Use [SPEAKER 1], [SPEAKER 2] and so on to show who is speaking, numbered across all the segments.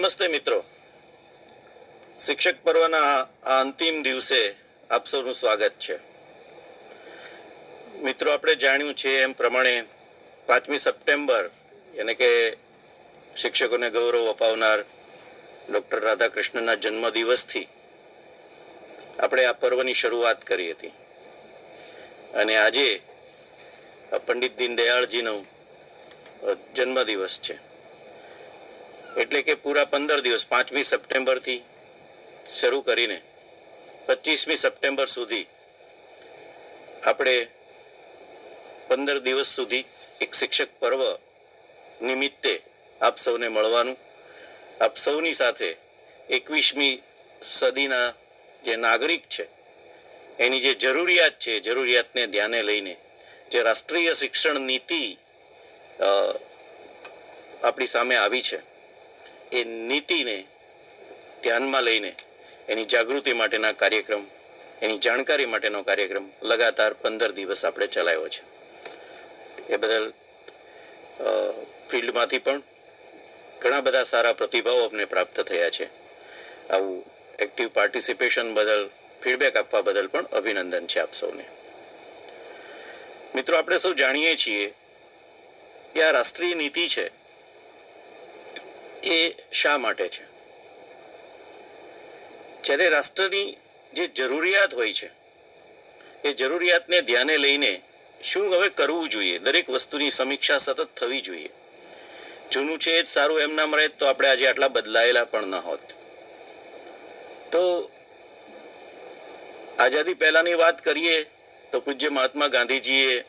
[SPEAKER 1] નમસ્તે મિત્રો, શિક્ષક પર્વના આ અંતિમ દિવસે આપ સૌનું સ્વાગત છે. મિત્રો, આપણે જાણ્યું છે એમ પ્રમાણે 5મી સપ્ટેમ્બર એટલે કે શિક્ષકોને ગૌરવ અપાવનાર ડૉક્ટર રાધાકૃષ્ણના જન્મદિવસથી આપણે આ પર્વની શરૂઆત કરી હતી અને આજે પંડિત દીનદયાળજીનો જન્મદિવસ છે. એટલે કે પૂરા 15 દિવસ 5મી સપ્ટેમ્બરથી શરૂ કરીને 25મી સપ્ટેમ્બર સુધી આપણે 15 દિવસ સુધી એક શિક્ષક પર્વ નિમિત્તે આપ સૌને મળવાનું, આપ સૌની સાથે 21મી સદીના જે નાગરિક છે એની જે જરૂરિયાત છે, જરૂરિયાતને ધ્યાને લઈને જે રાષ્ટ્રીય શિક્ષણ નીતિ આપણી સામે આવી છે એ નીતિને ધ્યાનમાં લઈને એની જાગૃતિ માટેના કાર્યક્રમ, એની જાણકારી માટેનો કાર્યક્રમ લગાતાર 15 દિવસ આપણે ચલાવ્યો છે. એ બદલ ફિલ્ડમાંથી પણ ઘણા બધા સારા પ્રતિભાવો અમને પ્રાપ્ત થયા છે. આવું એક્ટિવ પાર્ટિસિપેશન બદલ, ફીડબેક આપવા બદલ પણ અભિનંદન છે આપ સૌને. મિત્રો, આપણે સૌ જાણીએ છીએ કે આ રાષ્ટ્રીય નીતિ છે એ શા માટે છે? જ્યારે રાષ્ટ્રની જે જરૂરિયાત હોય છે એ જરૂરિયાતને ધ્યાને લઈને શું હવે કરવું જોઈએ, દરેક વસ્તુની સમીક્ષા સતત થવી જોઈએ. જૂનું છે એ જ સારું એમ નામ રહે તો આપણે આજે આટલા બદલાયેલા પણ ન હોત. તો આઝાદી પહેલાની વાત કરીએ તો પૂજ્ય મહાત્મા ગાંધીજીએ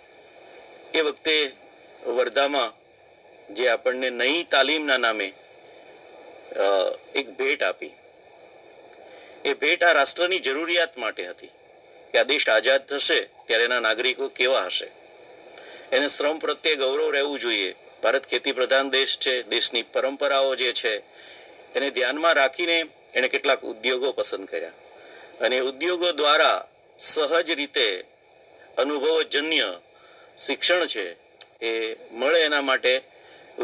[SPEAKER 1] એ વખતે વર્ધામાં જે આપણને નઈ તાલીમના નામે એક ભેટ આપી. એ ભેટ આ રાષ્ટ્રની જરૂરિયાત માટે હતી કે આ દેશ આઝાદ થશે ત્યારે એના નાગરિકો કેવા હશે, એને શ્રમ પ્રત્યે ગૌરવ રહેવું જોઈએ. ભારત ખેતી પ્રધાન દેશ છે, દેશની પરંપરાઓ જે છે એને ધ્યાનમાં રાખીને એણે કેટલાક ઉદ્યોગો પસંદ કર્યા અને ઉદ્યોગો દ્વારા સહજ રીતે અનુભવજન્ય શિક્ષણ છે એ મળે એના માટે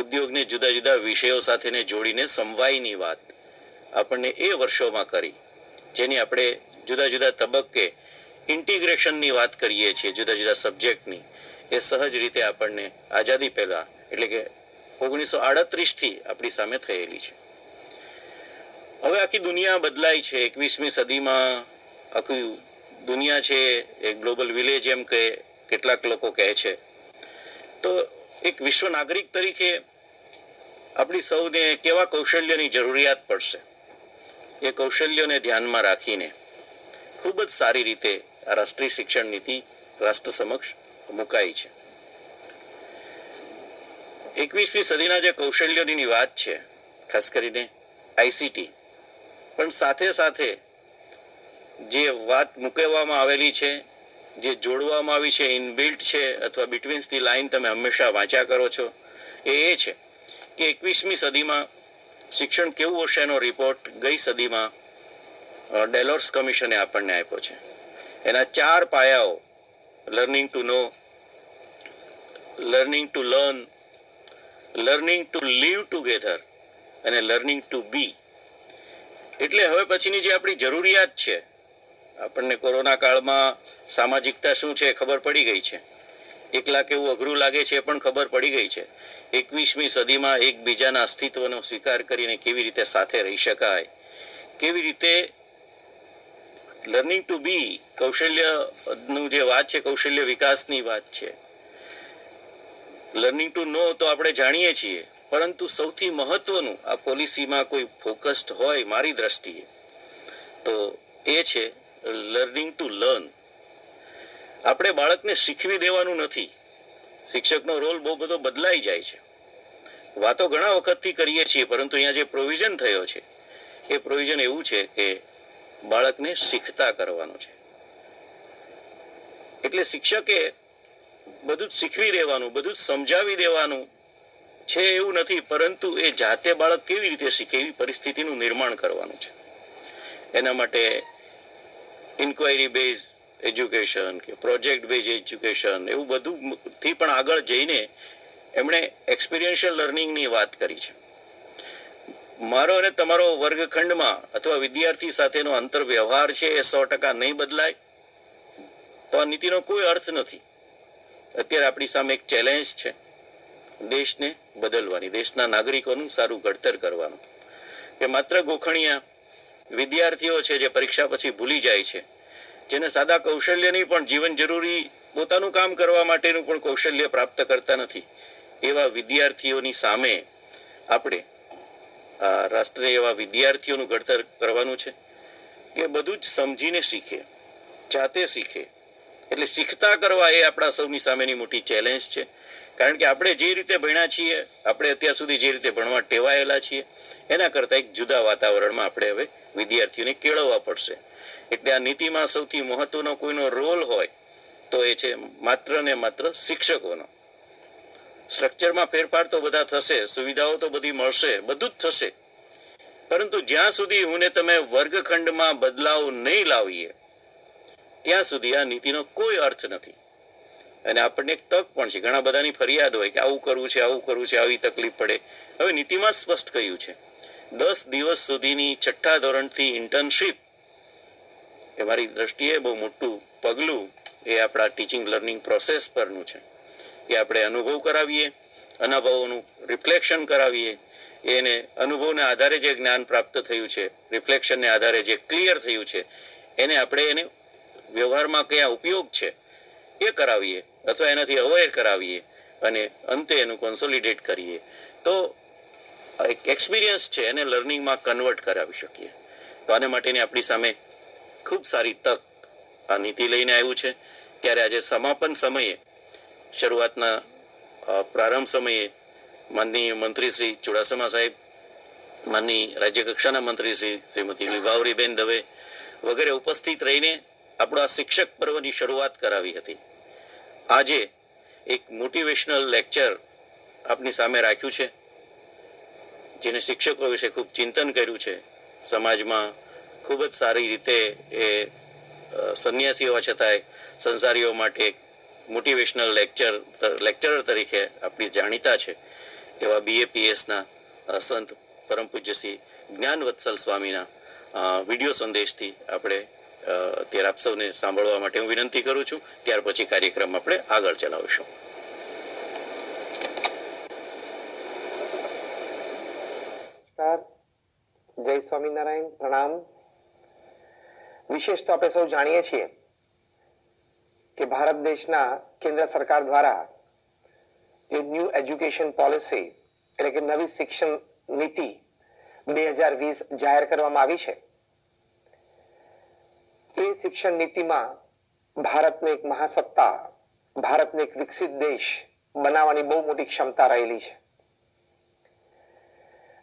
[SPEAKER 1] ઉદ્યોગને જુદા જુદા વિષયો સાથેને જોડીને સમવાયની વાત આપણને એ વર્ષોમાં કરી, જેની આપણે જુદા જુદા તબક્કે ઇન્ટિગ્રેશનની વાત કરીએ છીએ, જુદા જુદા સબ્જેક્ટની. એ સહજ રીતે આપણને આઝાદી પહેલાં એટલે કે 1938થી આપણી સામે થયેલી છે. હવે આખી દુનિયા બદલાઈ છે. 21મી સદીમાં આખી દુનિયા છે એ ગ્લોબલ વિલેજ એમ કે કેટલાક લોકો કહે છે. તો એક વિશ્વ નાગરિક તરીકે આપણી સૌને કેવા કૌશલ્યની જરૂરિયાત પડશે એ કૌશલ્યોને ધ્યાનમાં રાખીને ખૂબ જ સારી રીતે આ રાષ્ટ્રીય શિક્ષણ નીતિ રાષ્ટ્ર સમક્ષ મુકાઈ છે. 21મી સદીના જે કૌશલ્યોની વાત છે, ખાસ કરીને આઈસીટી, પણ સાથે સાથે જે વાત મૂકવામાં આવેલી છે, જે જોડવામાં આવી છે, ઇનબિલ્ટ છે અથવા બિટવીન્સ ધી લાઇન તમે હંમેશા વાંચ્યા કરો છો, એ છે કે 21મી સદીમાં શિક્ષણ કેવું હશે એનો રિપોર્ટ ગઈ સદીમાં ડેલોર્સ કમિશને આપણને આપ્યો છે. એના 4 પાયાઓ learning to know, learning to learn, learning to live together અને લર્નિંગ ટુ બી. એટલે હવે પછીની જે આપણી જરૂરિયાત છે, આપણને કોરોના કાળમાં સામાજિકતા શું છે ખબર પડી ગઈ છે, એકલા કેવું અઘરું લાગે છે એ પણ ખબર પડી ગઈ છે. 21મી સદીમાં એકબીજાના અસ્તિત્વનો સ્વીકાર કરીને કેવી રીતે સાથે રહી શકાય, કેવી રીતે લર્નિંગ ટુ બી, કૌશલ્યનું જે વાત છે, કૌશલ્ય વિકાસની વાત છે. લર્નિંગ ટુ નો તો આપણે જાણીએ છીએ, પરંતુ સૌથી મહત્વનું આ પોલિસીમાં કોઈ ફોકસ્ડ હોય મારી દ્રષ્ટિએ તો એ છે લર્નિંગ ટુ લર્ન. આપણે બાળકને શીખવી દેવાનું નથી. શિક્ષકનો રોલ બહુ બધો બદલાઈ જાય છે. વાતો ઘણા વખતથી કરીએ છીએ, પરંતુ અહીંયા જે પ્રોવિઝન થયો છે એ પ્રોવિઝન એવું છે કે બાળકને શીખતા કરવાનું છે. એટલે શિક્ષકે બધું જ શીખવી દેવાનું, બધું જ સમજાવી દેવાનું છે એવું નથી, પરંતુ એ જાતે બાળક કેવી રીતે શીખે એવી પરિસ્થિતિનું નિર્માણ કરવાનું છે. એના માટે ઇન્ક્વાયરી બેઝ એજ્યુકેશન કે પ્રોજેક્ટ બેઝ એજ્યુકેશન એવું બધુંથી પણ આગળ જઈને એમણે એક્સપિરિયન્શિયલ લર્નિંગની વાત કરી છે. મારો અને તમારો વર્ગખંડમાં અથવા વિદ્યાર્થી સાથેનો આંતર વ્યવહાર છે એ 100% નહીં બદલાય તો આ નીતિનો કોઈ અર્થ નથી. અત્યારે આપણી સામે એક ચેલેન્જ છે દેશને બદલવાની, દેશના નાગરિકોનું સારું ઘડતર કરવાનું. કે માત્ર ગોખણિયા વિદ્યાર્થીઓ છે જે પરીક્ષા પછી ભૂલી જાય છે, જેને સાદા કૌશલ્યની પણ જીવન જરૂરી પોતાનું કામ કરવા માટેનું પણ કૌશલ્ય પ્રાપ્ત કરતા નથી, એવા વિદ્યાર્થીઓની સામે આપણે રાષ્ટ્રે એવા વિદ્યાર્થીઓનું ઘડતર કરવાનું છે કે બધું જ સમજીને શીખે, જાતે શીખે. એટલે શીખતા કરવા એ આપણા સૌની સામેની મોટી ચેલેન્જ છે. કારણ કે આપણે જે રીતે ભણ્યા છીએ, આપણે અત્યાર સુધી જે રીતે ભણવા ટેવાયેલા છીએ, એના કરતાં એક જુદા વાતાવરણમાં આપણે હવે વિદ્યાર્થીઓને કેળવવા પડશે. એટલે આ નીતિમાં સૌથી મહત્વનો કોઈનો રોલ હોય તો એ છે માત્ર ને માત્ર શિક્ષકોનો. સ્ટ્રક્ચરમાં ફેરફાર તો બધા થશે, સુવિધાઓ તો બધી મળશે, બધું જ થશે, પરંતુ જ્યાં સુધી હું ને તમે વર્ગખંડમાં બદલાવ નહીં લાવીએ ત્યાં સુધી આ નીતિનો કોઈ અર્થ નથી. અને આપણને એક તક પણ છે. ઘણા બધાની ફરિયાદ હોય કે આવું કરવું છે, આવું કરવું છે, આવી તકલીફ પડે. હવે નીતિમાં સ્પષ્ટ કહ્યું છે 10 દિવસ સુધીની 6ઠ્ઠા ધોરણથી ઇન્ટર્નશીપ એ મારી દ્રષ્ટિએ બહુ મોટું પગલું એ આપણા ટીચિંગ લર્નિંગ પ્રોસેસ પરનું છે. કે આપણે અનુભવ કરાવીએ, અનુભવોનું રિફ્લેક્શન કરાવીએ, એને અનુભવના આધારે જે જ્ઞાન પ્રાપ્ત થયું છે, રિફ્લેક્શનને આધારે જે ક્લિયર થયું છે, એને આપણે એને વ્યવહારમાં કયા ઉપયોગ છે એ કરાવીએ અથવા એનાથી અવેર કરાવીએ અને અંતે એનું કોન્સોલિડેટ કરીએ તો એક એક્સપિરિયન્સ છે એને લર્નિંગમાં કન્વર્ટ કરાવી શકીએ. તો આને માટેની આપણી સામે ખૂબ સારી તક આ નીતિ લઈને આવ્યું છે. ત્યારે આજે સમાપન સમયે, શરૂઆતના પ્રારંભ સમયે માનનીય મંત્રી શ્રી ચુડાસમા સાહેબ, માનની રાજ્યકક્ષાના મંત્રી શ્રીમતી વિભાવરીબેન દવે વગેરે ઉપસ્થિત રહીને આપણા શિક્ષક પર્વની શરૂઆત કરાવી હતી. આજે એક મોટિવેશનલ લેક્ચર આપની સામે રાખ્યું છે, જેને શિક્ષકો વિશે ખૂબ ચિંતન કર્યું છે. સમાજમાં ખૂબ જ સારી રીતે એ સંન્યાસી હોવા છતાંય સંસારીઓ માટે મોટિવેશનલ લેક્ચરર તરીકે આપણી જાણીતા છે એવા BAPSના સંત પરમ પૂજ્ય શ્રી જ્ઞાનવત્સલ સ્વામીના વિડીયો સંદેશથી આપણે અત્યારે આપ સૌને સાંભળવા માટે હું વિનંતી કરું છું. ત્યાર પછી કાર્યક્રમ આપણે આગળ ચલાવીશું.
[SPEAKER 2] જય સ્વામિનારાયણ, પ્રણામ. વિશેષ તો આપણે સૌ જાણીએ છીએ કે ભારત દેશના કેન્દ્ર સરકાર દ્વારા જે ન્યૂ એજ્યુકેશન પોલિસી એટલે કે નવી શિક્ષણ નીતિ 2020 જાહેર કરવામાં આવી છે. એ શિક્ષણ નીતિમાં ભારતને એક મહાસત્તા, ભારતને એક વિકસિત દેશ બનાવવાની બહુ મોટી ક્ષમતા રહેલી છે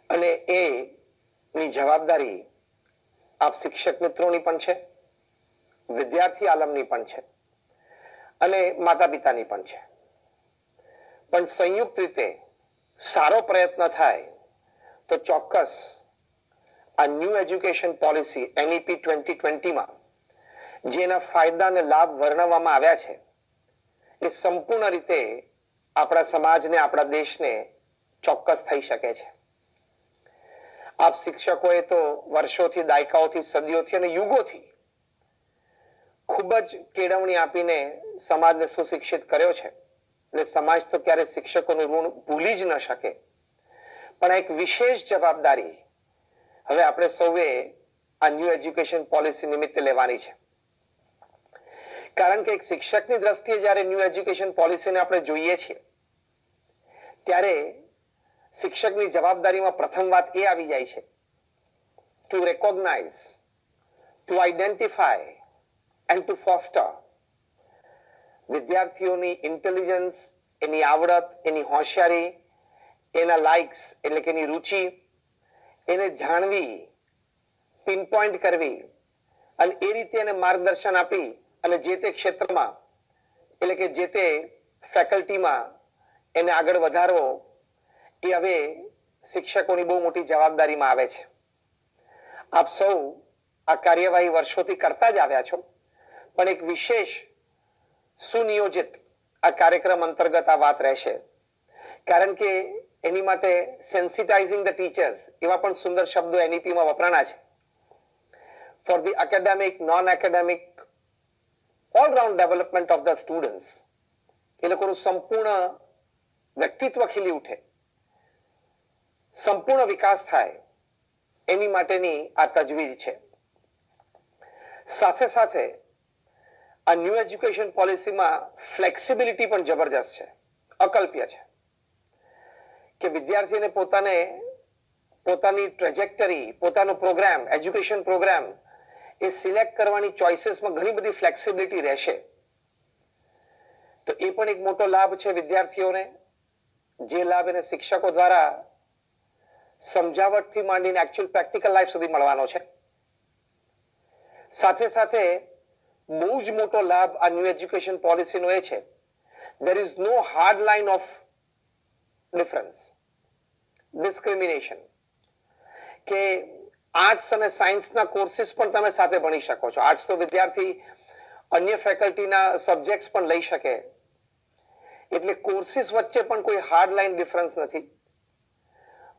[SPEAKER 2] અને એની જવાબદારી આપ શિક્ષક મિત્રોની પણ છે, વિદ્યાર્થી આલમની પણ છે અને માતા પિતાની પણ છે. પણ સંયુક્ત રીતે સારો પ્રયત્ન થાય તો ચોક્કસ આ ન્યૂ એજ્યુકેશન પોલિસી NEP 2020માં જેના ફાયદા અને લાભ વર્ણવવામાં આવ્યા છે એ સંપૂર્ણ રીતે આપણા સમાજને, આપણા દેશને ચોક્કસ થઈ શકે છે. આપ શિક્ષકોએ તો વર્ષોથી, દાયકાઓથી, સદીઓથી અને યુગોથી ખૂબ જ કેળવણી આપીને સમાજને સુશિક્ષિત કર્યો છે. એટલે સમાજ તો ક્યારે શિક્ષકોનું ઋણ ભૂલી જ ન શકે. પણ એક વિશેષ જવાબદારી હવે આપણે સૌએ આ ન્યૂ એજ્યુકેશન પોલિસી નિમિત્તે લેવાની છે. કારણ કે એક શિક્ષકની દ્રષ્ટિએ જ્યારે ન્યૂ એજ્યુકેશન પોલિસીને આપણે જોઈએ છીએ ત્યારે શિક્ષકની જવાબદારીમાં પ્રથમ વાત એ આવી જાય છે to recognise, to identify and to foster વિદ્યાર્થીઓની ઇન્ટેલિજન્સ, એની આવડત, એની હોશિયારી, એના લાઇક્સ એટલે કે એની રુચિ, એને જાણવી, પિનપોઇન્ટ કરવી અને એ રીતે એને માર્ગદર્શન આપી અને જે તે ક્ષેત્રમાં એટલે કે જે તે ફેકલ્ટીમાં એને આગળ વધારવો એ હવે શિક્ષકોની બહુ મોટી જવાબદારીમાં આવે છે. આપ સૌ આ કાર્યવાહી વર્ષોથી કરતા જ આવ્યા છો, પણ એક વિશેષ સુનિયોજિત આ કાર્યક્રમ અંતર્ગત આ વાત રહેશે. કારણ કે એની માટે સેન્સિટાઇઝિંગ ધ ટીચર્સ એવા પણ સુંદર શબ્દો એનઈપીમાં વપરાણા છે. For the academic, non academic, all round development of the students, એ લોકોનું સંપૂર્ણ વ્યક્તિત્વ ખીલી ઉઠે, સંપૂર્ણ વિકાસ થાય, એની માટેની આ તજવીજ છે. સાથે સાથે આ ન્યૂ એજ્યુકેશન પોલિસીમાં ફ્લેક્સિબિલિટી પણ જબરજસ્ત છે, અકલ્પ્ય છે, કે વિદ્યાર્થીને પોતાની ટ્રેજેક્ટરી, પોતાનો પ્રોગ્રામ, એજ્યુકેશન પ્રોગ્રામ એ સિલેક્ટ કરવાની ચોઇસીસમાં ઘણી બધી ફ્લેક્સિબિલિટી રહેશે. તો એ પણ એક મોટો લાભ છે વિદ્યાર્થીઓને, જે લાભ એને શિક્ષકો દ્વારા સમજાવટથી માંડીને એકચ્યુઅલ પ્રેક્ટિકલ લાઈફ સુધી મળવાનો છે. સાથે સાથે બહુ જ મોટો લાભ આ ન્યૂ એજ્યુકેશન પોલિસીનો એ છે, there is no hard line of difference, discrimination, કે આર્ટ્સ અને સાયન્સના કોર્સીસ પણ તમે સાથે ભણી શકો છો. આર્ટ્સ તો વિદ્યાર્થી અન્ય ફેકલ્ટીના સબ્જેક્ટ્સ પણ લઈ શકે, એટલે કોર્સીસ વચ્ચે પણ કોઈ હાર્ડ લાઈન ડિફરન્સ નથી.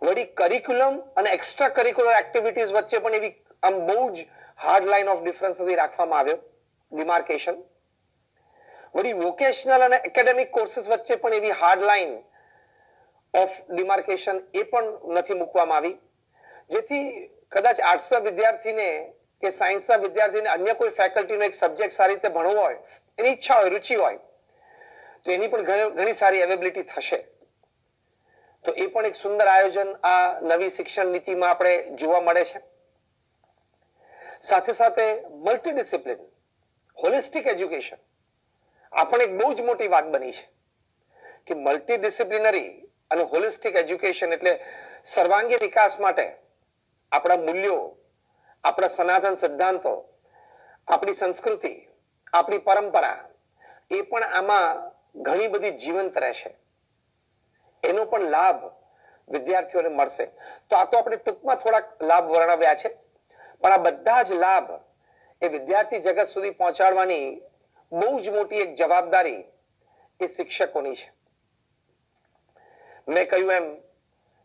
[SPEAKER 2] વળી કરિક્યુલમ અને એક્સ્ટ્રા કરિક્યુલર એક્ટિવિટીઝ વચ્ચે પણ એવી આમ બહુ જ હાર્ડ લાઈન ઓફ ડિફરન્સ નથી રાખવામાં આવ્યો, ડિમાર્કેશન. વળી વોકેશનલ અને એકેડેમિક કોર્સીસ વચ્ચે પણ એવી હાર્ડ લાઈન ઓફ ડિમાર્કેશન એ પણ નથી મૂકવામાં આવી, જેથી કદાચ આર્ટ્સના વિદ્યાર્થીને કે સાયન્સના વિદ્યાર્થીને અન્ય કોઈ ફેકલ્ટીનો એક સબ્જેક્ટ સારી રીતે ભણવો હોય, એની ઈચ્છા હોય, રુચિ હોય, તો એની પણ ઘણી સારી અવેબિલિટી થશે. તો એ પણ એક સુંદર આયોજન આ નવી શિક્ષણ નીતિમાં આપણે જોવા મળે છે. સાથે સાથે મલ્ટીડિસિપ્લિન, હોલિસ્ટિક એજ્યુકેશન, આ પણ એક બહુ જ મોટી વાત બની છે કે મલ્ટીડિસિપ્લિનરી અને હોલિસ્ટિક એજ્યુકેશન એટલે સર્વાંગી વિકાસ માટે આપણા મૂલ્યો, આપણા સનાતન સિદ્ધાંતો, આપણી સંસ્કૃતિ, આપણી પરંપરા એ પણ આમાં ઘણી બધી જીવંત રહેશે, એનો પણ લાભ વિદ્યાર્થીઓને મળશે. તો આ તો આપણે ટૂંકમાં થોડાક લાભ વર્ણવ્યા છે, પણ આ બધા જ લાભ એ વિદ્યાર્થી જગત સુધી પહોંચાડવાની બહુ જ મોટી એક જવાબદારી એ શિક્ષકોની છે. મેં કહ્યું એમ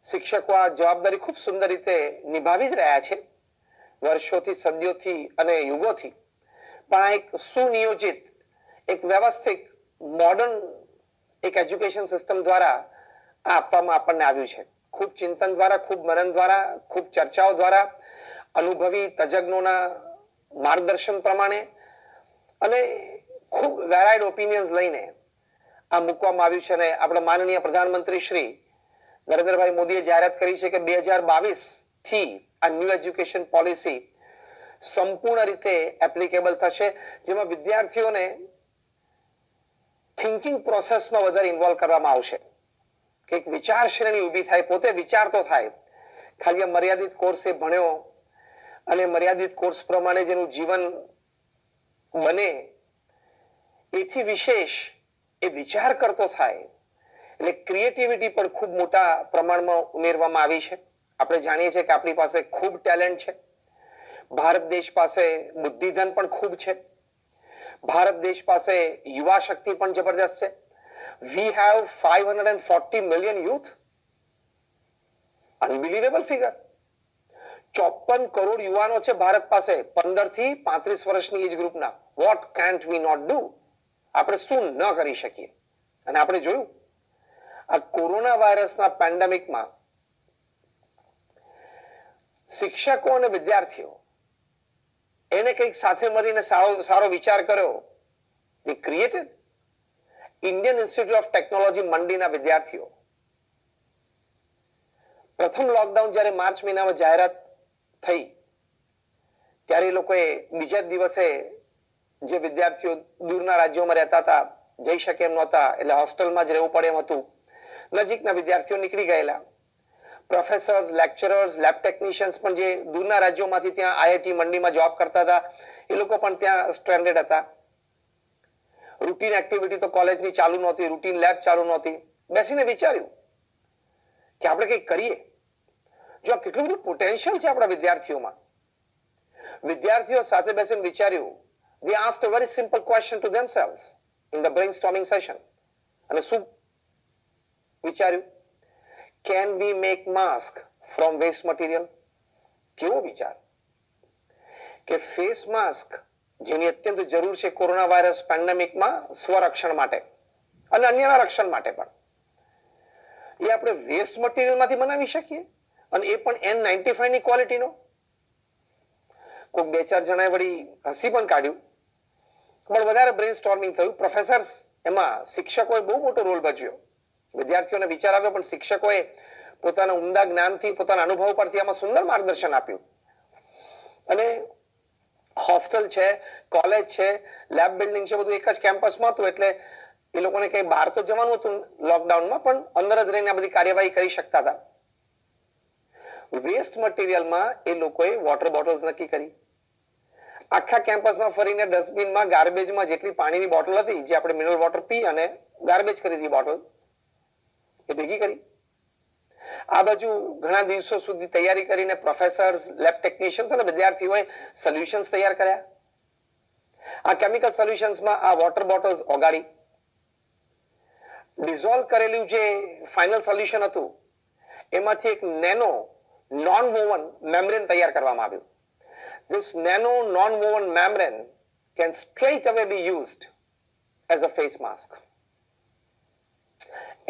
[SPEAKER 2] શિક્ષકો આ જવાબદારી ખૂબ સુંદર રીતે નિભાવી જ રહ્યા છે વર્ષોથી, સદીઓથી અને યુગોથી. પણ આ એક સુનિયોજિત, એક વ્યવસ્થિત, મોડર્ન એક એજ્યુકેશન સિસ્ટમ દ્વારા આ આપવામાં આપણને આવ્યું છે. ખૂબ ચિંતન દ્વારા, ખૂબ મનન દ્વારા, ખૂબ ચર્ચાઓ દ્વારા, અનુભવી તજજ્ઞોના માર્ગદર્શન પ્રમાણે અને ખૂબ વેરાઇડ ઓપિનિયન્સ લઈને આ મૂકવામાં આવ્યું છે. અને આપણા માનનીય પ્રધાનમંત્રી શ્રી નરેન્દ્રભાઈ મોદીએ જાહેરાત કરી છે કે 2022 થી આ ન્યૂ એજ્યુકેશન પોલિસી સંપૂર્ણ રીતે એપ્લિકેબલ થશે, જેમાં વિદ્યાર્થીઓને થિંકિંગ પ્રોસેસમાં વધારે ઇન્વોલ્વ કરવામાં આવશે, કે એક વિચાર શ્રેણી ઊભી થાય, પોતે વિચારતો થાય. ખાલી મર્યાદિત કોર્સ એ ભણ્યો અને મર્યાદિત કોર્સ પ્રમાણે જેનું જીવન બને એથી વિશેષ એ વિચાર કરતો થાય. એટલે ક્રિએટિવિટી પણ ખૂબ મોટા પ્રમાણમાં ઉમેરવામાં આવી છે. આપણે જાણીએ છીએ કે આપણી પાસે ખૂબ ટેલેન્ટ છે, ભારત દેશ પાસે બુદ્ધિધન પણ ખૂબ છે, ભારત દેશ પાસે યુવા શક્તિ પણ જબરદસ્ત છે. We have 540 million youth. Unbelievable figure. 54 crore યુવાનો છે ભારત પાસે 15 થી 35 વર્ષની એજ ગ્રુપના. What can't we not do? આપણે શું ન કરી શકીએ? અને આપણે જોયું આ કોરોના વાયરસના પેન્ડેમિકમાં શિક્ષકો અને વિદ્યાર્થીઓ એને કંઈક સાથે મળીને સારો વિચાર કર્યો. They created Indian Institute of Technology મંડીના વિદ્યાર્થીઓ પ્રથમ લોકડાઉન જ્યારે માર્ચ મહિનામાં જાહેરાત થઈ ત્યારે એ લોકોએ બીજા જ દિવસે જે વિદ્યાર્થીઓ દૂરના રાજ્યોમાં રહેતા હતા, જઈ શકે એમ નહોતા, એટલે હોસ્ટેલમાં જ રહેવું પડે એમ હતું, નજીકના વિદ્યાર્થીઓ નીકળી ગયેલા. પ્રોફેસર્સ, લેક્ચરર્સ, લેબ ટેકનિશિયન્સ પણ જે દૂરના રાજ્યોમાંથી ત્યાં આઈઆઈટી મંડીમાં જોબ કરતા હતા એ લોકો પણ ત્યાં સ્ટ્રેન્ડેડ હતા. રૂટીન એક્ટિવિટી તો કોલેજની ચાલુ નહોતી, રૂટીન લેબ ચાલુ નહોતી. બેસીને વિચાર્યું કે આપણે કંઈક કરીએ. જો આ કેટલું બધું પોટેન્શિયલ છે આપણા વિદ્યાર્થીઓમાં. વિદ્યાર્થીઓ સાથે બેસીને વિચાર્યું. They asked a very simple question to themselves in the brainstorming session. અને શું વિચાર્યું can we make mask from waste material? કેવો વિચાર કે ફેસ માસ્ક જેની અત્યંત જરૂર છે કોરોના વાયરસ પેન્ડેમિકમાં સ્વરક્ષણ માટે અને અન્યના રક્ષણ માટે પણ, એ આપણે વેસ્ટ મટીરિયલમાંથી બનાવી શકીએ અને એ પણ N95 ની ક્વોલિટીનો. કોઈ બે ચાર જણાએ વળી હસી પણ કાઢ્યું, પણ વધારે બ્રેન સ્ટોર્મિંગ થયું. પ્રોફેસર્સ એમાં શિક્ષકોએ બહુ મોટો રોલ ભજવ્યો. વિદ્યાર્થીઓને વિચાર આવ્યો, પણ શિક્ષકોએ પોતાના ઉમદા જ્ઞાનથી, પોતાના અનુભવ પરથી આમાં સુંદર માર્ગદર્શન આપ્યું. અને હોસ્ટેલ છે, કોલેજ છે, લેબ બિલ્ડિંગ છે, બધું એક જ કેમ્પસમાં હતું, એટલે એ લોકોને કઈ બહાર તો જવાનું હતું લોકડાઉનમાં, પણ અંદર જ રહીને આ બધી કાર્યવાહી કરી શકતા હતા. વેસ્ટ મટીરિયલમાં એ લોકોએ વોટર બોટલ્સ નક્કી કરી. આખા કેમ્પસમાં ફરીને ડસ્ટબિનમાં, ગાર્બેજમાં જેટલી પાણીની બોટલ હતી, જે આપણે મિનરલ વોટર પી અને ગાર્બેજ કરી હતી બોટલ, એ ભેગી કરી. આ બાજુ ઘણા દિવસો સુધી તૈયારી કરીને પ્રોફેસર્સ, લેબ ટેકનિશિયન્સ અને વિદ્યાર્થીઓએ સોલ્યુશન્સ તૈયાર કર્યા. આ કેમિકલ સોલ્યુશન્સમાં આ વોટર બોટલ્સ ઓગાળી ડિઝોલ્વ કરેલું જે ફાઇનલ સોલ્યુશન હતું એમાંથી એક નેનો નોન વોવન મેમ્બ્રેન તૈયાર કરવામાં આવ્યું. This nano non-woven membrane can straight away be used as a face mask.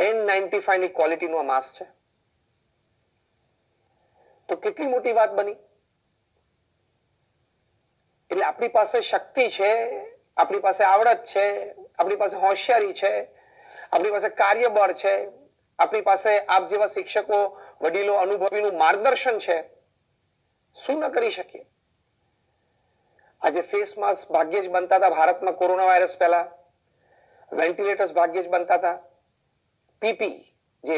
[SPEAKER 2] N95 ની ક્વોલિટીનું આ માસ્ક છે. તો કેટલી મોટી વાત બની. એટલે આપણી પાસે શક્તિ છે, આપણી પાસે આવડત છે, આપણી પાસે હોશિયારી છે, આપણી પાસે કાર્યબળ છે, આપણી પાસે આપ જેવા શિક્ષકો, વડીલો, અનુભવીનું માર્ગદર્શન છે. શું ન કરી શકીએ? આજે ફેસ માસ્ક ભાગ્યે જ બનતા હતા ભારતમાં કોરોના વાયરસ પહેલા. વેન્ટિલેટર્સ ભાગ્યે જ બનતા હતા. પીપી જે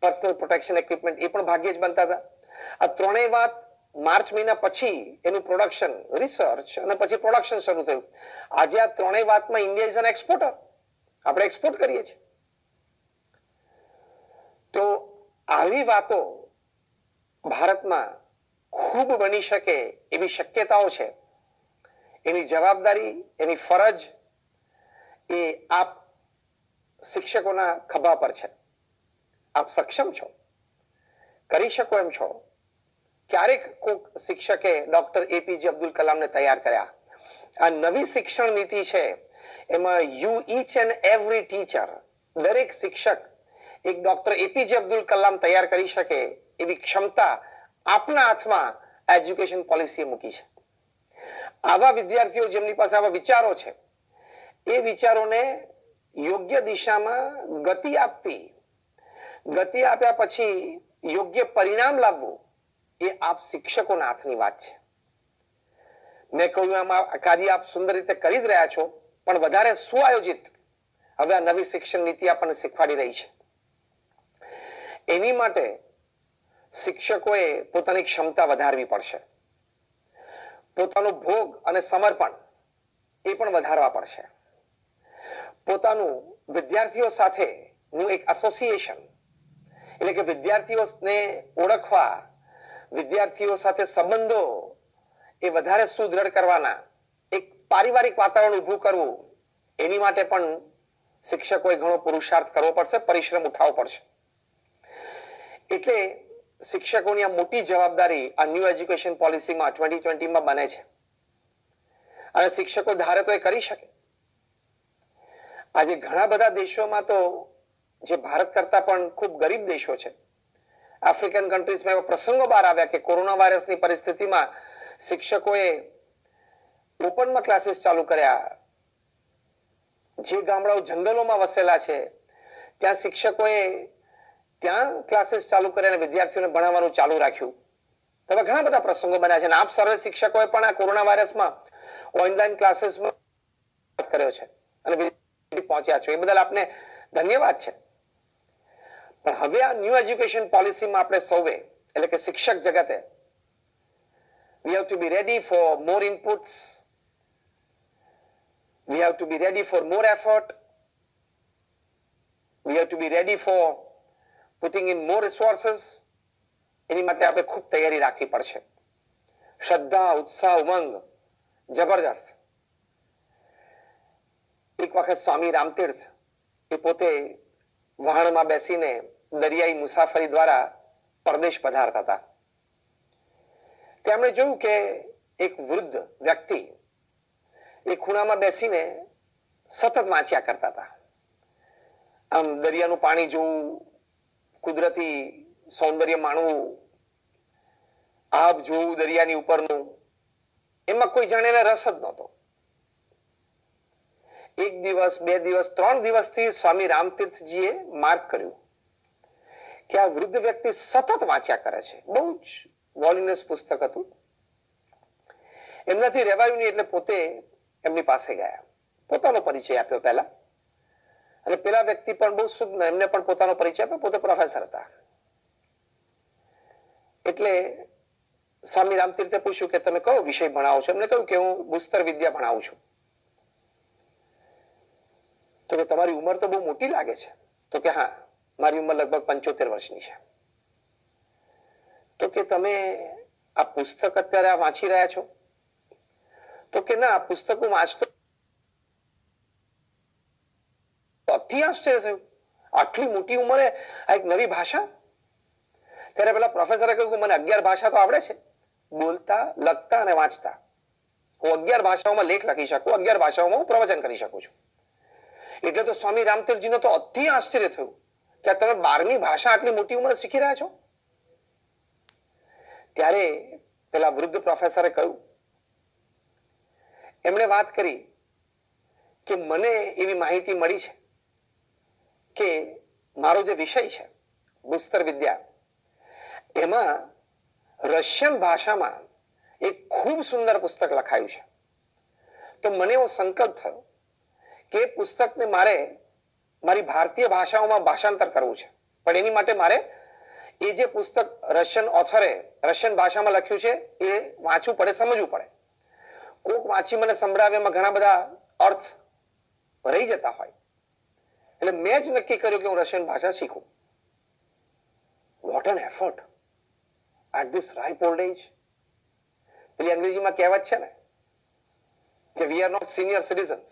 [SPEAKER 2] પર્સનલ પ્રોટેક્શન ઇક્વિપમેન્ટ એ પણ ભાગ્યે જ બનતા હતા. આ ત્રણેય વાત માર્ચ મહિના પછી એનું પ્રોડક્શન, રિસર્ચ અને પછી પ્રોડક્શન શરૂ થયું. આજે આ ત્રણેય વાતમાં ઇન્ડિયા ઇઝ એન એક્સપોર્ટર. આપણે એક્સપોર્ટ કરીએ છીએ. તો આવી વાતો ભારતમાં ખૂબ બની શકે એવી શક્યતાઓ છે. એની જવાબદારી, એની ફરજ એ આપ શિક્ષકોના ખભા પર છે. આપ સક્ષમ છો, કરી શકો એમ છો. ક્યારેક કોઈક શિક્ષકે ડોક્ટર એપીજે અબ્દુલ કલામને તૈયાર કર્યા. આ નવી શિક્ષણ નીતિ છે, એમાં you each and every teacher, દરેક શિક્ષક એક ડોક્ટર એપીજે અબ્દુલ કલામ તૈયાર કરી શકે એવી ક્ષમતા આપના હાથમાં એજ્યુકેશન પોલિસીએ મૂકી છે. આવા વિદ્યાર્થીઓ જેમની પાસે આવા વિચારો છે, એ વિચારોને યોગ્ય દિશામાં ગતિ આપવી, ગતિ આપ્યા પછી યોગ્ય પરિણામ લાવવું, એ આપ શિક્ષકોના હાથની વાત છે. મેં કહ્યું આમાં કાર્ય આપ સુંદર રીતે કરી જ રહ્યા છો, પણ વધારે સુઆયોજિત હવે આ નવી શિક્ષણ નીતિ આપણને શીખવાડી રહી છે. એની માટે શિક્ષકોએ પોતાની ક્ષમતા વધારવી પડશે. પોતાનું ભોગ અને સમર્પણ એ પણ વધારવા પડશે. પોતાનું વિદ્યાર્થીઓ સાથેનું એક એસોસિએશન, એટલે કે વિદ્યાર્થીઓને ઓળખવા, વિદ્યાર્થીઓ સાથે સંબંધો એ વધારે સુદૃઢ કરવાના એક પારિવારિક વાતાવરણ ઊભું કરવું, એની માટે પણ શિક્ષકોએ ઘણો પુરુષાર્થ કરવો પડશે, પરિશ્રમ ઉઠાવવો પડશે. એટલે શિક્ષકોની આ મોટી જવાબદારી આ ન્યૂ એજ્યુકેશન પોલિસીમાં 2020માં બને છે. અને શિક્ષકો ધારે તો એ કરી શકે. આજે ઘણા બધા દેશોમાં તો જે ભારત કરતા પણ ખૂબ ગરીબ દેશો છે, આફ્રિકન કન્ટ્રીઝમાં એવા પ્રસંગો બહાર આવ્યા કે કોરોના વાયરસની પરિસ્થિતિમાં શિક્ષકોએ ઓપનમાં ક્લાસીસ ચાલુ કર્યા. જે ગામડાઓ જંગલોમાં વસેલા છે ત્યાં શિક્ષકોએ ત્યાં ક્લાસીસ ચાલુ કર્યા અને વિદ્યાર્થીઓને ભણાવવાનું ચાલુ રાખ્યું. તો ઘણા બધા પ્રસંગો બન્યા છે અને આપ સર્વે શિક્ષકોએ પણ આ કોરોના વાયરસમાં ઓનલાઈન ક્લાસીસમાં કર્યો છે અને પહોંચ્યા છો, એ બદલ આપને ધન્યવાદ છે. પણ હવે આ ન્યૂ એજ્યુકેશન પોલિસીમાં આપણે સૌએ, એટલે કે શિક્ષક જગતે, we have to be ready for more inputs, we have to be ready for more effort, we have to be ready for putting in more resources. એની માટે આપણે ખૂબ તૈયારી રાખવી પડશે. શ્રદ્ધા, ઉત્સાહ, ઉમંગ જબરજસ્ત. એક વખત સ્વામી રામતીર્થ એ પોતે વહાણમાં બેસીને દરિયાઈ મુસાફરી દ્વારા પરદેશ પધારતા હતા. તેમણે જોયું કે એક વૃદ્ધ વ્યક્તિ એ ખૂણામાં બેસીને સતત વાંચ્યા કરતા હતા. આમ દરિયાનું પાણી જોવું, કુદરતી સૌંદર્ય માણવું, આબ જોવું દરિયાની ઉપરનું, એમાં કોઈ જાણેને રસ જ નહોતો. એક દિવસ, 2 દિવસ, 3 દિવસથી સ્વામી રામતીર્થજીએ માર્ક કર્યું કે આ વૃદ્ધ વ્યક્તિ સતત વાંચ્યા કરે છે. બહુ જ વોલ્યુમિનસ પુસ્તક હતું. એમનાથી રહેવાયું નહીં એટલે પોતે એમની પાસે ગયા. પોતાનો પરિચય આપ્યો પહેલા, અને પેલા વ્યક્તિ પણ બહુ સુગ્ન, એમને પણ પોતાનો પરિચય આપ્યો, પોતે પ્રોફેસર હતા. એટલે સ્વામી રામતીર્થે પૂછ્યું કે તમે કયો વિષય ભણાવો છો? એમને કહ્યું કે હું ભૂસ્તર વિદ્યા ભણાવું છું. તો કે તમારી ઉંમર તો બહુ મોટી લાગે છે. તો કે હા, મારી ઉંમર લગભગ 75 વર્ષની છે. તો કે તમે આ પુસ્તક અત્યારે આ વાંચી રહ્યા છો? તો કે ના, આ પુસ્તક હું વાંચતો. અતિ આશ્ચર્ય થયું, આટલી મોટી ઉંમરે આ એક નવી ભાષા? ત્યારે પેલા પ્રોફેસરે કહ્યું કે મને 11 ભાષા તો આવડે છે, બોલતા, લખતા અને વાંચતા. હું 11 ભાષાઓમાં લેખ લખી શકું, 11 ભાષાઓમાં હું પ્રવચન કરી શકું છું. એટલે તો સ્વામી રામતીર્થજીનો તો અતિ આશ્ચર્ય થયું કે તમે 12મી ભાષા આટલી મોટી ઉંમરે શીખી રહ્યા છો. ત્યારે પેલા વૃદ્ધ પ્રોફેસરે કહ્યું, એમણે વાત કરી કે મને એવી માહિતી મળી છે કે મારો જે વિષય છે ભૂસ્તર વિદ્યા, એમાં રશિયન ભાષામાં એક ખૂબ સુંદર પુસ્તક લખાયું છે. તો મને એવો સંકલ્પ થયો કે એ પુસ્તકને મારે મારી ભારતીય ભાષાઓમાં ભાષાંતર કરવું છે. પણ એની માટે મારે એ જે પુસ્તક રશિયન ઓથરે રશિયન ભાષામાં લખ્યું છે એ વાંચવું પડે, સમજવું પડે. કોક વાંચી મને સંભળાવે, એમાં ઘણા બધા અર્થ રહી જતા હોય. એટલે મેં જ નક્કી કર્યું કે હું રશિયન ભાષા શીખું. What an effort at this ripe old age. પેલી અંગ્રેજીમાં કહેવત છે ને કે we are not senior citizens,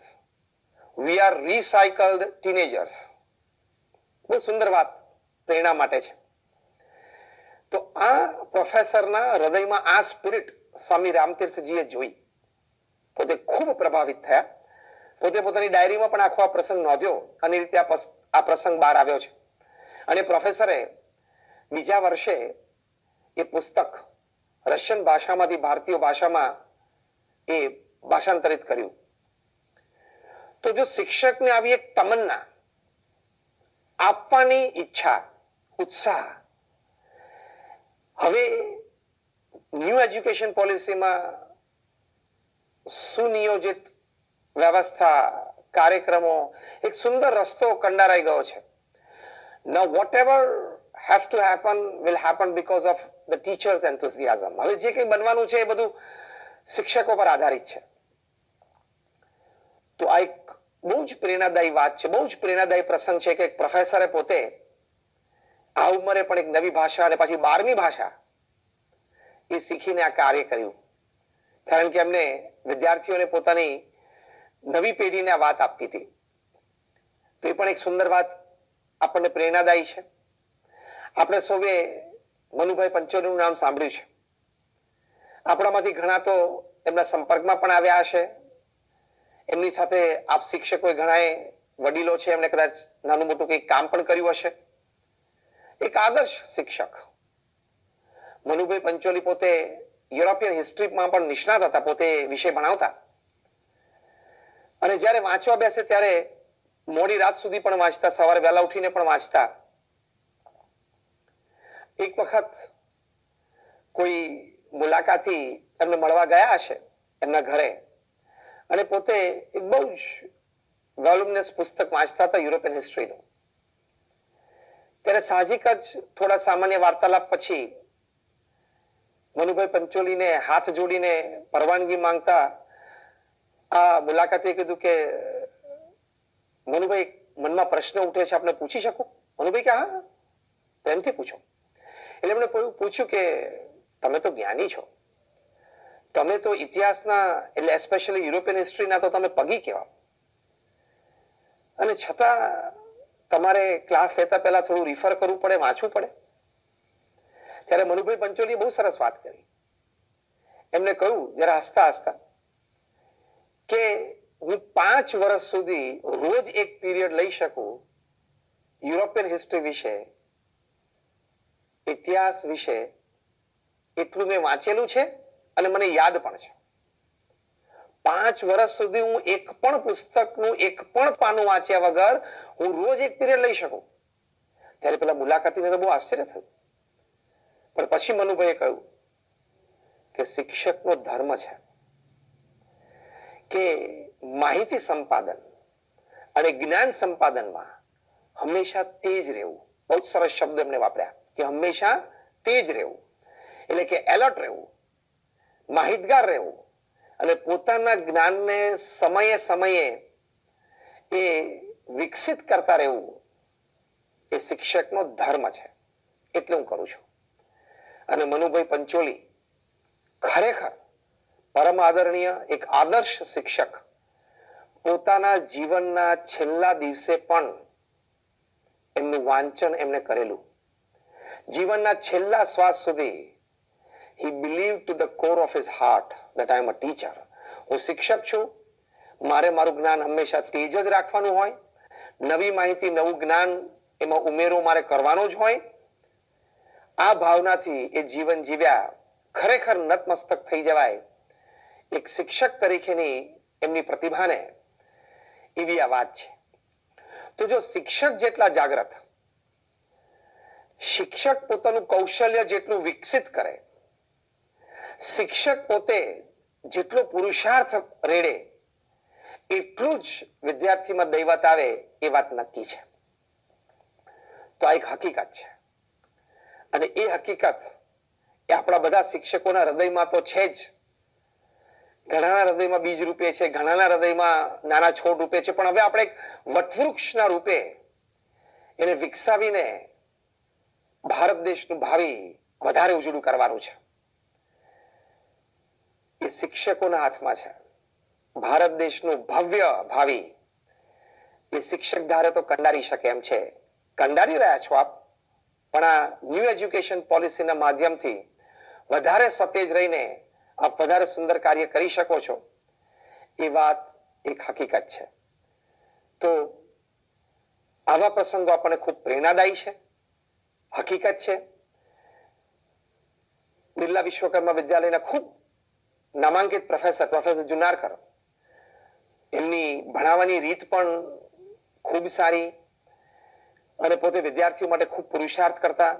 [SPEAKER 2] we are recycled teenagers. બહુ સુંદર વાત પ્રેરણા માટે છે. તો આ પ્રોફેસરના હૃદયમાં આ સ્પિરિટ સ્વામી રામતીર્થજીએ જોઈ, પોતે ખૂબ પ્રભાવિત થયા. પોતે પોતાની ડાયરીમાં પણ આખો આ પ્રસંગ નોંધ્યો અને રીતે આ પ્રસંગ બહાર આવ્યો છે. અને પ્રોફેસરે બીજા વર્ષે એ પુસ્તક રશિયન ભાષામાંથી ભારતીય ભાષામાં એ ભાષાંતરિત કર્યું. તો જો શિક્ષકને આવી એક તમન્ના, આપવાની ઈચ્છા, ઉત્સાહ, હવે ન્યૂ એજ્યુકેશન પોલિસીમાં સુનિયોજિત વ્યવસ્થા, કાર્યક્રમો, એક સુંદર રસ્તો કંડારાઈ ગયો છે. Now whatever has to happen will happen because of the teachers' enthusiasm. હવે જે કંઈ બનવાનું છે એ બધું શિક્ષકો પર આધારિત છે. તો આ એક બહુ જ પ્રેરણાદાયી વાત છે, બહુ જ પ્રેરણાદાયી પ્રસંગ છે કે એક પ્રોફેસરે પોતે આ ઉંમરે પણ એક નવી ભાષા અને પછી 12મી ભાષા એ શીખીને આ કાર્ય કર્યું. કારણ કે એમને વિદ્યાર્થીઓને પોતાની નવી પેઢીને આ વાત આપી હતી. તો એ પણ એક સુંદર વાત આપણને પ્રેરણાદાયી છે. આપણે સૌએ મનુભાઈ પંચોલીનું નામ સાંભળ્યું છે. આપણામાંથી ઘણા તો એમના સંપર્કમાં પણ આવ્યા હશે. એમની સાથે આપ શિક્ષકોએ ઘણાએ વડીલો છે, એમણે કદાચ નાનું મોટું કંઈક કામ પણ કર્યું હશે. એક આદર્શ શિક્ષક મનુભાઈ પંચોલી પોતે યુરોપિયન હિસ્ટ્રીમાં પણ નિષ્ણાત હતા, પોતે વિષય ભણાવતા. અને જ્યારે વાંચવા બેસે ત્યારે મોડી રાત સુધી પણ વાંચતા, સવારે વહેલા ઉઠીને પણ વાંચતા. એક વખત કોઈ મુલાકાતી એમને મળવા ગયા હશે એમના ઘરે, અને પોતે એક બહુ જ વોલ્યુમિનસ પુસ્તક વાંચતા હતા યુરોપિયન હિસ્ટ્રીનું. ત્યારે સાહજિક જ થોડા સામાન્ય વાર્તાલાપ પછી મનુભાઈ પંચોલીને હાથ જોડીને પરવાનગી માંગતા આ મુલાકાતીએ કીધું કે મનુભાઈ, મનમાં પ્રશ્ન ઉઠે છે, આપને પૂછી શકું? મનુભાઈ કે હા, પ્રેમથી પૂછો. એટલે એમણે પૂછ્યું કે તમે તો જ્ઞાની છો, તમે તો ઇતિહાસના, એટલે એસ્પેશિયલી યુરોપિયન હિસ્ટ્રીના તો તમે પગી કહેવાય, અને છતાં તમારે ક્લાસ લેતા પહેલા થોડું રિફર કરવું પડે, વાંચવું પડે. ત્યારે મનુભાઈ પંચોલીએ બહુ સરસ વાત કરી. એમને કહ્યું જરા હસતા હસતા કે હું 5 વર્ષ સુધી રોજ એક પીરિયડ લઈ શકું યુરોપિયન હિસ્ટ્રી વિશે, ઇતિહાસ વિશે, એટલું મેં વાંચેલું છે અને મને યાદ પણ છે. 5 વર્ષ સુધી હું એક પણ પુસ્તકનું એક પણ પાનું વાંચ્યા વગર હું રોજ એક પીરિયડ લઈ શકું. ત્યારે પેલા મુલાકાતીને તો બહુ આશ્ચર્ય થયું. પણ પછી મનુભાઈએ કહ્યું કે શિક્ષકનો ધર્મ છે કે માહિતી સંપાદન અને જ્ઞાન સંપાદનમાં હંમેશા તેજ રહેવું. બહુ સરસ શબ્દ એમને વાપર્યા કે હંમેશા તેજ રહેવું, એટલે કે એલર્ટ રહેવું, માહિતગાર રહેવું અને પોતાના જ્ઞાનને સમયે સમયે એ વિકસિત કરતા રહેવું એ શિક્ષકનો ધર્મ છે. એટલે હું કરું છું. અને મનુભાઈ પંચોલી ખરેખર પરમ આદરણીય એક આદર્શ શિક્ષક. પોતાના જીવનના છેલ્લા દિવસે પણ એમનું વાંચન એમને કરેલું. જીવનના છેલ્લા શ્વાસ સુધી he believed to the core of his heart that I am a teacher. હું શિક્ષક છું, મારે મારું જ્ઞાન હંમેશા તેજ જ રાખવાનું હોય, નવી માહિતી, નવું જ્ઞાન એમાં ઉમેરો મારે કરવાનો જ હોય. આ ભાવનાથી એ જીવન જીવ્યા. ખરેખર નતમસ્તક થઈ જવાય એક શિક્ષક તરીકેની એમની પ્રતિભાને. એવી આ વાત છે. તો જો શિક્ષક જેટલા જાગ્રત, શિક્ષક પોતાનું કૌશલ્ય જેટલું વિકસિત કરે, શિક્ષક પોતે જેટલો પુરુષાર્થ રેડે, એટલું જ વિદ્યાર્થીમાં દૈવત આવે એ વાત નક્કી છે. તો આ એક હકીકત છે. અને એ હકીકત એ આપણા બધા શિક્ષકોના હૃદયમાં તો છે જ. ઘણાના હૃદયમાં બીજ રૂપે છે, ઘણાના હૃદયમાં નાના છોડ રૂપે છે, પણ હવે આપણે એક વટવૃક્ષના રૂપે એને વિકસાવીને ભારત દેશનું ભાવિ વધારે ઉજળું કરવાનું છે. એ શિક્ષકોના હાથમાં છે. ભારત દેશનું ભવ્ય ભાવિ એ શિક્ષક ધારે તો કંડારી શકે એમ છે. કંડારી રહ્યા છો આપ, પણ આ ન્યૂ એજ્યુકેશન પોલિસીના માધ્યમથી વધારે સતેજ રહીને આપ વધારે સુંદર કાર્ય કરી શકો છો. એ વાત એક હકીકત છે. તો આવા પ્રસંગો આપણને ખૂબ પ્રેરણાદાયી છે. હકીકત છે. બિરલા વિશ્વકર્મા વિદ્યાલયના ખૂબ નામાંકિત પ્રોફેસર જુનારકર, એમની ભણાવવાની રીત પણ ખૂબ સારી અને પોતે વિદ્યાર્થીઓ માટે ખૂબ પુરુષાર્થ કરતા.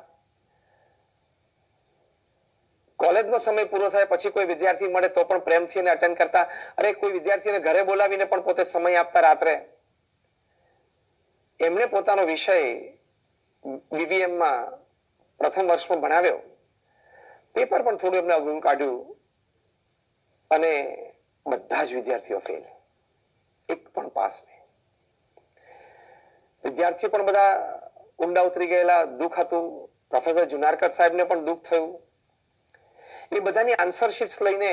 [SPEAKER 2] કોલેજનો સમય પૂરો થાય પછી કોઈ વિદ્યાર્થી મળે તો પણ પ્રેમથી એને અટેન્ડ કરતા. અરે કોઈ વિદ્યાર્થીને ઘરે બોલાવીને પણ પોતે સમય આપતા રાત્રે. એમણે પોતાનો વિષય બીબીએમમાં પ્રથમ વર્ષમાં ભણાવ્યો. પેપર પણ થોડું એમને અઘરું કાઢ્યું અને બધા જ વિદ્યાર્થીઓ ફેલ, એક પણ પાસ નહીં. વિદ્યાર્થીઓ પણ બધા ઊંડા ઉતરી ગયેલા. દુઃખ હતું. પ્રોફેસર જુનારકર સાહેબને પણ દુઃખ થયું. એ બધાની આન્સર શીટ્સ લઈને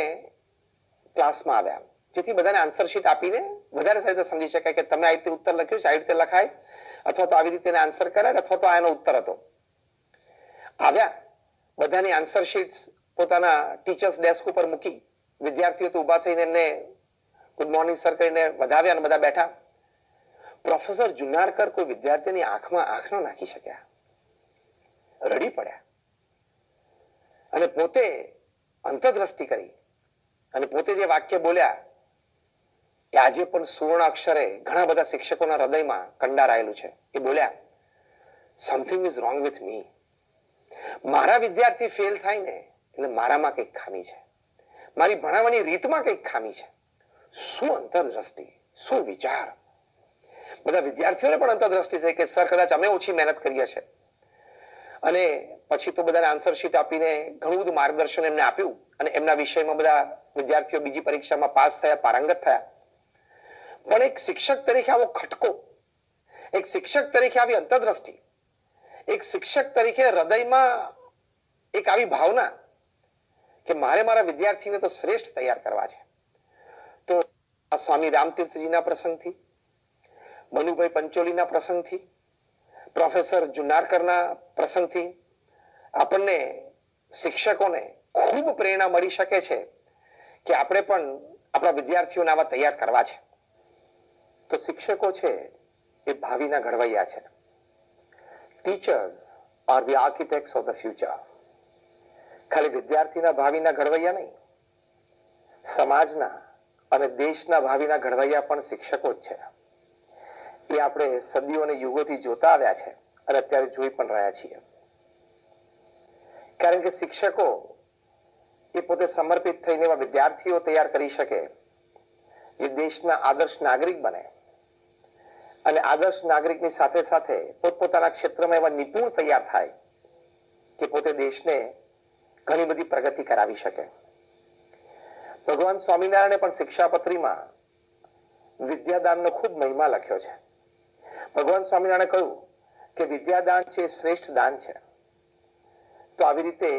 [SPEAKER 2] ક્લાસમાં આવ્યા, જેથી બધાને આન્સર શીટ આપીને વધારે સારી રીતે સમજી શકાય કે તમે આ રીતે ઉત્તર લખ્યું છે, આ રીતે લખાય, અથવા તો આવી રીતે આન્સર કરાય, અથવા તો આ એનો ઉત્તર હતો. આવ્યા, બધાની આન્સર શીટ્સ પોતાના ટીચર્સ ડેસ્ક ઉપર મૂકી. વિદ્યાર્થીઓ તો ઊભા થઈને એમને ગુડ મોર્નિંગ સર કહીને વધાવ્યા અને બધા બેઠા. પ્રોફેસર જુનારકર કોઈ વિદ્યાર્થીની આંખમાં આંખ ન નાખી શક્યા, રડી પડ્યા અને પોતે અંતરદ્રષ્ટિ કરી અને પોતે જે વાક્ય બોલ્યા એ આજે પણ સુવર્ણ અક્ષરે ઘણા બધા શિક્ષકોના હૃદયમાં કંડારાયેલું છે. એ બોલ્યા, something is wrong with me. મારા વિદ્યાર્થી ફેલ થાય ને એટલે મારામાં કંઈક ખામી છે, મારી ભણાવવાની રીતમાં કંઈક ખામી છે. શું અંતરદ્રષ્ટિ, શું વિચાર. બધા વિદ્યાર્થીઓને પણ અંતરદ્રષ્ટિ થઈ કે સર કદાચ અમે ઓછી મહેનત કરીએ છે. અને પછી તો બધાને આન્સર શીટ આપીને ઘણું બધું માર્ગદર્શન એમને આપ્યું અને એમના વિષયમાં બધા વિદ્યાર્થીઓ બીજી પરીક્ષામાં પાસ થયા, પારંગત થયા. પણ એક શિક્ષક તરીકે આવો ખટકો, એક શિક્ષક તરીકે આવી અંતરદ્રષ્ટિ, એક શિક્ષક તરીકે હૃદયમાં એક આવી ભાવના કે મારે મારા વિદ્યાર્થીને તો શ્રેષ્ઠ તૈયાર કરવા છે. તો આ સ્વામી રામતીર્થજીના પ્રસંગથી, મનુભાઈ પંચોલીના પ્રસંગથી પ્રોફેસર જુનારકરના પ્રસંગથી આપણને શિક્ષકોને ખૂબ પ્રેરણા મળી શકે છે કે આપણે પણ આપણા વિદ્યાર્થીઓને આવા તૈયાર કરવા છે. તો શિક્ષકો છે એ ભાવિના ઘડવૈયા છે. Teachers are the architects of the future. ખાલી વિદ્યાર્થીના ભાવિના ઘડવૈયા નહીં, સમાજના અને દેશના ભાવિના ઘડવૈયા પણ શિક્ષકો જ છે. એ આપણે સદીઓ અને યુગોથી જોતા આવ્યા છે અને અત્યારે જોઈ પણ રહ્યા છીએ. કારણ કે શિક્ષકો એ પોતે સમર્પિત થઈને એવા વિદ્યાર્થીઓ તૈયાર કરી શકે જે દેશના આદર્શ નાગરિક બને અને આદર્શ નાગરિકની સાથે સાથે પોતપોતાના ક્ષેત્રમાં એવા નિપુણ તૈયાર થાય કે પોતે દેશને ઘણી બધી પ્રગતિ કરાવી શકે. ભગવાન સ્વામિનારાયણે પણ શિક્ષાપત્રીમાં વિદ્યાદાનનો ખૂબ મહિમા લખ્યો છે. ભગવાન સ્વામિનારાયણે કહ્યું કે વિદ્યાદાન છે એ શ્રેષ્ઠ દાન છે. તો આવી રીતે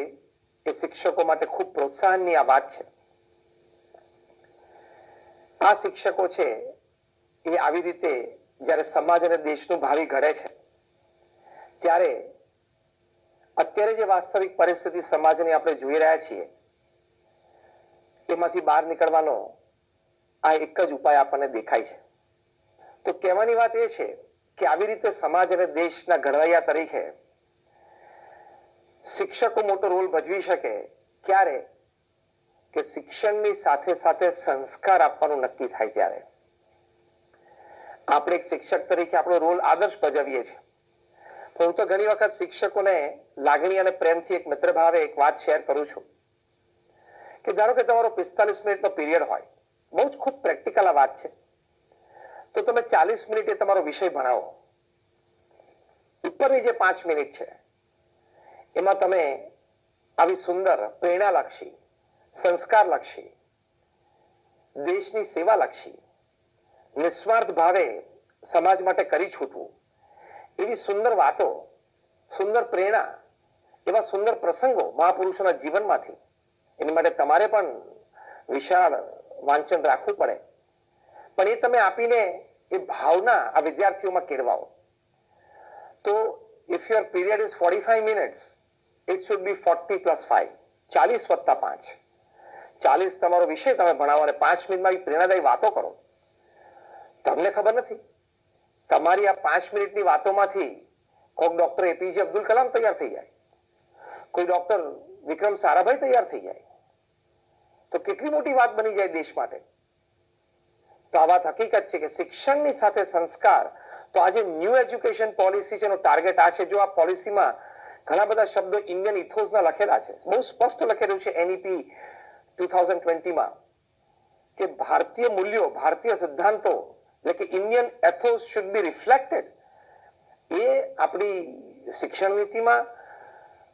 [SPEAKER 2] એ શિક્ષકો માટે ખૂબ પ્રોત્સાહનની આ વાત છે. આ શિક્ષકો છે એ આવી રીતે જ્યારે સમાજ અને દેશનું ભાવિ ઘડે છે ત્યારે અત્યારે જે વાસ્તવિક પરિસ્થિતિ સમાજની આપણે જોઈ રહ્યા છીએ એમાંથી બહાર નીકળવાનો આ એક જ ઉપાય આપણને દેખાય છે. તો કહેવાની વાત એ છે કે આવી રીતે સમાજ અને દેશના ઘડવૈયા તરીકે શિક્ષકો મોટો રોલ ભજવી શકે. ક્યારે? કે શિક્ષણની સાથે સાથે સંસ્કાર આપવાનું નક્કી થાય ત્યારે. આપણે એક શિક્ષક તરીકે આપણો રોલ આદર્શ ભજવીએ છીએ. પણ હું તો ઘણી વખત શિક્ષકોને લાગણી અને પ્રેમથી એક મિત્ર ભાવે એક વાત શેર કરું છું કે ધારો કે તમારો 45 મિનિટનો પીરિયડ હોય, બહુ જ ખૂબ પ્રેક્ટિકલ આ વાત છે, તો તમે 40 મિનિટે તમારો વિષય ભણાવો. ઉપરની જે 5 મિનિટ છે એમાં તમે આવી સુંદર પ્રેરણાલક્ષી, સંસ્કારલક્ષી, દેશની સેવાલક્ષી, નિસ્વાર્થ ભાવે સમાજ માટે કરી છૂટવું એવી સુંદર વાતો, સુંદર પ્રેરણા, એવા સુંદર પ્રસંગો મહાપુરુષોના જીવનમાંથી, એની માટે તમારે પણ વિશાળ વાંચન રાખવું પડે. પણ એ તમે આપીને એ ભાવના આ વિદ્યાર્થીઓમાં કેળવાઓ. તો if your period is 45 minutes, it should be 40 + 5, 40 + 5. 40 તમારો વિષય તમે ભણાવો અને 5 મિનિટમાં પ્રેરણાદાયી વાતો કરો. તમને ખબર નથી, તમારી આ 5 મિનિટની વાતોમાંથી કોઈક ડોક્ટર એપીજે અબ્દુલ કલામ તૈયાર થઈ જાય, કોઈ ડોક્ટર વિક્રમ સારાભાઈ તૈયાર થઈ જાય, તો કેટલી મોટી વાત બની જાય દેશ માટે. તો આ વાત હકીકત છે કે શિક્ષણની સાથે સંસ્કાર. તો આજે ન્યૂ એજ્યુકેશન પોલિસી છે, એનો ટાર્ગેટ આ છે. જો આ પોલિસીમાં ઘણા બધા શબ્દો ઇન્ડિયન ઇથોસના લખેલા છે, બહુ સ્પષ્ટ લખેલું છે એનઈપી 2020માં કે ભારતીય મૂલ્યો, ભારતીય સિદ્ધાંતો એટલે કે ઇન્ડિયન એથોસ શુડ બી રિફ્લેક્ટેડ. એ આપણી શિક્ષણ નીતિમાં,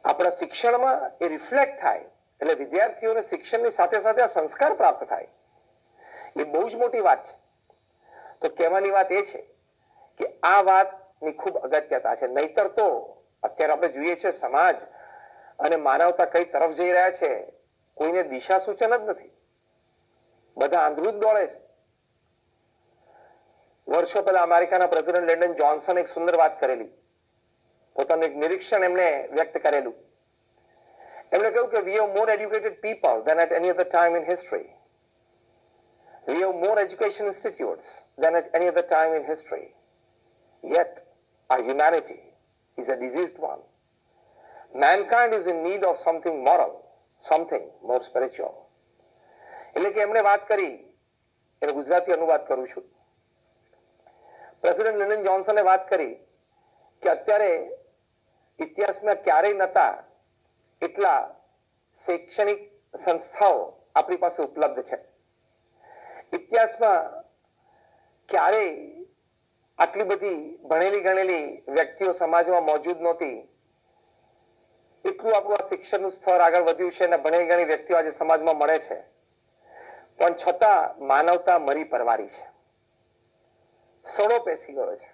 [SPEAKER 2] આપણા શિક્ષણમાં એ રિફ્લેક્ટ થાય એટલે વિદ્યાર્થીઓને શિક્ષણની સાથે સાથે આ સંસ્કાર પ્રાપ્ત થાય. એ બહુ જ મોટી વાત છે. તો કહેવાની વાત એ છે કે આ વાતની ખૂબ અગત્યતા છે. નહીતર તો અત્યારે આપણે જોઈએ છે સમાજ અને માનવતા કઈ તરફ જઈ રહ્યા છે, કોઈને દિશા સૂચન જ નથી. બધા આંધળું જ દોડે છે. વર્ષો પહેલા અમેરિકાના પ્રેસિડેન્ટ લેન્ડન જોન્સન એક સુંદર વાત કરેલી, પોતાનું એક નિરીક્ષણ એમણે વ્યક્ત કરેલું. એમણે કહ્યું કે we have more educated people than at any other time in history. We have more education institutes than at any other time in history. Yet our humanity is a diseased one. Mankind is in need of something moral, something more spiritual. એટલે કે એમણે વાત કરી, એનો ગુજરાતી અનુવાદ કરું છું. President Landon જોન્સને વાત કરી કે અત્યારે ઇતિહાસમાં ક્યારેય નહોતા એટલા શૈક્ષણિક સંસ્થાઓ આપણી પાસે ઉપલબ્ધ છે. ઇતિહાસમાં ક્યારેય આટલી બધી ભણેલી ગણેલી વ્યક્તિઓ સમાજમાં મોજૂદ નહોતી. એટલું આપણું આ શિક્ષણનું સ્તર આગળ વધ્યું છે અને ભણેલી ગણેલી વ્યક્તિઓ આજે સમાજમાં મળે છે. પણ છતાં માનવતા મરી પરવારી છે, સડો પેસી ગયો છે.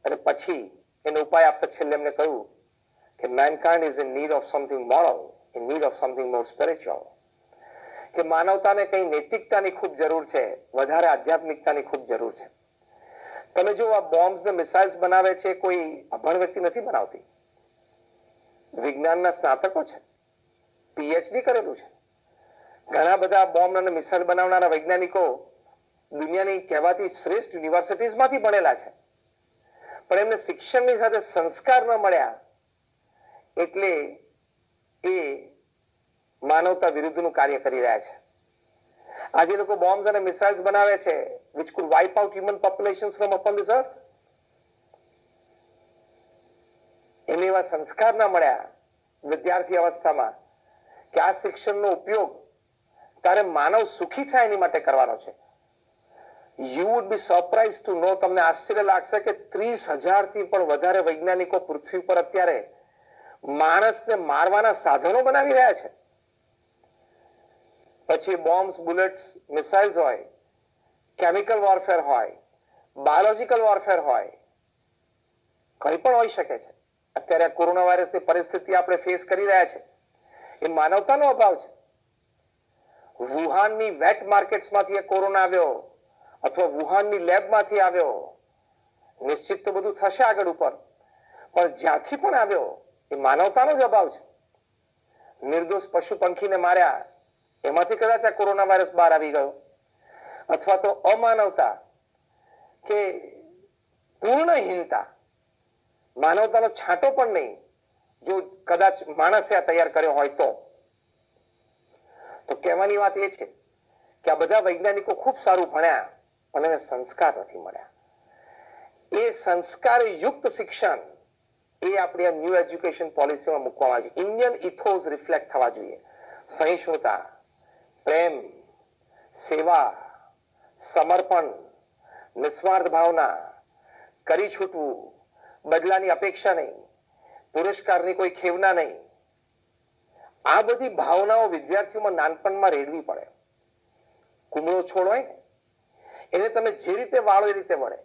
[SPEAKER 2] અને પછી એનો ઉપાય આપતા છેલ્લે એમને કહ્યું કે mankind is in need of something moral, in need of something more spiritual. કે માનવતાને કઈ નૈતિકતાની ખૂબ જરૂર છે, વધારે આધ્યાત્મિકતાની ખૂબ જરૂર છે. તમે જો આ બોમ્બ્સ ને મિસાઇલ્સ બનાવે છે કોઈ અભણ વ્યક્તિ નથી બનાવતી, વિજ્ઞાનના સ્નાતકો છે, પીએચડી કરેલું છે. ઘણા બધા બોમ્બ અને મિસાઇલ બનાવનારા વૈજ્ઞાનિકો દુનિયાની કહેવાતી શ્રેષ્ઠ યુનિવર્સિટીઝમાંથી ભણેલા છે, પણ એમને શિક્ષણની સાથે સંસ્કાર ન મળ્યા એટલે એ માનવતા વિરુદ્ધનું કાર્ય કરી રહ્યા છે. આજે લોકો બોમ્બ્સ અને મિસાઇલ્સ બનાવે છે which could wipe out human populations from upon this earth. એને એવા સંસ્કાર ના મળ્યા વિદ્યાર્થી અવસ્થામાં કે આ શિક્ષણનો ઉપયોગ તારે માનવ સુખી થાય એની માટે કરવાનો છે. You would be surprise to know, તમને આશ્ચર્ય લાગશે કે 30,000 થી પણ વધારે વૈજ્ઞાનિકો પૃથ્વી પર અત્યારે માણસને મારવાના સાધનો બનાવી રહ્યા છે. પછી બોમ્બ્સ, બુલેટ્સ, મિસાઇલ્સ હોય, કેમિકલ વોરફેર હોય, બાયોલોજીકલ વોરફેર હોય, કંઈ પણ હોઈ શકે છે. અત્યારે કોરોના વાયરસની પરિસ્થિતિ આપણે ફેસ કરી રહ્યા છે એ માનવતાનો અભાવ છે. વુહાનની વેટ માર્કેટ્સમાંથી કોરોના આવ્યો અથવા વુહાનની લેબમાંથી આવ્યો, નિશ્ચિત તો બધું થશે આગળ ઉપર, પણ જ્યાંથી પણ આવ્યો એ માનવતાનો જ અભાવ છે. નિર્દોષ પશુ પંખીને માર્યા એમાંથી કદાચ આ કોરોના વાયરસ બહાર આવી ગયો, અથવા તો અમાનવતા કે પૂર્ણહીનતા, માનવતાનો છાંટો પણ નહીં જો કદાચ માણસે આ તૈયાર કર્યો હોય તો કહેવાની વાત એ છે કે આ બધા વૈજ્ઞાનિકો ખૂબ સારું ભણ્યા પણ એને સંસ્કાર નથી મળ્યા. એ સંસ્કાર યુક્ત શિક્ષણ એ આપણી આ ન્યૂ એજ્યુકેશન પોલિસીમાં મૂકવામાં આવે છે. ઇન્ડિયન ઇથોસ રિફ્લેક્ટ થવા જોઈએ. સહિષ્ણુતા, પ્રેમ, સેવા, સમર્પણ, નિસ્વાર્થ ભાવના, કરી છૂટવું, બદલાની અપેક્ષા નહીં, પુરસ્કારની કોઈ ખેવના નહીં. આ બધી ભાવનાઓ વિદ્યાર્થીઓમાં નાનપણમાં રેડવી પડે. કુમળો છોડ હોય ને એને તમે જે રીતે વાળો એ રીતે વળે.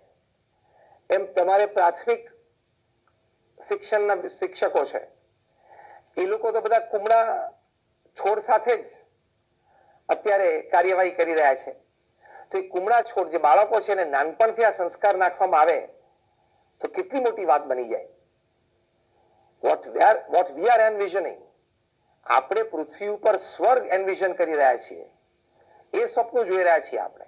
[SPEAKER 2] એમ તમારે પ્રાથમિક શિક્ષણના શિક્ષકો છે એ લોકો તો બધા કુમળા છોડ સાથે જ અત્યારે કાર્યવાહી કરી રહ્યા છે. તો એ કુમળા છોડ જે બાળકો છે એને નાનપણથી આ સંસ્કાર નાખવામાં આવે તો કેટલી મોટી વાત બની જાય. what we are envisioning, આપણે પૃથ્વી ઉપર સ્વર્ગ એન્વિઝન કરી રહ્યા છીએ, એ સ્વપ્ન જોઈ રહ્યા છીએ આપણે.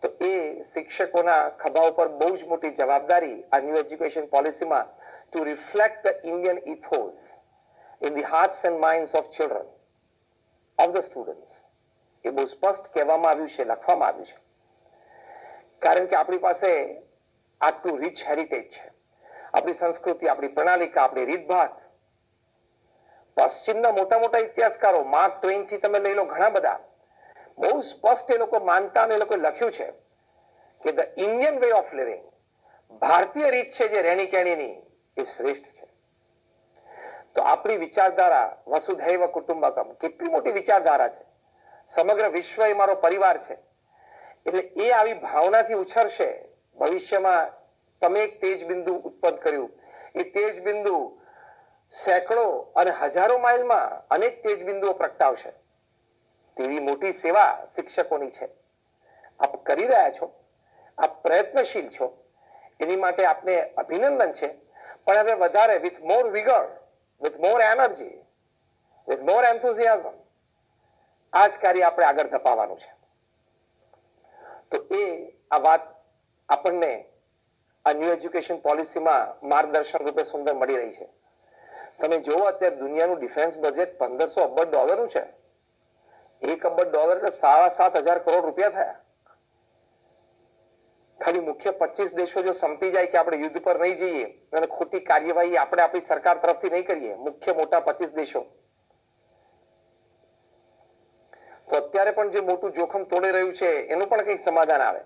[SPEAKER 2] તો એ શિક્ષકોના ખભા ઉપર બહુ જ મોટી જવાબદારી આ ન્યૂ એજ્યુકેશન પોલિસીમાં to reflect the Indian ethos in the hearts and minds of children, of the students. એ બહુ સ્પષ્ટ કહેવામાં આવ્યું છે, લખવામાં આવ્યું છે. કારણ કે આપણી પાસે આટલું રીચ હેરિટેજ છે, આપણી સંસ્કૃતિ, આપણી પ્રણાલિકા, આપણી રીતભાત. પશ્ચિમના મોટા મોટા ઇતિહાસકારો, માર્ક ટ્વેઇન થી તમે લઈ લો, ઘણા બધા બહુ સ્પષ્ટ એ લોકો માનતા અને એ લોકોએ લખ્યું છે કે the Indian way of living, ભારતીય રીત છે જે રહેણી કહેણીની, એ શ્રેષ્ઠ છે. તો આપણી વિચારધારા વસુધૈવ કુટુંબકમ કેટલી મોટી વિચારધારા છે. સમગ્ર વિશ્વ એ મારો પરિવાર છે. એટલે એ આવી ભાવનાથી ઉછરશે. ભવિષ્યમાં તમે એક તેજ બિંદુ ઉત્પન્ન કર્યું, એ તેજ બિંદુ સેંકડો અને હજારો માઇલમાં અનેક તેજ બિંદુઓ પ્રગટાવશે. તેવી મોટી સેવા શિક્ષકોની છે. આપ કરી રહ્યા છો, આપ પ્રયત્નશીલ છો, એની માટે આપને અભિનંદન છે. પણ હવે વધારે with more vigour, with more energy, with more enthusiasm આ જ કાર્ય આપણે આગળ ધપાવવાનું છે. તો એ આ વાત આપણને આ ન્યૂ એજ્યુકેશન પોલિસીમાં માર્ગદર્શન રૂપે સુંદર મળી રહી છે. તમે જુઓ અત્યારે દુનિયાનું ડિફેન્સ બજેટ $1,500 અબજનું છે. $1 અબજ એટલે 7,500 કરોડ રૂપિયા થયા. ખાલી મુખ્ય 25 દેશો જો સંપી જાય કે આપણે યુદ્ધ પર નહીં જઈએ અને ખોટી કાર્યવાહી આપણે આપણી સરકાર તરફથી નહીં કરીએ, મુખ્ય મોટા 25 દેશો, તો અત્યારે પણ જે મોટું જોખમ તોડી રહ્યું છે એનું પણ કંઈક સમાધાન આવે.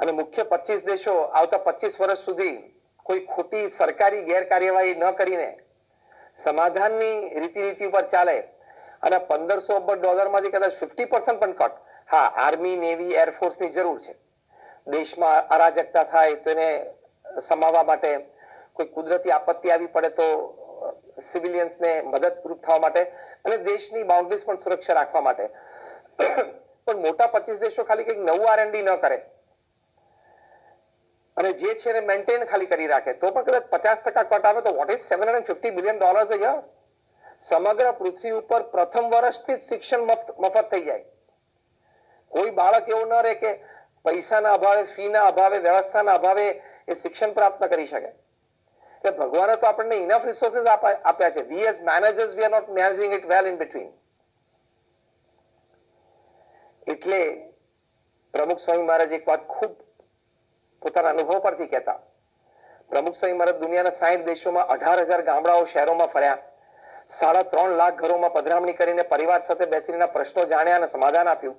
[SPEAKER 2] અને મુખ્ય 25 દેશો આવતા 25 વર્ષ સુધી કોઈ ખોટી સરકારી ગેરકાર્યવાહી ન કરીને સમાધાનની રીતિ ઉપર ચાલે અને $1,500 અબજ માંથી કદાચ 50% પણ કટ. હા, આર્મી, નેવી, એરફોર્સની જરૂર છે. દેશમાં અરાજકતા થાય તો એને સમાવવા માટે, કોઈ કુદરતી આપત્તિ આવી પડે તો સિવિલિયન્સને મદદરૂપ થવા માટે અને દેશની બાઉન્ડ્રીઝ પણ સુરક્ષા રાખવા માટે. પણ મોટા 25 દેશો ખાલી કંઈક નવું R&D ન કરે અને જે છે એને મેન્ટેન ખાલી કરી રાખે તો પણ કદાચ 50% કટ આવે તો what is $750 billion a year. સમગ્ર પૃથ્વી ઉપર પ્રથમ વર્ષથી જ શિક્ષણ મફત થઈ જાય. કોઈ બાળક એવું ન રહે કે પૈસાના અભાવે, ફીના અભાવે, વ્યવસ્થાના અભાવે એ શિક્ષણ પ્રાપ્ત કરી શકે. કે ભગવાને તો આપણને ઇનફ રિસોર્સિસ આપ્યા છે. We as managers we are not managing it well in between. એટલે પ્રમુખ સ્વામી મહારાજ એક વાત ખૂબ પોતાના અનુભવ પરથી કહેતા. પ્રમુખ સ્વામી મહારાજ દુનિયાના 60 દેશોમાં 18,000 ગામડાઓ, શહેરોમાં ફર્યા. 3.5 લાખ ઘરોમાં પધરામણી કરીને પરિવાર સાથે બેસીને પ્રશ્નો જાણ્યા અને સમાધાન આપ્યું.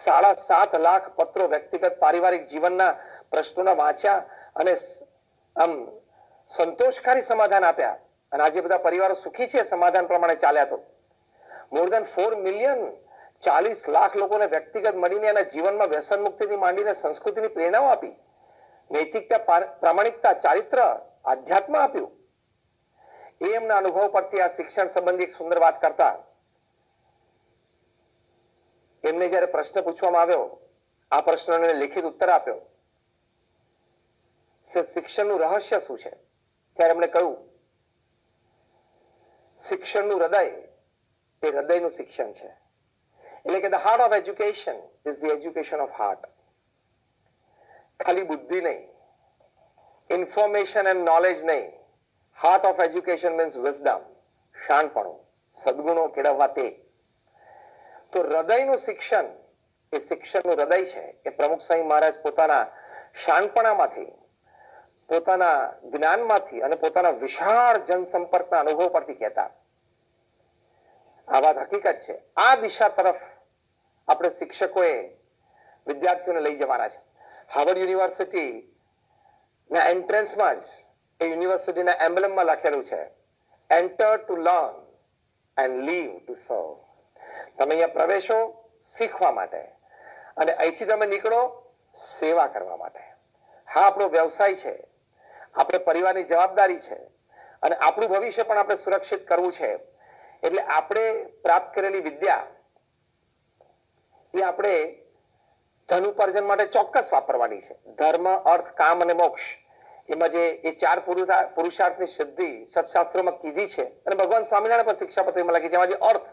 [SPEAKER 2] 7.5 લાખ પત્રો વ્યક્તિગત પારિવારિક જીવનના પ્રશ્નોના વાંચ્યા અને આમ સંતોષકારી સમાધાન આપ્યા. અને આજે બધા પરિવારો સુખી છે સમાધાન પ્રમાણે ચાલ્યા. તો મોર દેન 4 મિલિયન, 40 લાખ લોકોને વ્યક્તિગત મળીને એના જીવનમાં વ્યસન મુક્તિથી માંડીને સંસ્કૃતિની પ્રેરણાઓ આપી. નૈતિકતા, પ્રામાણિકતા, ચારિત્ર, આધ્યાત્મ આપ્યું. એ એમના અનુભવ પરથી આ શિક્ષણ સંબંધી એક સુંદર વાત કરતા. એમને જ્યારે પ્રશ્ન પૂછવામાં આવ્યો, આ પ્રશ્નને લિખિત ઉત્તર આપ્યો, શિક્ષણનું રહસ્ય શું છે? ત્યારે એમણે કહ્યું, શિક્ષણનું હૃદય એ હૃદયનું શિક્ષણ છે. એટલે કે the heart of education is the education of heart. ખાલી બુદ્ધિ નહીં, ઇન્ફોર્મેશન એન્ડ નોલેજ નહીં. Heart of education means wisdom, શાણપણું, સદગુણો કેળવવા તે. તો હૃદયનું શિક્ષણ એ શિક્ષણનું હૃદય છે. એ પ્રમુખ સ્વામી મહારાજ પોતાના શાણપણામાંથી, પોતાના જ્ઞાનમાંથી અને પોતાના વિશાળ જનસંપર્કના અનુભવ પરથી કહેતા. આ વાત હકીકત છે. આ દિશા તરફ આપણે શિક્ષકોએ વિદ્યાર્થીઓને લઈ જવાના છે. હાર્વર્ડ યુનિવર્સિટી ના એન્ટ્રન્સમાં જ એ યુનિવર્સિટીના એમ્બ્લેમમાં લખેલું છે, enter to learn and leave to serve. તમે અહીંયા પ્રવેશો શીખવા માટે અને અહીંથી તમે નીકળો સેવા કરવા માટે. હા, આપણો વ્યવસાય છે, આપણે પરિવારની જવાબદારી છે અને આપણું ભવિષ્ય પણ આપણે સુરક્ષિત કરવું છે. એટલે આપણે પ્રાપ્ત કરેલી વિદ્યા એ આપણે ધન ઉપાર્જન માટે ચોક્કસ વાપરવાની છે. ધર્મ, અર્થ, કામ અને મોક્ષ, એમાં જે એ 4 પુરુષાર્થની સિદ્ધિ સત્શાસ્ત્રોમાં કીધી છે અને ભગવાન સ્વામિનારાયણ પણ શિક્ષાપત્રીમાં લખી છે. એમાં જે અર્થ,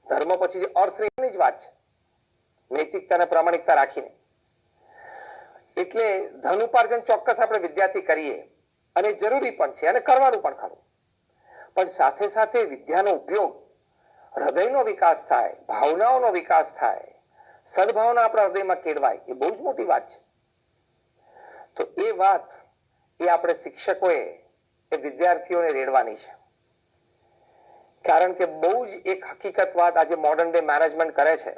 [SPEAKER 2] ધર્મ પછી જે અર્થની જ વાત છે, નૈતિકતા અને પ્રામાણિકતા રાખીને. એટલે ધન ઉપાર્જન ચોક્કસ આપણે વિદ્યાર્થી કરીએ અને જરૂરી પણ છે અને કરવાનું પણ ખરું. પણ સાથે સાથે વિદ્યાનો ઉપયોગ, હૃદયનો વિકાસ થાય, ભાવનાઓનો વિકાસ થાય, સદભાવના આપણા હૃદયમાં કેળવાય, એ બહુ જ મોટી વાત છે. તો એ વાત એ આપણે શિક્ષકોએ એ વિદ્યાર્થીઓને રેડવાની છે. કારણ કે બહુ જ એક હકીકત વાત આજે મોડર્ન ડે મેનેજમેન્ટ કરે છે.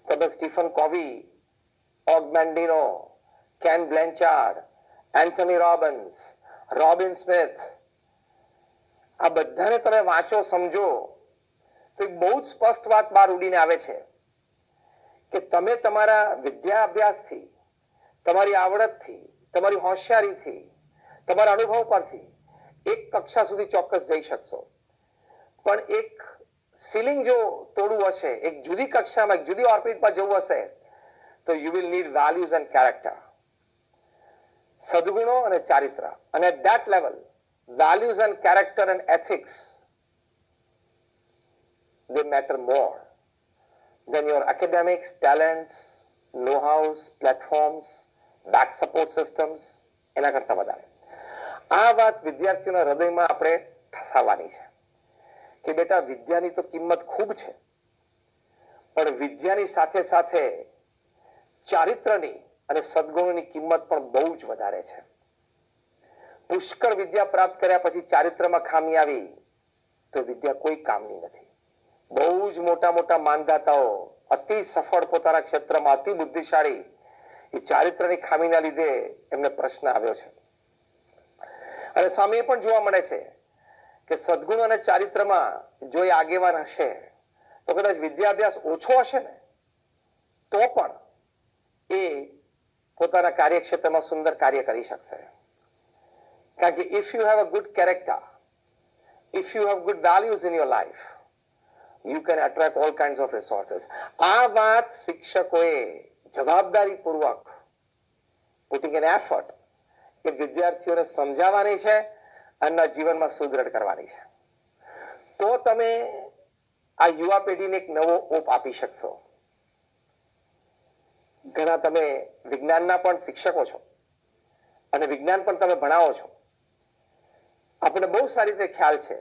[SPEAKER 2] તમે Stephen Covey, Og Mandino, Ken Blanchard, Anthony Robbins, Robin Smith, આ બધાને તમે વાંચો, સમજો તો એક બહુ જ સ્પષ્ટ વાત બહાર ઉડીને આવે છે કે તમે તમારા વિદ્યા અભ્યાસથી, તમારી આવડતથી, તમારી હોશિયારીથી, તમારા અનુભવ પરથી એક કક્ષા સુધી ચોક્કસ જઈ શકશો. પણ એક સીલિંગ જો તોડવું હશે, એક જુદી કક્ષામાં, એક જુદી ઓર્બિટમાં જવું હશે, તો you will need values and character, સદગુણો અને ચારિત્ર. અને at that level, values and character and ethics, they matter more than your academics, talents, know-hows, platforms, back support systems. એના કરતા વધારે આ વાત વિદ્યાર્થીઓના હૃદયમાં આપણે ઠસાવવાની છે કે બેટા, વિદ્યાની તો કિંમત ખૂબ છે, પણ વિદ્યાની સાથે સાથે ચારિત્રની અને સદગુણોની કિંમત પણ બહુ જ વધારે છે. પુષ્કળ વિદ્યા પ્રાપ્ત કર્યા પછી ચારિત્રમાં ખામી આવી તો વિદ્યા કોઈ કામની નથી. બહુ જ મોટા મોટા માનધાતાઓ, અતિ સફળ પોતાના ક્ષેત્રમાં, અતિ બુદ્ધિશાળી, એ ચારિત્રની ખામીના લીધે એમને પ્રશ્ન આવ્યો છે. અને સામે એ પણ જોવા મળે છે કે સદગુણ અને ચારિત્રમાં જો એ આગેવાન હશે તો કદાચ વિદ્યાભ્યાસ ઓછો હશે ને તો પણ એ પોતાના કાર્યક્ષેત્રમાં સુંદર કાર્ય કરી શકશે. કારણ કે if you have a good character, if you have good values in your life, you can attract all kinds of resources. આ વાત શિક્ષકોએ જવાબદારીપૂર્વક પુટિંગ એન એફર્ટ એ વિદ્યાર્થીઓને સમજાવવાની છે અને જીવનમાં સુદૃઢ કરવાની છે. તો તમે આ યુવા પેઢીને એક નવો ઓપ આપી શકશો. ઘણા તમે વિજ્ઞાનના પણ શિક્ષકો છો અને વિજ્ઞાન પણ તમે ભણાવો છો. આપણે બહુ સારી રીતે ખ્યાલ છે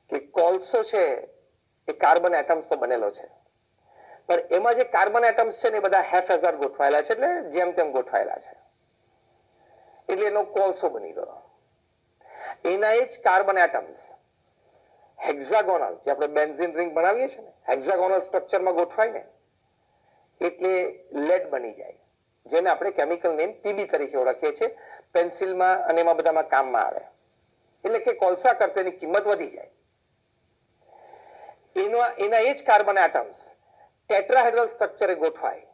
[SPEAKER 2] કે કોલસો છે એ કાર્બન એટમ્સ તો બનેલો છે, પણ એમાં જે કાર્બન એટમ્સ છે ને એ બધા હેફેઝર ગોઠવાયેલા છે, એટલે જેમ તેમ ગોઠવાયેલા છે, એટલે એનો કોલસો બની ગયો. એના જ કાર્બન એટમ્સ હેક્ઝાગોનલ, જે આપણે બેન્ઝીન રિંગ બનાવીએ છીએ ને, હેક્ઝાગોનલ સ્ટ્રક્ચરમાં ગોઠવાય ને એટલે લેડ બની જાય, જેને આપણે કેમિકલ નેમ પીબી તરીકે ઓળખીએ છીએ. પેન્સિલમાં અને એમાં બધામાં કામમાં આવે. એટલે કે કોલસા કરતા એની કિંમત વધી જાય. એના એ જ કાર્બન એટમ્સ ટેટ્રાહેડ્રલ સ્ટ્રક્ચરે ગોઠવાય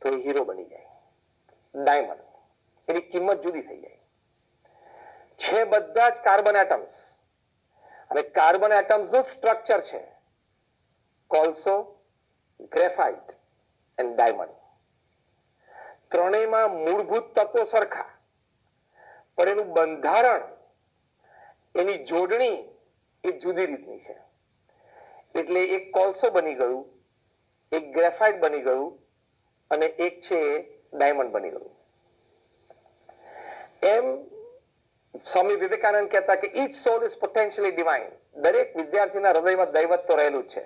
[SPEAKER 2] તો એ હીરો બની જાય, ડાયમંડ. એની કિંમત જુદી થઈ જાય. છે બધા જ કાર્બન એટમ્સ, અને કાર્બન એટમ્સ નું સ્ટ્રક્ચર છે કોલસો, ગ્રેફાઇટ એન્ડ ડાયમંડ. ત્રણેયમાં મૂળભૂત તત્વો સરખા, પણ એનું બંધારણ, એની જોડણી એ જુદી રીતની છે. એટલે એક કોલસો બની ગયું, એક ગ્રેફાઇટ બની ગયું, અને એક છે ડાયમંડ બની ગયું. એમ સ્વામી વિવેકાનંદ કહેતા કે each soul is potentially divine. દરેક વિદ્યાર્થીના હૃદયમાં દૈવત તો રહેલું જ છે.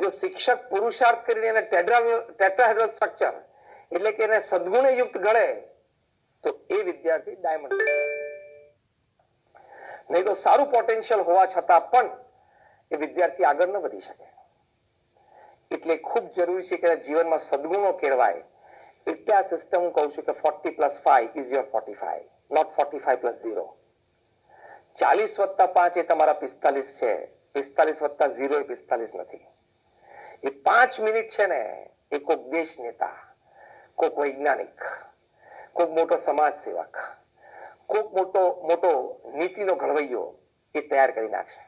[SPEAKER 2] જો શિક્ષક પુરુષાર્થ કરીને એને ટેટ્રાહેડ્રલ સ્ટ્રક્ચર એટલે કે એને સદગુણે યુક્ત ગણે તો એ વિદ્યાર્થી ડાયમંડ. નહીં તો સારું પોટેન્શિયલ હોવા છતાં પણ એ વિદ્યાર્થી આગળ ન વધી શકે. એટલે ખૂબ જરૂરી છે કે જીવનમાં સદગુણો કેળવાય. એટલે આ સિસ્ટમ હું કહું છું કે 40+5 is your 45, not 45+0. 40+5 એ તમારા 45 છે, 45+0 એ 45 નથી. એ 5 મિનિટ છે ને એ કોઈક દેશ નેતા, કોઈક વૈજ્ઞાનિક, કોઈક મોટો સમાજ સેવક, કોઈક મોટો નીતિનો ઘડવૈયો એ તૈયાર કરી નાખશે.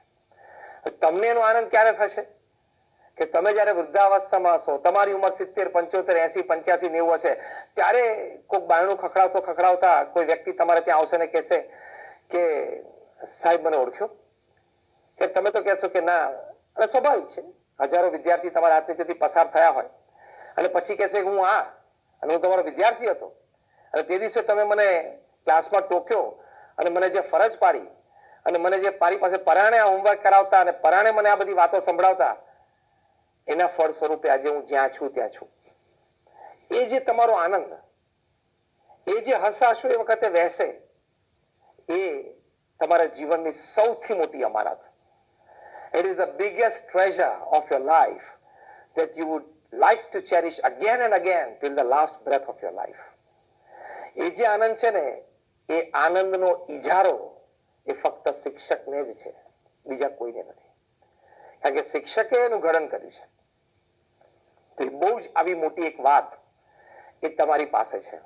[SPEAKER 2] તમને એનો આનંદ ક્યારે થશે કે તમે જયારે વૃદ્ધાવસ્થામાં હશો, તમારી ઉંમર 70, 75, 80, 85, 90 હશે, ત્યારે કોઈક બાયણું ખખડાવતા કોઈ વ્યક્તિ તમારે ત્યાં આવશે ને કહેશે કે સાહેબ મને ઓળખ્યો? કે તમે તો કહેશો કે ના. અને સ્વાભાવિક છે, હજારો વિદ્યાર્થી તમારા હાથ નીચેથી પસાર થયા હોય અને પછી કહેશે કે હું અને હું તમારો વિદ્યાર્થી હતો અને તે દિવસે તમે મને ક્લાસમાં ટોક્યો અને મને જે ફરજ પાડી અને મને જે મારી પાસે પરાણે આ હોમવર્ક કરાવતા અને પરાણે મને આ બધી વાતો સંભળાવતા, એના ફળ સ્વરૂપે આજે હું જ્યાં છું ત્યાં છું. એ જે તમારો આનંદ, એ જે હસાશો એ વખતે વહેશે, એ તમારા જીવનની સૌથી મોટી અમાનત. It is the biggest treasure of your life that you would like to cherish again and again till the last breath of your life. એ જે આનંદ છે ને, એ આનંદનો ઇજારો એ ફક્ત શિક્ષકને જ છે, બીજા કોઈને નથી. કારણ કે શિક્ષકે એનું ઘડન કર્યું છે. તો એ બહુ જ આવી મોટી એક વાત એ તમારી પાસે છે.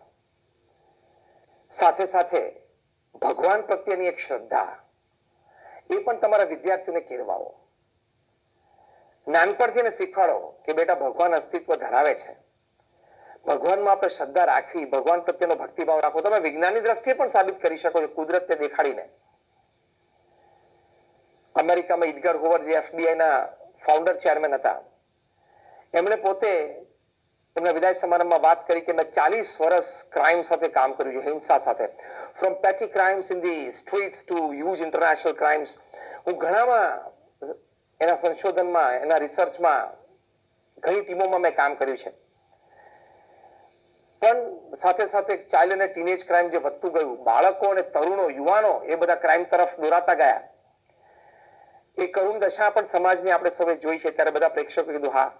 [SPEAKER 2] સાથે સાથે ભગવાન પ્રત્યેની એક શ્રદ્ધા એ પણ તમારા વિદ્યાર્થીઓને કેળવાવો. નાનપણથી એને શીખવાડો કે બેટા ભગવાન અસ્તિત્વ ધરાવે છે, ભગવાનમાં આપણે શ્રદ્ધા રાખવી, ભગવાન પ્રત્યેનો ભક્તિભાવ રાખવો. તમે વિજ્ઞાનની દ્રષ્ટિએ પણ સાબિત કરી શકો છો કુદરતને દેખાડીને. અમેરિકામાં ઇડગર હોવર, જે FBI ના ફાઉન્ડર ચેરમેન હતા, એમણે પોતે એમના વિદાય સમારંભમાં વાત કરી કે મેં 40 વર્ષ ક્રાઇમ સાથે કામ કર્યું છે, હિંસા સાથે. From petty crimes in the streets to huge international crimes. હું ઘણામાં એના સંશોધનમાં, એના રિસર્ચમાં ઘણી ટીમોમાં મેં કામ કર્યું છે. પણ સાથે સાથે ચાઇલ્ડ અને ટીનેજ ક્રાઇમ જે વધતું ગયું, બાળકો અને તરુણો, યુવાનો એ બધા ક્રાઇમ તરફ દોરાતા ગયા, એ કરુણ દશા પણ સમાજની આપણે સૌએ જોઈ છે. ત્યારે બધા પ્રેક્ષકો કીધું હા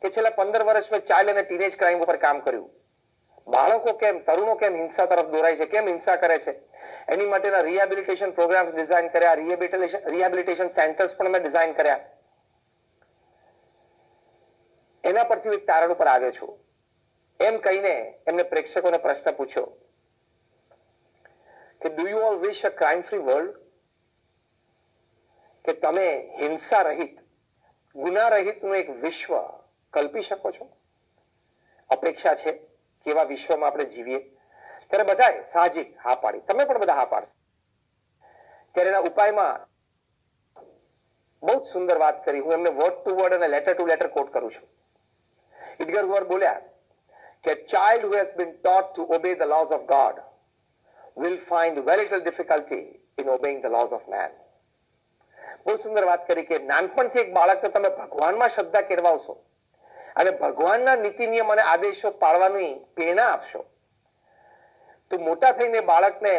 [SPEAKER 2] કે છેલ્લા 15 વર્ષ મેં ચાઇલ્ડ અને ટીનેજ ક્રાઇમ ઉપર કામ કર્યું. બાળકો કેમ, તરુણો કેમ હિંસા તરફ દોરાય છે, કેમ હિંસા કરે છે, એની માટેના રિહેબિલિટેશન પ્રોગ્રામ્સ ડિઝાઇન કર્યા, રિહેબિલિટેશન સેન્ટર્સ પણ મેં ડિઝાઇન કર્યા. એના પરથી હું એક તારણ ઉપર આવ્યો છું. એમ કહીને એમને પ્રેક્ષકોને પ્રશ્ન પૂછ્યો કે do you all wish a crime free world? કે તમે હિંસા રહિત, ગુના રહિતનું એક વિશ્વ કલ્પી શકો છો? અપેક્ષા છે કેવા વિશ્વમાં આપણે જીવીએ, ત્યારે બધાએ સાહજિક હા પાડી. તમે પણ બધા હા પાડશો. ત્યારે એના ઉપાયમાં બહુ જ સુંદર વાત કરી. હું એમને વર્ડ ટુ વર્ડ અને લેટર ટુ લેટર કોટ કરું છું. ઇડગર વર્ડ બોલ્યા કે child who has been taught to obey the laws of God will find very little difficulty in obeying the laws of man. બહુ સુંદર વાત કરી કે નાનપણથી એક બાળકને તમે ભગવાનમાં શ્રદ્ધા કેળવાવશો અને ભગવાનના નીતિ નિયમ અને આદેશો પાળવાની પ્રેરણા આપશો તો મોટા થઈને બાળકને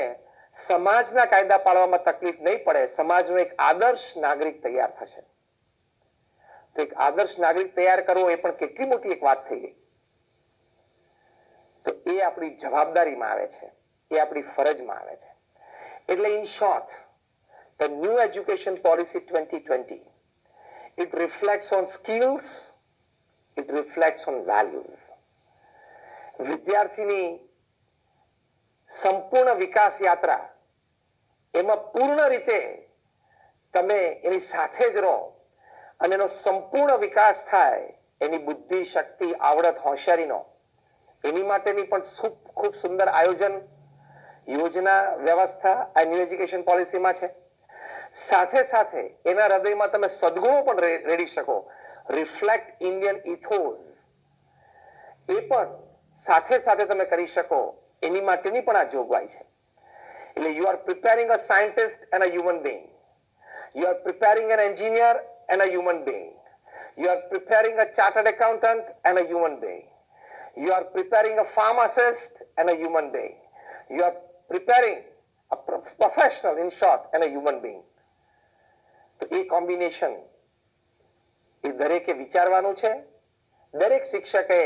[SPEAKER 2] સમાજના કાયદા પાળવામાં તકલીફ નહીં પડે. સમાજનો એક આદર્શ નાગરિક તૈયાર થશે. તો એક આદર્શ નાગરિક તૈયાર કરવો એ પણ કેટલી મોટી એક વાત થઈ ગઈ. તો એ આપણી જવાબદારીમાં આવે છે, એ આપણી ફરજમાં આવે છે. એટલે in short, the new education policy 2020, it reflects on skills, it reflects on values. વિદ્યાર્થીની સંપૂર્ણ વિકાસ યાત્રા એમાં પૂર્ણ રીતે તમે એની સાથે જ રહો અને એનો સંપૂર્ણ વિકાસ થાય, એની બુદ્ધિ, શક્તિ, આવડત, હોશિયારીનો, એની માટેની પણ ખૂબ સુંદર આયોજન, યોજના, વ્યવસ્થા આ ન્યુ એજ્યુકેશન પોલિસીમાં છે. સાથે સાથે એના હૃદયમાં તમે સદગુણો પણ રેડી શકો, રિફ્લેક્ટ ઇન્ડિયન ઇથોસ, એ પણ સાથે સાથે તમે કરી શકો એની માટેની પણ આ જોગવાઈ છે. એટલે you are preparing a scientist and a human being, you are preparing N engineer and a human being, you are preparing a chartered accountant and a human being, you are preparing a pharmacist and a human being, you are preparing a professional, in short, and a human being. તો એ combination એ દરેકે વિચારવાનું છે. દરેક શિક્ષકે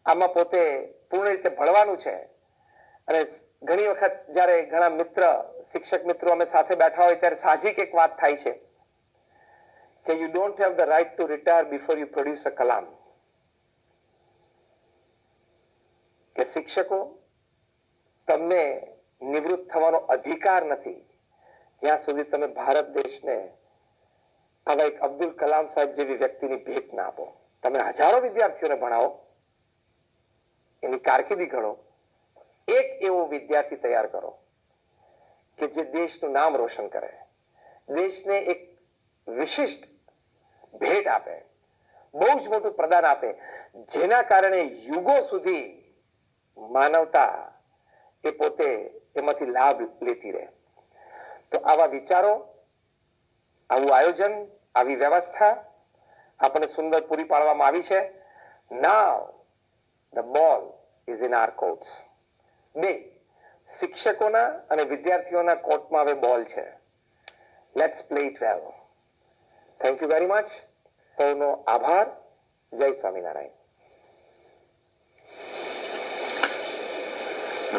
[SPEAKER 2] આમાં પોતે પૂર્ણ રીતે ભળવાનું છે. અને ઘણી વખત જ્યારે ઘણા મિત્ર, શિક્ષક મિત્રો અમે સાથે બેઠા હોય ત્યારે સાહજિક એક વાત થાય છે કે you don't have the right to retire before you produce a Kalam. કે શિક્ષકો, તમને નિવૃત્ત થવાનો અધિકાર નથી જ્યાં સુધી તમે ભારત દેશને આવા એક અબ્દુલ કલામ સાહેબ જેવી વ્યક્તિની ભેટ ના આપો. તમે હજારો વિદ્યાર્થીઓને ભણાવો, એની કારકિર્દી ઘડો, એક એવો વિદ્યાર્થી તૈયાર કરો કે જે દેશનું નામ રોશન કરે, દેશને એક વિશિષ્ટ ભેટ આપે, બહુ જ મોટું પ્રદાન આપે, જેના કારણે યુગો સુધી માનવતા એ પોતે એમાંથી લાભ લેતી રહે. તો આવા વિચારો, આવું આયોજન, આવી વ્યવસ્થા આપણને સુંદર પૂરી પાડવામાં આવી છે. નાઉ the ball is in our courts. બે શિક્ષકોના અને વિદ્યાર્થીઓના કોર્ટમાં હવે બોલ છે. Let's play it well. Thank you very much. સૌનો આભાર. જય સ્વામિનારાયણ.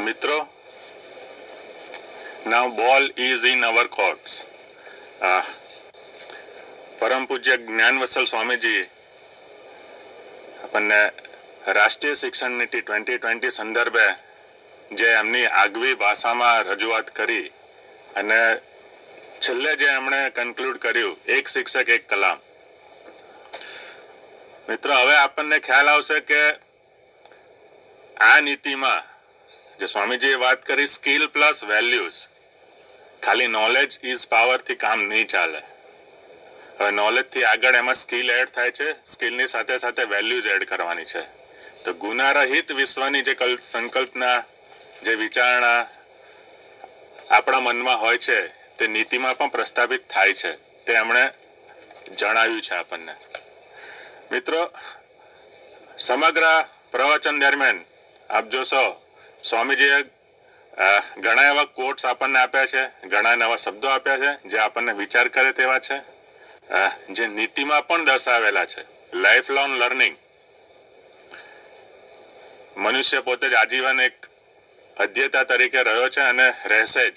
[SPEAKER 3] મિત્રો, now ball is in our courts. પરમ પૂજ્ય જ્ઞાનવત્સલ સ્વામીજી આપણને રાષ્ટ્રીય શિક્ષણ નીતિ 2020 સંદર્ભે જે એમની આગવી ભાષામાં રજૂઆત કરી અને છેલ્લે જે એમણે કન્ક્લુડ કર્યું, એક શિક્ષક એક કલામ. મિત્રો, હવે આપણને ખ્યાલ આવશે કે આ નીતિમાં જે સ્વામીજીએ વાત કરી, સ્કિલ પ્લસ વેલ્યુઝ, ખાલી નોલેજ ઇઝ પાવરથી કામ નહીં ચાલે. હવે નોલેજથી આગળ એમાં સ્કિલ એડ થાય છે, સ્કિલની સાથે સાથે વેલ્યુઝ એડ કરવાની છે. તો ગુનારહિત વિશ્વની જે સંકલ્પના, જે વિચારણા આપણા મનમાં હોય છે તે નીતિમાં પણ પ્રસ્થાપિત થાય છે, તે એમણે જણાવ્યું છે આપણને. મિત્રો, સમગ્ર પ્રવચન દરમિયાન આપ જોશો સ્વામીજીએ ઘણા એવા કોટ્સ આપણને આપ્યા છે, ઘણા નવા શબ્દો આપ્યા છે જે આપણને વિચાર કરે તેવા છે, જે નીતિમાં પણ દર્શાવેલા છે. લાઈફ લોંગ લર્નિંગ, મનુષ્ય પોતે જ આજીવન એક અધ્યતા તરીકે રહ્યો છે અને રહેશે જ.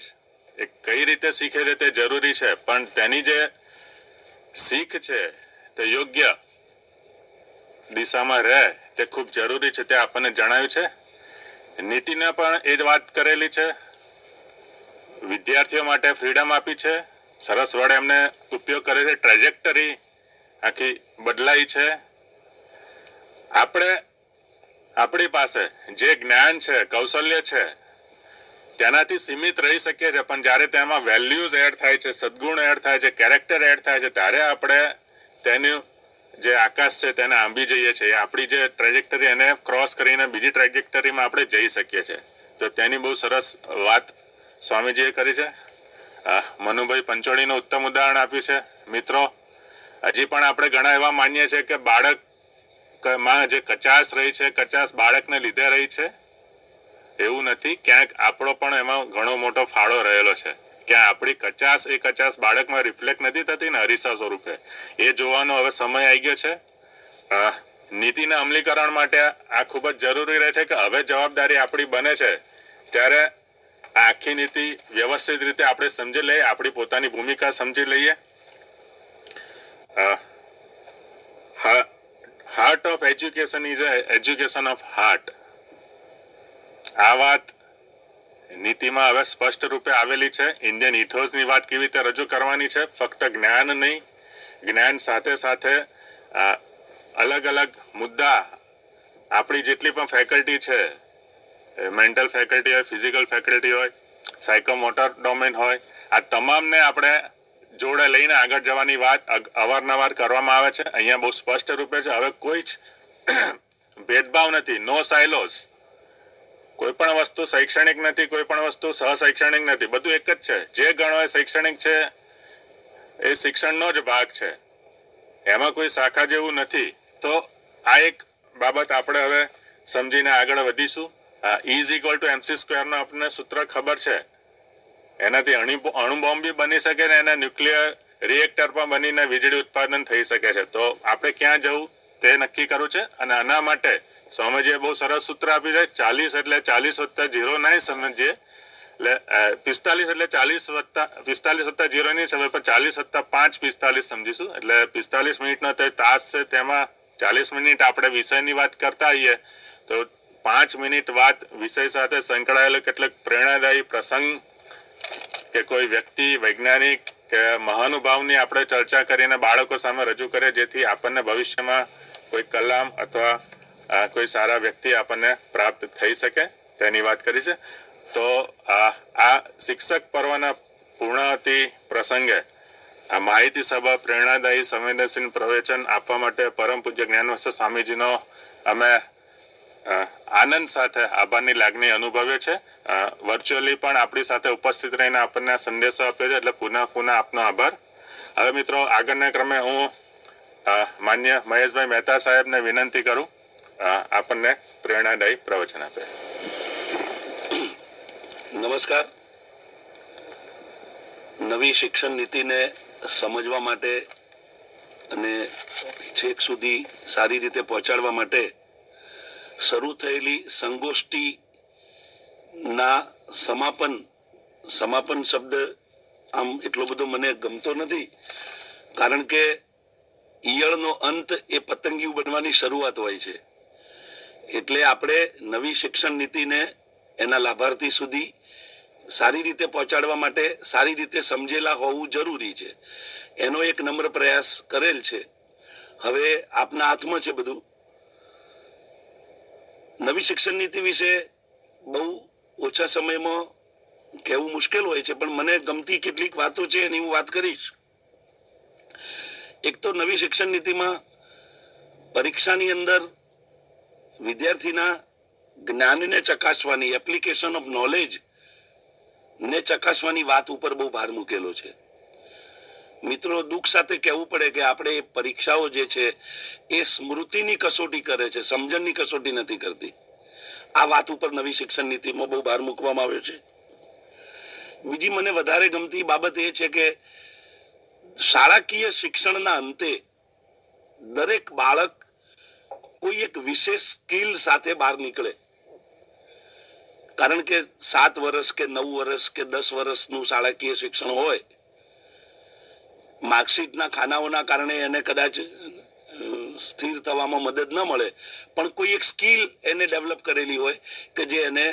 [SPEAKER 3] એ કઈ રીતે શીખે છે તે જરૂરી છે, પણ તેની જે શીખ છે તે યોગ્ય દિશામાં રહે તે ખૂબ જરૂરી છે, તે આપણને જણાવ્યું છે. નીતિને પણ એ જ વાત કરેલી છે. વિદ્યાર્થીઓ માટે ફ્રીડમ આપી છે, સરસ વડે એમને ઉપયોગ કરે છે, ટ્રેજેક્ટરી આખી બદલાઈ છે. આપણે આપણી પાસે જે જ્ઞાન છે, કૌશલ્ય છે, તેનાથી સીમિત રહી શકીએ છીએ, પણ જ્યારે તેમાં વેલ્યુઝ એડ થાય છે, સદગુણ એડ થાય છે, કેરેક્ટર એડ થાય છે, ત્યારે આપણે તેનું જે આકાશ છે તેને આંબી જઈએ છીએ. આપણી જે ટ્રેજેક્ટરી એને ક્રોસ કરીને બીજી ટ્રેજેક્ટરીમાં આપણે જઈ શકીએ છીએ. તો તેની બહુ સરસ વાત સ્વામીજીએ કરી છે. મનુભાઈ પંચોળીનું ઉત્તમ ઉદાહરણ આપ્યું છે. મિત્રો, હજી પણ આપણે ઘણા એવા માનીએ છીએ કે બાળકમાં જે કચાશ રહી છે, કચાશ બાળકને લીધે રહી છે. એવું નથી. ક્યાંક આપણો પણ એમાં ઘણો મોટો ફાળો રહેલો છે. ક્યાં આપણી કચાશ એ કચાશ બાળકમાં રિફ્લેક્ટ નથી થતી ને અરીસા સ્વરૂપે, એ જોવાનો હવે સમય આવી ગયો છે. નીતિના અમલીકરણ માટે આ ખૂબ જ જરૂરી રહે છે કે હવે જવાબદારી આપણી બને છે ત્યારે આ આખી નીતિ વ્યવસ્થિત રીતે આપણે સમજી લઈએ, આપણી પોતાની ભૂમિકા સમજી લઈએ. Heart of education is education of heart. આ વાત નીતિમાં હવે સ્પષ્ટ રૂપે આવેલી છે. ઇન્ડિયન ઇથોસની વાત કેવી રીતે રજૂ કરવાની છે, ફક્ત જ્ઞાન નહીં, જ્ઞાન સાથે સાથે અલગ અલગ મુદ્દા, આપણી જેટલી પણ ફેકલ્ટી છે, મેન્ટલ ફેકલ્ટી હોય, ફિઝિકલ ફેકલ્ટી હોય, સાયકોમોટર ડોમેન હોય, આ તમામને આપણે જોડે લઈને આગળ જવાની વાત અવારનવાર કરવામાં આવે છે. અહીંયા બહુ સ્પષ્ટ રૂપે છે. હવે કોઈ જ ભેદભાવ નથી, નો સાયલોસ. કોઈ પણ વસ્તુ શૈક્ષણિક નથી, કોઈ પણ વસ્તુ સહશૈક્ષણિક નથી, બધું એક જ છે. જે ગણો એ શૈક્ષણિક છે, એ શિક્ષણનો જ ભાગ છે, એમાં કોઈ શાખા જેવું નથી. તો આ એક બાબત આપણે હવે સમજીને આગળ વધીશું. ઇઝ ઇક્વલ ટુ MC સ્ક્વેરનો આપણને સૂત્ર ખબર છે. એનાથી અણુબોમ્બ બી બની શકે ને એને ન્યુક્લિયર રિએક્ટર પણ બનીને વીજળી ઉત્પાદન થઈ શકે છે. તો આપણે ક્યાં જવું તે નક્કી કરવું છે. અને આના માટે સ્વામીજીએ બહુ સરસ સૂત્ર આપ્યું છે. 40 એટલે 40 વત્તા 0 નહીં સમજીએ, એટલે 45 એટલે 45 વત્તા 0 નહીં સમજ, પણ 40 વત્તા 5 45 સમજીશું. એટલે 45 મિનિટનો તે તાસ છે, તેમાં 40 મિનિટ આપણે વિષયની વાત કરતા આવીએ તો 5 મિનિટ વાત વિષય સાથે સંકળાયેલો કેટલાક પ્રેરણાદાયી પ્રસંગ કે કોઈ વ્યક્તિ, વૈજ્ઞાનિક કે મહાનુભાવની આપણે ચર્ચા કરીને બાળકો સામે રજૂ કરીએ, જેથી આપણને ભવિષ્યમાં કોઈ કલામ અથવા કોઈ સારા વ્યક્તિ આપણને પ્રાપ્ત થઈ શકે, તેની વાત કરી છે. તો આ શિક્ષક પર્વના પૂર્ણાવતિ પ્રસંગે આ માહિતી સભા પ્રેરણાદાયી સંવેદનશીલ પ્રવચન આપવા માટે પરમ પૂજ્ય જ્ઞાનવંશ સ્વામીજીનો અમે આનંદ સાથે આભારની લાગણી અનુભવીએ છે. વર્ચ્યુઅલી પણ આપણી સાથે ઉપસ્થિત રહીને આપણને સંદેશો આપ્યો છે, એટલે પુનઃ આપનો આભાર. હવે મિત્રો, આગળના ક્રમે હું માન્ય મહેશભાઈ મહેતા સાહેબને વિનંતી કરું આપણને પ્રેરણાદાયી પ્રવચન આપે.
[SPEAKER 4] નમસ્કાર. નવી શિક્ષણ નીતિને સમજવા માટે અને છેક સુધી સારી રીતે પહોંચાડવા માટે શરૂ થયેલી સંગોષ્ઠીના સમાપન શબ્દ આમ એટલો બધો મને ગમતો નથી, કારણ કે ઈયળનો અંત એ પતંગિયું બનવાની શરૂઆત હોય છે. એટલે આપણે નવી શિક્ષણ નીતિને એના લાભાર્થી સુધી સારી રીતે પહોંચાડવા માટે સારી રીતે સમજેલા હોવું જરૂરી છે. એનો એક નમ્ર પ્રયાસ કરેલ છે. હવે આપના હાથમાં છે બધું. નવી શિક્ષણ નીતિ વિશે બહુ ઓછા સમયમાં કહેવું મુશ્કેલ હોય છે, પણ મને ગમતી કેટલીક વાતો છે એની હું વાત કરીશ. એક તો નવી શિક્ષણ નીતિમાં પરીક્ષાની અંદર વિદ્યાર્થીના જ્ઞાનને ચકાસવાની, એપ્લિકેશન ઓફ નોલેજ ને ચકાસવાની વાત ઉપર બહુ ભાર મૂકેલો છે. મિત્રો, દુઃખ સાથે કહેવું પડે કે આપણે એ પરીક્ષાઓ જે છે એ સ્મૃતિની કસોટી કરે છે, સમજણની કસોટી નથી કરતી. આ વાત ઉપર નવી શિક્ષણ નીતિમાં બહુ ભાર મૂકવામાં આવ્યો છે. બીજી મને વધારે ગમતી બાબત એ છે કે શાળાકીય શિક્ષણના અંતે દરેક બાળક કોઈ એક વિશેષ સ્કિલ સાથે બહાર નીકળે. કારણ કે 7 વર્ષ કે 9 વર્ષ કે 10 વર્ષનું શાળાકીય શિક્ષણ હોય, માર્કશીટના ખાનાઓના કારણે એને કદાચ સ્થિર થવામાં મદદ ન મળે, પણ કોઈ એક સ્કિલ એને ડેવલપ કરેલી હોય કે જે એને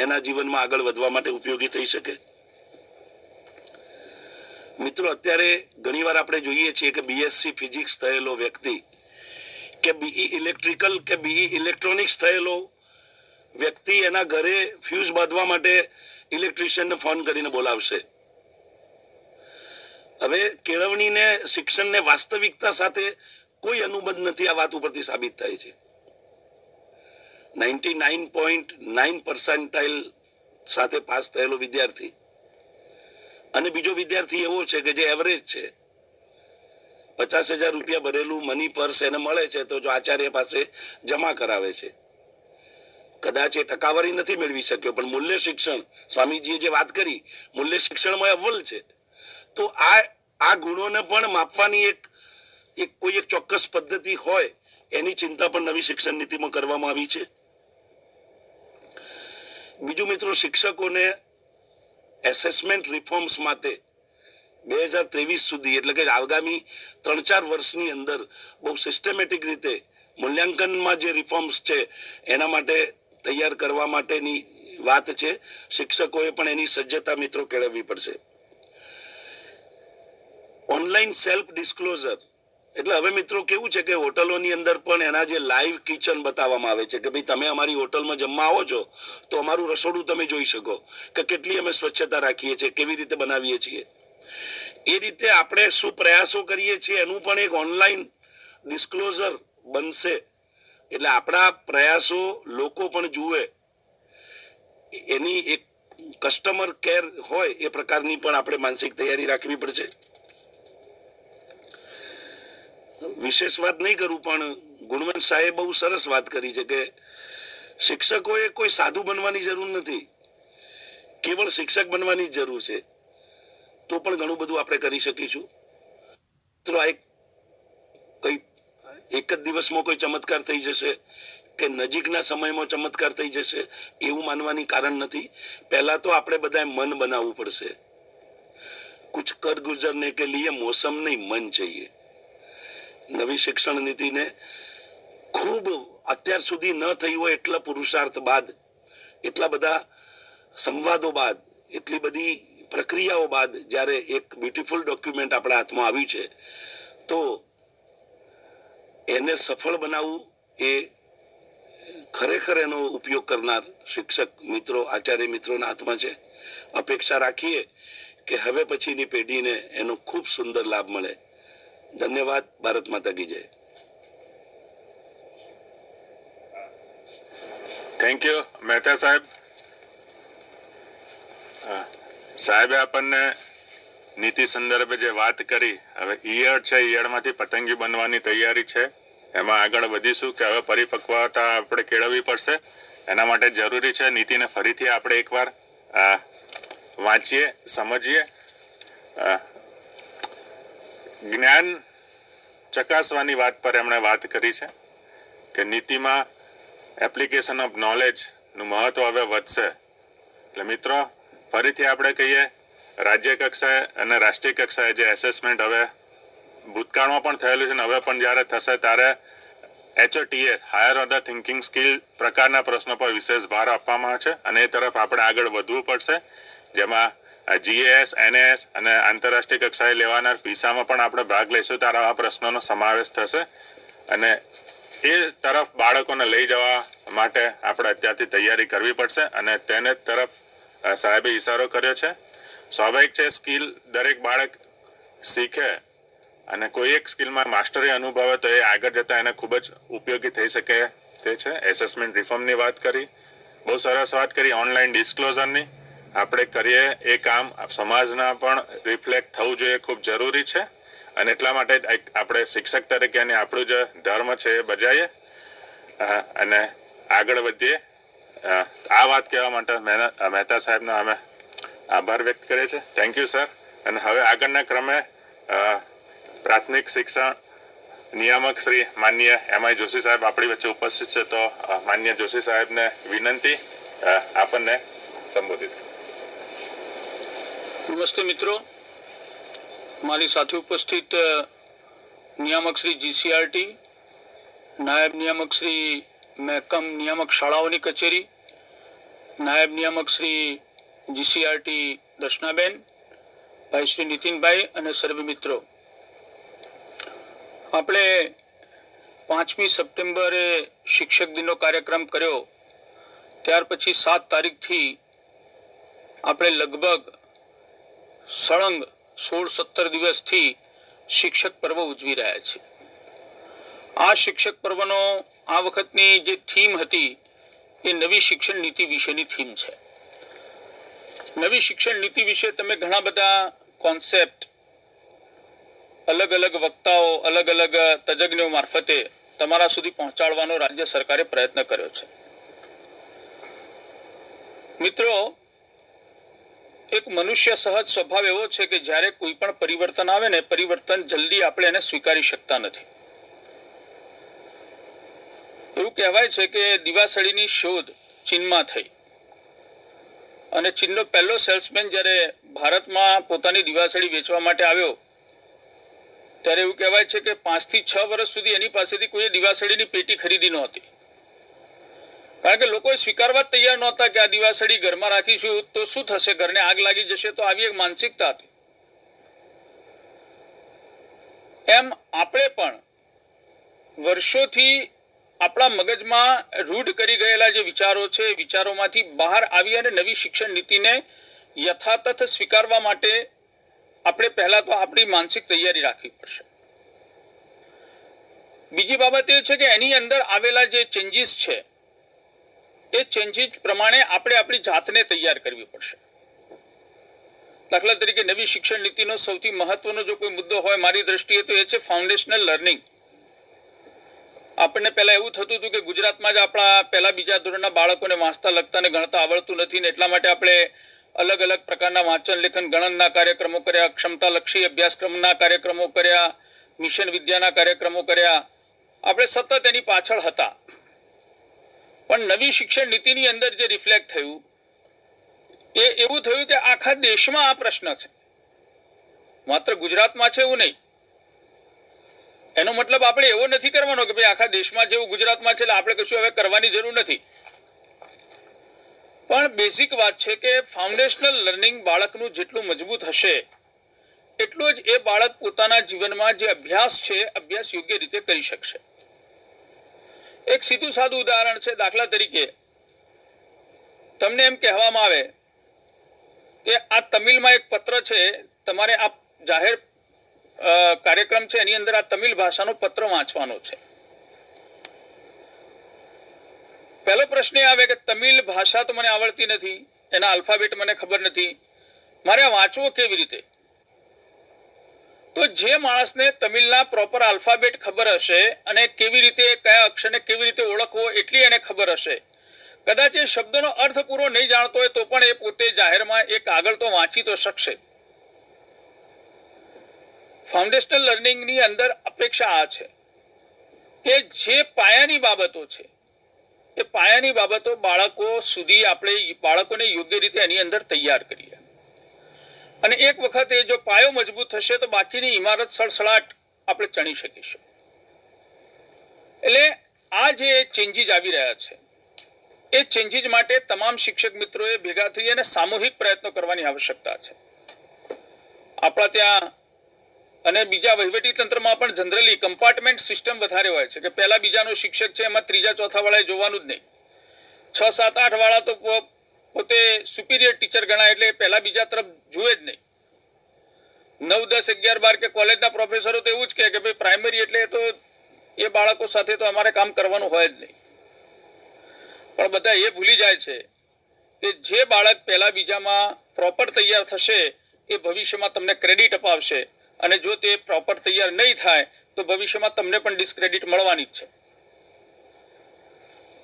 [SPEAKER 4] એના જીવનમાં આગળ વધવા માટે ઉપયોગી થઈ શકે. મિત્રો, અત્યારે ઘણીવાર આપણે જોઈએ છીએ કે BSc ફિઝિક્સ થયેલો વ્યક્તિ કે બીઈ ઇલેક્ટ્રિકલ કે બીઈ ઇલેક્ટ્રોનિક્સ થયેલો વ્યક્તિ એના ઘરે ફ્યુઝ બાંધવા માટે ઇલેક્ટ્રિશિયનને ફોન કરીને બોલાવશે. હવે કેળવણીને શિક્ષણને વાસ્તવિકતા સાથે કોઈ અનુબંધ નથી. આ વાત ઉપરથી સાબિત થાય છે. 99.9% સાથે પાસ થયેલો વિદ્યાર્થી અને બીજો વિદ્યાર્થી એવો છે કે જે એવરેજ છે, 50,000 રૂપિયા ભરેલું મની પર્સ એને મળે છે તો જો આચાર્ય પાસે જમા કરાવે છે. કદાચ એ ટકાવારી નથી મેળવી શક્યો, પણ મૂલ્ય શિક્ષણ, સ્વામીજીએ જે વાત કરી, મૂલ્ય શિક્ષણમાં અવ્વલ છે. તો આ ગુણોને પણ માપવાની કોઈ એક ચોક્કસ પદ્ધતિ હોય એની ચિંતા પણ નવી શિક્ષણ નીતિમાં કરવામાં આવી છે. બીજું મિત્રો, શિક્ષકોને એસેસમેન્ટ રિફોર્મ્સ માટે 2023 સુધી એટલે કે આગામી 3-4 વર્ષની અંદર બહુ સિસ્ટમેટિક રીતે મૂલ્યાંકનમાં જે રિફોર્મ્સ છે એના માટે તૈયાર કરવા માટેની વાત છે. શિક્ષકોએ પણ એની સજ્જતા મિત્રો કેળવવી પડશે. ઓનલાઈન સેલ્ફ ડિસ્ક્લોઝર એટલે હવે મિત્રો કેવું છે કે હોટલોની અંદર પણ એના જે લાઈવ કિચન બતાવવામાં આવે છે કે ભાઈ તમે અમારી હોટલમાં જમવા આવો છો તો અમારું રસોડું તમે જોઈ શકો કે કેટલી અમે સ્વચ્છતા રાખીએ છીએ, કેવી રીતે બનાવીએ છીએ. એ રીતે આપણે શું પ્રયાસો કરીએ છીએ એનું પણ એક ઓનલાઈન ડિસ્ક્લોઝર બનશે. એટલે આપણા પ્રયાસો લોકો પણ જુએ, એની એક કસ્ટમર કેર હોય એ પ્રકારની પણ આપણે માનસિક તૈયારી રાખવી પડશે. વિશેષ વાત નહીં કરું, પણ ગુણવંત સાહેબ બહુ સરસ વાત કરી છે કે શિક્ષકોએ કોઈ સાધુ બનવાની જરૂર નથી, કેવળ શિક્ષક બનવાની જ જરૂર છે. તો પણ ઘણું બધું આપણે કરી શકીશું. મિત્રો, આ એક જ દિવસમાં કોઈ ચમત્કાર થઈ જશે કે નજીકના સમયમાં ચમત્કાર થઈ જશે એવું માનવાની કારણ નથી. પહેલા તો આપણે બધાએ મન બનાવવું પડશે. કુછ કર ગુજરને કે લીએ મોસમ નહીં મન चाहिए. નવી શિક્ષણ નીતિને ખૂબ અત્યાર સુધી ન થઈ હોય એટલા પુરુષાર્થ બાદ, એટલા બધા સંવાદો બાદ, એટલી બધી પ્રક્રિયાઓ બાદ જ્યારે એક બ્યુટીફુલ ડોક્યુમેન્ટ આપણા હાથમાં આવ્યું છે તો એને સફળ બનાવવું એ ખરેખર એનો ઉપયોગ કરનાર શિક્ષક મિત્રો, આચાર્ય મિત્રોના હાથમાં છે. અપેક્ષા રાખીએ કે હવે પછીની પેઢીને એનો ખૂબ સુંદર લાભ મળે. ધન્યવાદ. ભારત માતા કી જય.
[SPEAKER 3] થેન્ક યુ મહેતા સાહેબ. સાહેબે આપણને નીતિ સંદર્ભે જે વાત કરી, હવે ઈયળ છે, ઈયળમાંથી પતંગી બનવાની તૈયારી છે. એમાં આગળ વધીશું કે હવે પરિપક્વતા આપણે કેળવવી પડશે. એના માટે જરૂરી છે નીતિને ફરીથી આપણે એકવાર વાંચીએ, સમજીએ. જ્ઞાન ચકાસવાની વાત પર એમણે વાત કરી છે કે નીતિમાં એપ્લિકેશન ઓફ નોલેજનું મહત્વ હવે વધશે. એટલે મિત્રો, ફરીથી આપણે કહીએ, રાજ્ય કક્ષાએ અને રાષ્ટ્રીય કક્ષાએ જે એસેસમેન્ટ હવે ભૂતકાળમાં પણ થયેલું છે ને હવે પણ જ્યારે થશે ત્યારે HOTA higher order thinking skill પ્રકારના પ્રશ્નો પર વિશેષ ભાર આપવામાં આવે છે અને એ તરફ આપણે આગળ વધવું પડશે. જેમાં GAS, NAS અને આંતરરાષ્ટ્રીય કક્ષાએ લેવાના પીસામાં પણ આપણે ભાગ લઈશું ત્યારે આ પ્રશ્નોનો સમાવેશ થશે અને એ તરફ બાળકોને લઈ જવા માટે આપણે અત્યારથી તૈયારી કરવી પડશે અને તેને તરફ સાહેબે ઇશારો કર્યો છે. સ્વાભાવિક છે, સ્કિલ દરેક બાળક શીખે અને કોઈ એક સ્કિલમાં માસ્ટરી અનુભવે તો એ આગળ જતાં એને ખૂબ જ ઉપયોગી થઈ શકે તે છે. એસેસમેન્ટ રિફોર્મની વાત કરી, બહુ સરસ વાત કરી. ઓનલાઈન ડિસ્ક્લોઝરની આપણે કરીએ એ કામ સમાજના પણ રિફ્લેક્ટ થવું જોઈએ, ખૂબ જરૂરી છે અને એટલા માટે આપણે શિક્ષક તરીકે આપણું જે ધર્મ છે એ બજાવીએ અને આગળ વધીએ. આ વાત કહેવા માટે મહેતા સાહેબનો અમે આભાર વ્યક્ત કરીએ છીએ. Thank you sir. અને હવે આગળના ક્રમે પ્રાથમિક શિક્ષણ નિયામક શ્રી માનનીય MI જોશી સાહેબ આપણી વચ્ચે ઉપસ્થિત છે, તો માનનીય જોશી સાહેબને વિનંતી આપણને સંબોધિત.
[SPEAKER 5] નમસ્તે મિત્રો, મારી સાથે ઉપસ્થિત નિયામક શ્રી GCRT, નાયબ નિયામક શ્રી મહેકમ નિયામક શાળાઓની કચેરી, નાયબ નિયામક શ્રી GCRT દર્શનાબેન, ભાઈ શ્રી નીતિનભાઈ અને સર્વે મિત્રો, આપણે 5મી સપ્ટેમ્બરે શિક્ષક દિનનો કાર્યક્રમ કર્યો, ત્યાર પછી 7 તારીખથી આપણે લગભગ સળંગ 16-17 દિવસથી શિક્ષક પર્વ ઉજવી રહ્યા છીએ. આ શિક્ષક પર્વનો આ વખતની જે થીમ હતી એ નવી શિક્ષણ નીતિ વિશેની થીમ છે. નવી શિક્ષણ નીતિ વિશે તમે ઘણા બધા કોન્સેપ્ટ અલગ અલગ વક્તાઓ, અલગ અલગ તજજ્ઞો મારફતે તમારા સુધી પહોંચાડવાનો રાજ્ય સરકારે પ્રયત્ન કર્યો છે. મિત્રો, એક મનુષ્ય સહજ સ્વભાવ એવો છે કે જ્યારે કોઈ પણ પરિવર્તન આવે ને, પરિવર્તન જલ્દી આપણે એને સ્વીકારી શકતા નથી. એવું કહેવાય છે કે દિવાસળીની શોધ ચીનમાં થઈ અને ચીનનો પહેલો સેલ્સમેન જ્યારે ભારતમાં પોતાની દિવાસળી વેચવા માટે આવ્યો ત્યારે એવું કહેવાય છે કે 5 થી 6 વર્ષ સુધી એની પાસેથી કોઈ દિવાસળીની પેટી ખરીદી નહોતી, કારણ કે લોકો સ્વીકારવા તૈયાર નહોતા કે આ દિવાસળી ઘરમાં રાખીશું તો શું થશે, ઘરને આગ લાગી જશે. તો આવી એક માનસિકતા હતી. એમ આપણે પણ વર્ષોથી આપણા મગજમાં રૂઢ કરી ગયેલા જે વિચારો છે, વિચારોમાંથી બહાર આવી અને નવી શિક્ષણ નીતિને યથાતથ સ્વીકારવા માટે આપણે પહેલા તો આપણી માનસિક તૈયારી રાખવી પડશે. બીજી બાબત એ છે કે એની અંદર આવેલા જે ચેન્જીસ છે એ ચેન્જીસ પ્રમાણે આપણે આપણી જાતને તૈયાર કરવી પડશે. દાખલા તરીકે નવી શિક્ષણ નીતિનો સૌથી મહત્વનો જો કોઈ મુદ્દો હોય મારી દ્રષ્ટિએ તો એ છે ફાઉન્ડેશનલ લર્નિંગ. આપણને પહેલા એવું થતું હતું કે ગુજરાતમાં જ આપણા પહેલા બીજા ધોરણના બાળકોને વાંચતા લખતા ને ગણતા આવડતું નથી ને એટલા માટે આપણે અલગ અલગ પ્રકારના વાંચન લેખન ગણનના કાર્યક્રમો કર્યા, ક્ષમતાલક્ષી અભ્યાસક્રમના કાર્યક્રમો કર્યા, મિશન વિદ્યાના કાર્યક્રમો કર્યા. આપણે સતત એની પાછળ હતા. પણ નવી શિક્ષણ નીતિની અંદર જે રિફ્લેક્ટ થયું એ એવું થયું કે આખા દેશમાં આ પ્રશ્ન છે, માત્ર ગુજરાતમાં છે એવું નહીં. એનો મતલબ આપણે એવો નથી કરવાનો કે ભાઈ આખા દેશમાં જેવું ગુજરાતમાં છે એટલે આપણે કશું હવે કરવાની જરૂર નથી. પણ બેઝિક વાત છે કે ફાઉન્ડેશનલ લર્નિંગ બાળકનું જેટલું મજબૂત હશે એટલું જ એ બાળક પોતાના જીવનમાં જે અભ્યાસ છે અભ્યાસ યોગ્ય રીતે કરી શકશે. એક સીધું સાદું ઉદાહરણ છે. દાખલા તરીકે તમને એમ કહેવામાં આવે કે આ તમિલમાં એક પત્ર છે, તમારે આ જાહેર કાર્યક્રમ છે એની અંદર આ તમિલ ભાષાનો પત્ર વાંચવાનો છે. પહેલો પ્રશ્ન આવે કે તમિલ ભાષા તો મને આવડતી નથી, એના આલ્ફાબેટ મને ખબર નથી, મારે આ વાંચવો કેવી રીતે? તો જે માણસને તમિલના પ્રોપર આલ્ફાબેટ ખબર હશે અને કેવી રીતે કયા અક્ષરને કેવી રીતે ઓળખવો એટલી એને ખબર હશે, કદાચ એ શબ્દનો અર્થ પૂરો નહીં જાણતો હોય તો પણ એ પોતે જાહેરમાં એક આગળ તો વાંચી તો શકશે. ફાઉન્ડેશનલ લર્નિંગની અંદર અપેક્ષા આ છે કે જે પાયાની બાબતો છે એ પાયાની બાબતો બાળકો સુધી આપણે બાળકોને યોગ્ય રીતે એની અંદર તૈયાર કરીએ અને એક વખત એ જો પાયો મજબૂત થશે તો બાકીની ઇમારત સડસડાટ આપણે ચણી શકીશું. એટલે આ જે ચેન્જીસ આવી રહ્યા છે એ ચેન્જીસ માટે તમામ શિક્ષક મિત્રોએ ભેગા થઈ અને સામૂહિક પ્રયત્નો કરવાની આવશ્યકતા છે. આપણા ત્યાં અને બીજા વહીવટી તંત્રમાં પણ જનરલી કમ્પાર્ટમેન્ટ સિસ્ટમ વધારે હોય છે કે પહેલા બીજાનો શિક્ષક છે એમાં ત્રીજા ચોથા વાળાએ જોવાનું જ નહીં. 6, 7, 8 વાળા તો પોતે સુપિરિયર ટીચર ગણાય એટલે પહેલા બીજા તરફ જુએ જ નહીં. 9, 10, 11, 12 કે કોલેજના પ્રોફેસરો તો એવું જ કહે કે ભાઈ પ્રાઇમરી એટલે તો એ બાળકો સાથે તો અમારે કામ કરવાનું હોય જ નહીં. પણ બધા એ ભૂલી જાય છે કે જે બાળક પહેલા બીજામાં પ્રોપર તૈયાર થશે એ ભવિષ્યમાં તમને ક્રેડિટ અપાવશે અને જો તે પ્રોપર તૈયાર નહીં થાય તો ભવિષ્યમાં તમને પણ ડિસ્ક્રેડિટ મળવાની જ છે.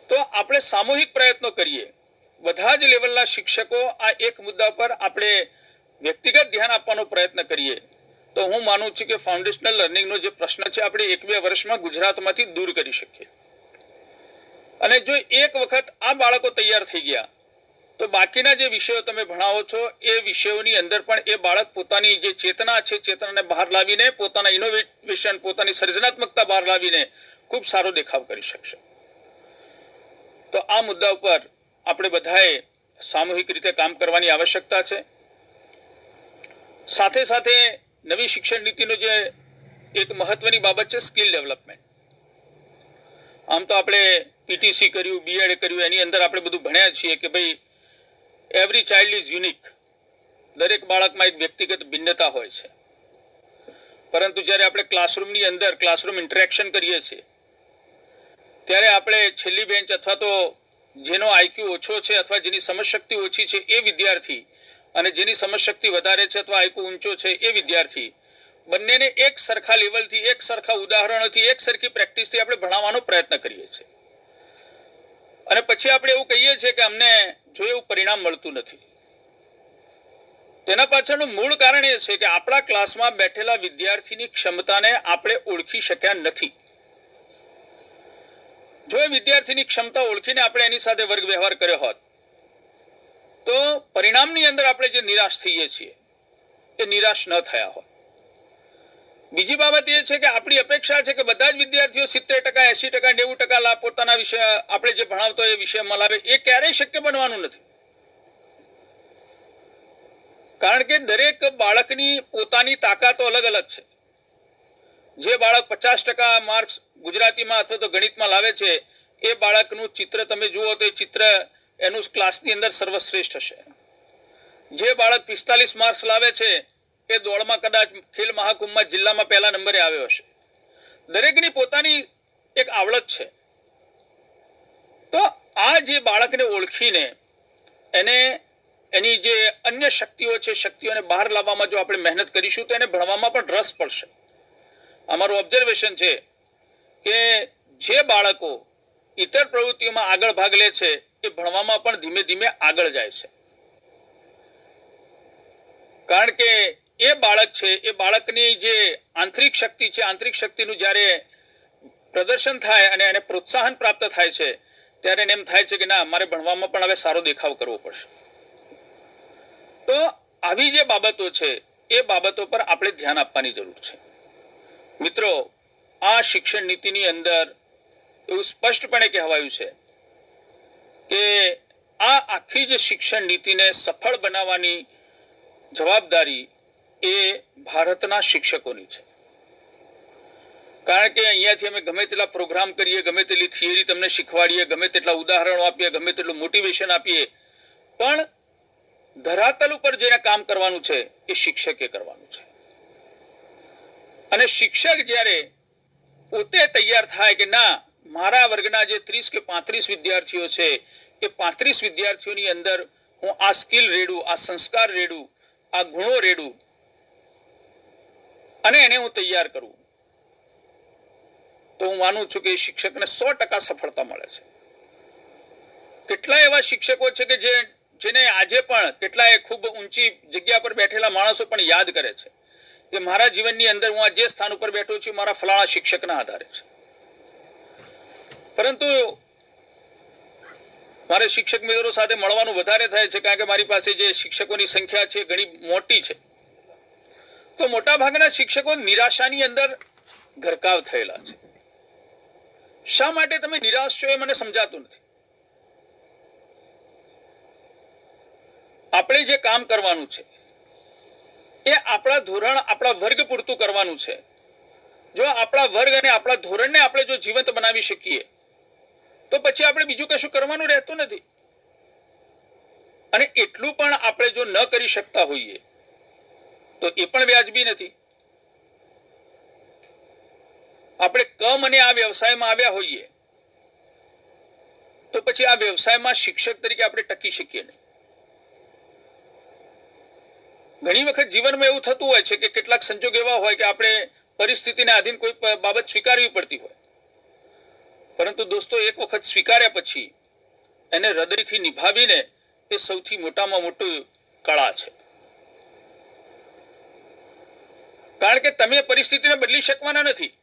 [SPEAKER 5] તો આપણે સામૂહિક પ્રયત્નો કરીએ, બધા જ લેવલના શિક્ષકો આ એક મુદ્દા પર આપણે વ્યક્તિગત ધ્યાન આપવાનો પ્રયત્ન કરીએ તો હું માનું છું કે ફાઉન્ડેશનલ લર્નિંગનો જે પ્રશ્ન છે આપણે 1-2 વર્ષમાં ગુજરાતમાંથી દૂર કરી શકીએ. અને જો એક વખત આ બાળકો તૈયાર થઈ ગયા તો બાકીના જે વિષયો તમે ભણાવો છો એ વિષયોની અંદર પણ એ બાળક પોતાની જે ચેતના છે ચેતનાને બહાર લાવીને પોતાના ઇનોવેશન, પોતાની સર્જનાત્મકતા બહાર લાવીને ખૂબ સારો દેખાવ કરી શકશે. તો આ મુદ્દા ઉપર આપણે બધાએ સામૂહિક રીતે કામ કરવાની આવશ્યકતા છે. સાથે સાથે નવી શિક્ષણ નીતિનો જે એક મહત્વની બાબત છે સ્કિલ ડેવલપમેન્ટ. આમ તો આપણે પીટીસી કર્યું, બીએડ કર્યું, એની અંદર આપણે બધું ભણ્યા છીએ કે ભાઈ એવરી ચાઇલ્ડ ઇઝ યુનિક, દરેક બાળકમાં એક વ્યક્તિગત ભિન્નતા હોય છે. પરંતુ જ્યારે આપણે ક્લાસરૂમની અંદર ક્લાસરૂમ ઇન્ટરેક્શન કરીએ છીએ ત્યારે આપણે છેલ્લી બેન્ચ અથવા તો જેનો આઈક્યુ ઓછો છે અથવા જેની સમજશક્તિ ઓછી છે એ વિદ્યાર્થી અને જેની સમજશક્તિ વધારે છે અથવા આઈક્યુ ઊંચો છે એ વિદ્યાર્થી, બંનેને એક સરખા લેવલથી, એક સરખા ઉદાહરણોથી, એક સરખી પ્રેક્ટિસથી આપણે ભણાવવાનો પ્રયત્ન કરીએ છીએ. અને પછી આપણે એવું કહીએ છીએ કે અમને જો એવું પરિણામ મળતું નથી. તેના પાછળનું મૂળ કારણ એ છે કે આપણા ક્લાસમાં બેઠેલા વિદ્યાર્થીની ક્ષમતાને આપણે ઓળખી શક્યા નથી. જો એ વિદ્યાર્થીની ક્ષમતા ઓળખીને આપણે એની સાથે વર્ગ વ્યવહાર કર્યો હોત તો પરિણામની અંદર આપણે જે નિરાશ થઈએ છીએ એ નિરાશ ન થયા હોત. બીજી બાબત એ છે કે આપણી અપેક્ષા છે કે બધા જ વિદ્યાર્થીઓ 70%, 80%, 90% લાભ પોતાના વિષય આપણે જે ભણાવતો એ વિષયમાં લાવે. એ ક્યારેય શક્ય બનવાનું નથી. કારણ કે દરેક બાળકની પોતાની તાકાતો અલગ અલગ છે. જે બાળક 50% માર્ક્સ ગુજરાતીમાં અથવા તો ગણિતમાં લાવે છે એ બાળકનું ચિત્ર તમે જુઓ તો એ ચિત્ર એનું ક્લાસની અંદર સર્વશ્રેષ્ઠ હશે. જે બાળક 45 માર્ક્સ લાવે છે એ દોડમાં કદાચ ખેલ મહાકુંભમાં જિલ્લામાં પહેલા નંબરે આવ્યો હશે. દરેકની પોતાની એક આવડત છે. તો આ જે બાળકને ઓળખીને એને એની જે અન્ય શક્તિઓ છે, શક્તિઓને બહાર લાવવામાં જો આપણે મહેનત કરીશું તો એને ભણવામાં પણ રસ પડશે. અમારું ઓબ્ઝર્વેશન છે કે જે બાળકો ઇતર પ્રવૃત્તિઓમાં આગળ ભાગ લે છે એ ભણવામાં પણ ધીમે ધીમે આગળ જાય છે. કારણ કે એ બાળક છે એ બાળકની જે આંતરિક શક્તિ છે, આંતરિક શક્તિનું જ્યારે પ્રદર્શન થાય અને એને પ્રોત્સાહન પ્રાપ્ત થાય છે ત્યારે એને એમ થાય છે કે ના, મારે ભણવામાં પણ હવે સારો દેખાવ કરવો પડશે. તો આવી જે બાબતો છે એ બાબતો પર આપણે ધ્યાન આપવાની જરૂર છે. મિત્રો, આ શિક્ષણ નીતિની અંદર એવું સ્પષ્ટપણે કહેવાયું છે કે આ આખી જ શિક્ષણ નીતિને સફળ બનાવવાની જવાબદારી એ ભારતના શિક્ષકોની છે. કારણ કે અહીંયાથી અમે ગમે તેટલા પ્રોગ્રામ કરીએ, ગમે તેટલી થિયરી તમને શીખવાડીએ, ગમે તેટલા ઉદાહરણો આપીએ, ગમે તેટલું મોટિવેશન આપીએ, પણ ધરાતલ ઉપર જેને કામ કરવાનું છે એ શિક્ષકે કરવાનું છે. અને શિક્ષક જ્યારે પોતે તૈયાર થાય કે ના, મારા વર્ગના જે 30 કે 35 વિદ્યાર્થીઓ છે એ 35 વિદ્યાર્થીઓની અંદર હું આ સ્કિલ રેડું, આ સંસ્કાર રેડું, આ ગુણો રેડું અને એને હું તૈયાર કરું, તો હું માનું છું કે એ શિક્ષકને 100% સફળતા મળે છે. કેટલાય એવા શિક્ષકો છે કે જેને આજે પણ કેટલાય ખૂબ ઊંચી જગ્યા પર બેઠેલા માણસો પણ યાદ કરે છે કે મારા જીવનની અંદર હું આ જે સ્થાન ઉપર બેઠો છું મારા ફલાણા શિક્ષકના આધારે છે. પરંતુ મારે શિક્ષક મિત્રો સાથે મળવાનું વધારે થાય છે કારણ કે મારી પાસે જે શિક્ષકોની સંખ્યા છે ઘણી મોટી છે. તો મોટા ભાગના શિક્ષકો નિરાશાની અંદર ગરકાવ થયેલા છે. શા માટે તમે નિરાશ છો એ મને સમજાતું નથી. આપણે જે કામ કરવાનું છે એ આપણા ધોરણ, આપણા વર્ગ પૂરતું કરવાનું છે. જો આપણા વર્ગ અને આપણા ધોરણને આપણે જો જીવંત બનાવી શકીએ તો પછી આપણે બીજું કશું કરવાનું રહેતું નથી. અને એટલું પણ આપણે જો ન કરી શકતા હોઈએ તો એ પણ વ્યાજબી નથી. આપણે કમ અને આ વ્યવસાયમાં આવ્યા હોઈએ તો પછી આ વ્યવસાયમાં શિક્ષક તરીકે આપણે ટકી શકીએ નહીં. ઘણી વખત જીવનમાં એવું થતું હોય છે કે કેટલાક સંજોગ એવા હોય કે આપણે પરિસ્થિતિને આધીન કોઈ બાબત સ્વીકારવી પડતી હોય, પરંતુ દોસ્તો એક વખત સ્વીકાર્યા પછી એને હૃદયથી નિભાવીને એ સૌથી મોટામાં મોટું કળા છે. કારણ કે તમે પરિસ્થિતિને બદલી શકવાના નથી.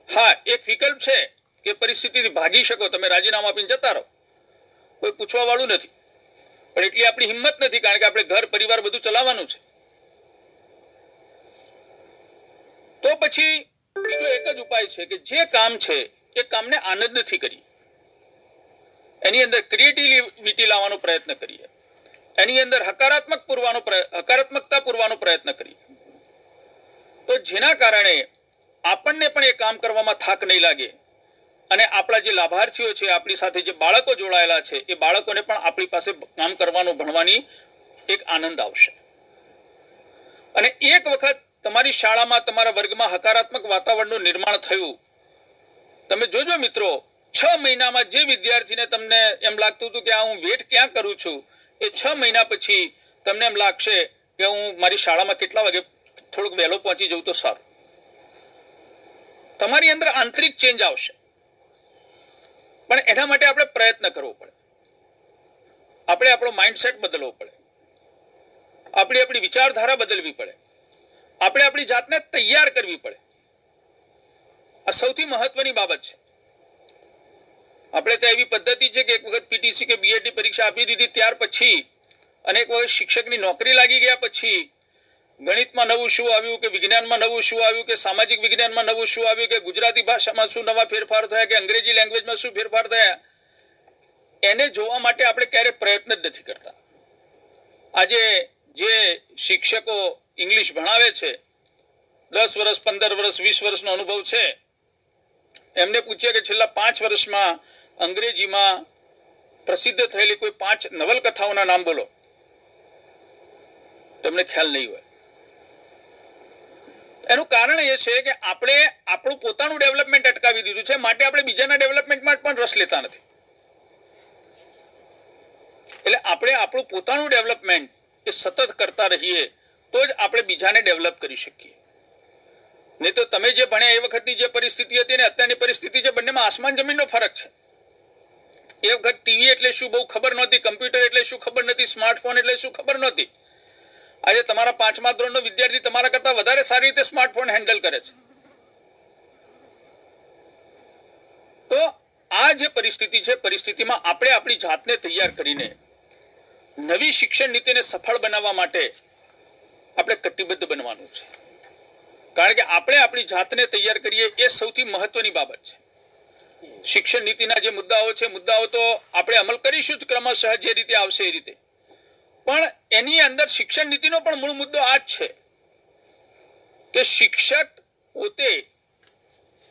[SPEAKER 5] હા, એક વિકલ્પ છે કે પરિસ્થિતિથી ભાગી શકો, તમે રાજીનામું આપીને જતા રહો, કોઈ પૂછવા વાળું નથી. પણ એટલી આપણી હિંમત નથી કારણ કે આપણે ઘર પરિવાર બધું ચલાવવાનું છે. તો પછી બીજો એક જ ઉપાય છે કે જે કામ છે એ કામને આનંદથી કરીએ, એની અંદર ક્રિએટિવિટી લાવવાનો પ્રયત્ન કરીએ, એની અંદર હકારાત્મકતા પૂરવાનો પ્રયત્ન કરીએ. તો જેના કારણે આપણને પણ એ કામ કરવામાં થાક નહીં લાગે અને આપણા જે લાભાર્થીઓ છે, આપણી સાથે જે બાળકો જોડાયેલા છે, એ બાળકોને પણ આપણી પાસે કામ કરવાનું, ભણવાની એક આનંદ આવશે. અને એક વખત તમારી શાળામાં, તમારા વર્ગમાં હકારાત્મક વાતાવરણનું નિર્માણ થયું, તમે જોજો મિત્રો, 6 મહિનામાં જે વિદ્યાર્થીને તમને એમ લાગતું હતું કે આ હું વેટ ક્યાં કરું છું, એ 6 મહિના પછી તમને એમ લાગશે કે હું મારી શાળામાં કેટલા વાગે થોડુંક વહેલો પહોંચી જવું તો સારું. તમારી અંદર આંતરિક ચેન્જ આવશે, પણ એના માટે આપણે પ્રયત્ન કરવો પડે. આપણે આપણો માઇન્ડસેટ બદલવો પડે, આપણી વિચારધારા બદલવી પડે, આપણે આપણી જાતને તૈયાર કરવી પડે. આ સૌથી મહત્વની બાબત છે. આપણે ત્યાં એવી પદ્ધતિ છે કે એક વખત પીટીસી કે બીએડની પરીક્ષા આપી દીધી ત્યાર પછી, અને એક વખત શિક્ષકની નોકરી લાગી ગયા પછી ગણિતમાં નવું શું આવ્યું, કે વિજ્ઞાનમાં નવું શું આવ્યું, કે સામાજિક વિજ્ઞાનમાં નવું શું આવ્યું, કે ગુજરાતી ભાષામાં શું નવા ફેરફાર થયા, કે અંગ્રેજી લેંગ્વેજમાં શું ફેરફાર થયા, એને જોવા માટે આપણે ક્યારે પ્રયત્ન જ નથી કરતા. આજે જે શિક્ષકો ઇંગ્લિશ ભણાવે છે, 10 વર્ષ, 15 વર્ષ, 20 વર્ષનો અનુભવ છે, એમને પૂછીએ કે છેલ્લા 5 વર્ષમાં અંગ્રેજીમાં પ્રસિદ્ધ થયેલી કોઈ 5 નવલકથાઓના નામ બોલો, તમને ખ્યાલ નહીં હોય. એનું કારણ એ છે કે આપણે આપણું પોતાનું ડેવલપમેન્ટ અટકાવી દીધું છે, માટે આપણે બીજાના ડેવલપમેન્ટમાં પણ રસ લેતા નથી. એટલે આપણે આપણું પોતાનું ડેવલપમેન્ટ એ સતત કરતા રહીએ તો જ આપણે બીજાને ડેવલપ કરી શકીએ. નહીં તો તમે જે ભણ્યા એ વખતની જે પરિસ્થિતિ હતી ને અત્યારની પરિસ્થિતિ છે, બંનેમાં આસમાન જમીનનો ફરક છે. એ વખત ટીવી એટલે શું બહુ ખબર નહોતી, કમ્પ્યુટર એટલે શું ખબર નથી, સ્માર્ટફોન એટલે શું ખબર નહોતી. આજે તમારા 5મા ધોરણનો વિદ્યાર્થી તમારા કરતા વધારે સારી રીતે સ્માર્ટફોન હેન્ડલ કરે છે. તો આ જે પરિસ્થિતિ છે, પરિસ્થિતિમાં આપણે આપણી જાતને તૈયાર કરીને નવી શિક્ષણ નીતિને સફળ બનાવવા માટે આપણે કટિબદ્ધ બનવાનું છે. કારણ કે આપણે આપણી જાતને તૈયાર કરીએ એ સૌથી મહત્વની બાબત છે. શિક્ષણ નીતિના જે મુદ્દાઓ તો આપણે અમલ કરીશું જ ક્રમશઃ, જે રીતે આવશે એ રીતે. પણ એની અંદર શિક્ષણ નીતિનો પણ મૂળ મુદ્દો આ જ છે કે શિક્ષક પોતે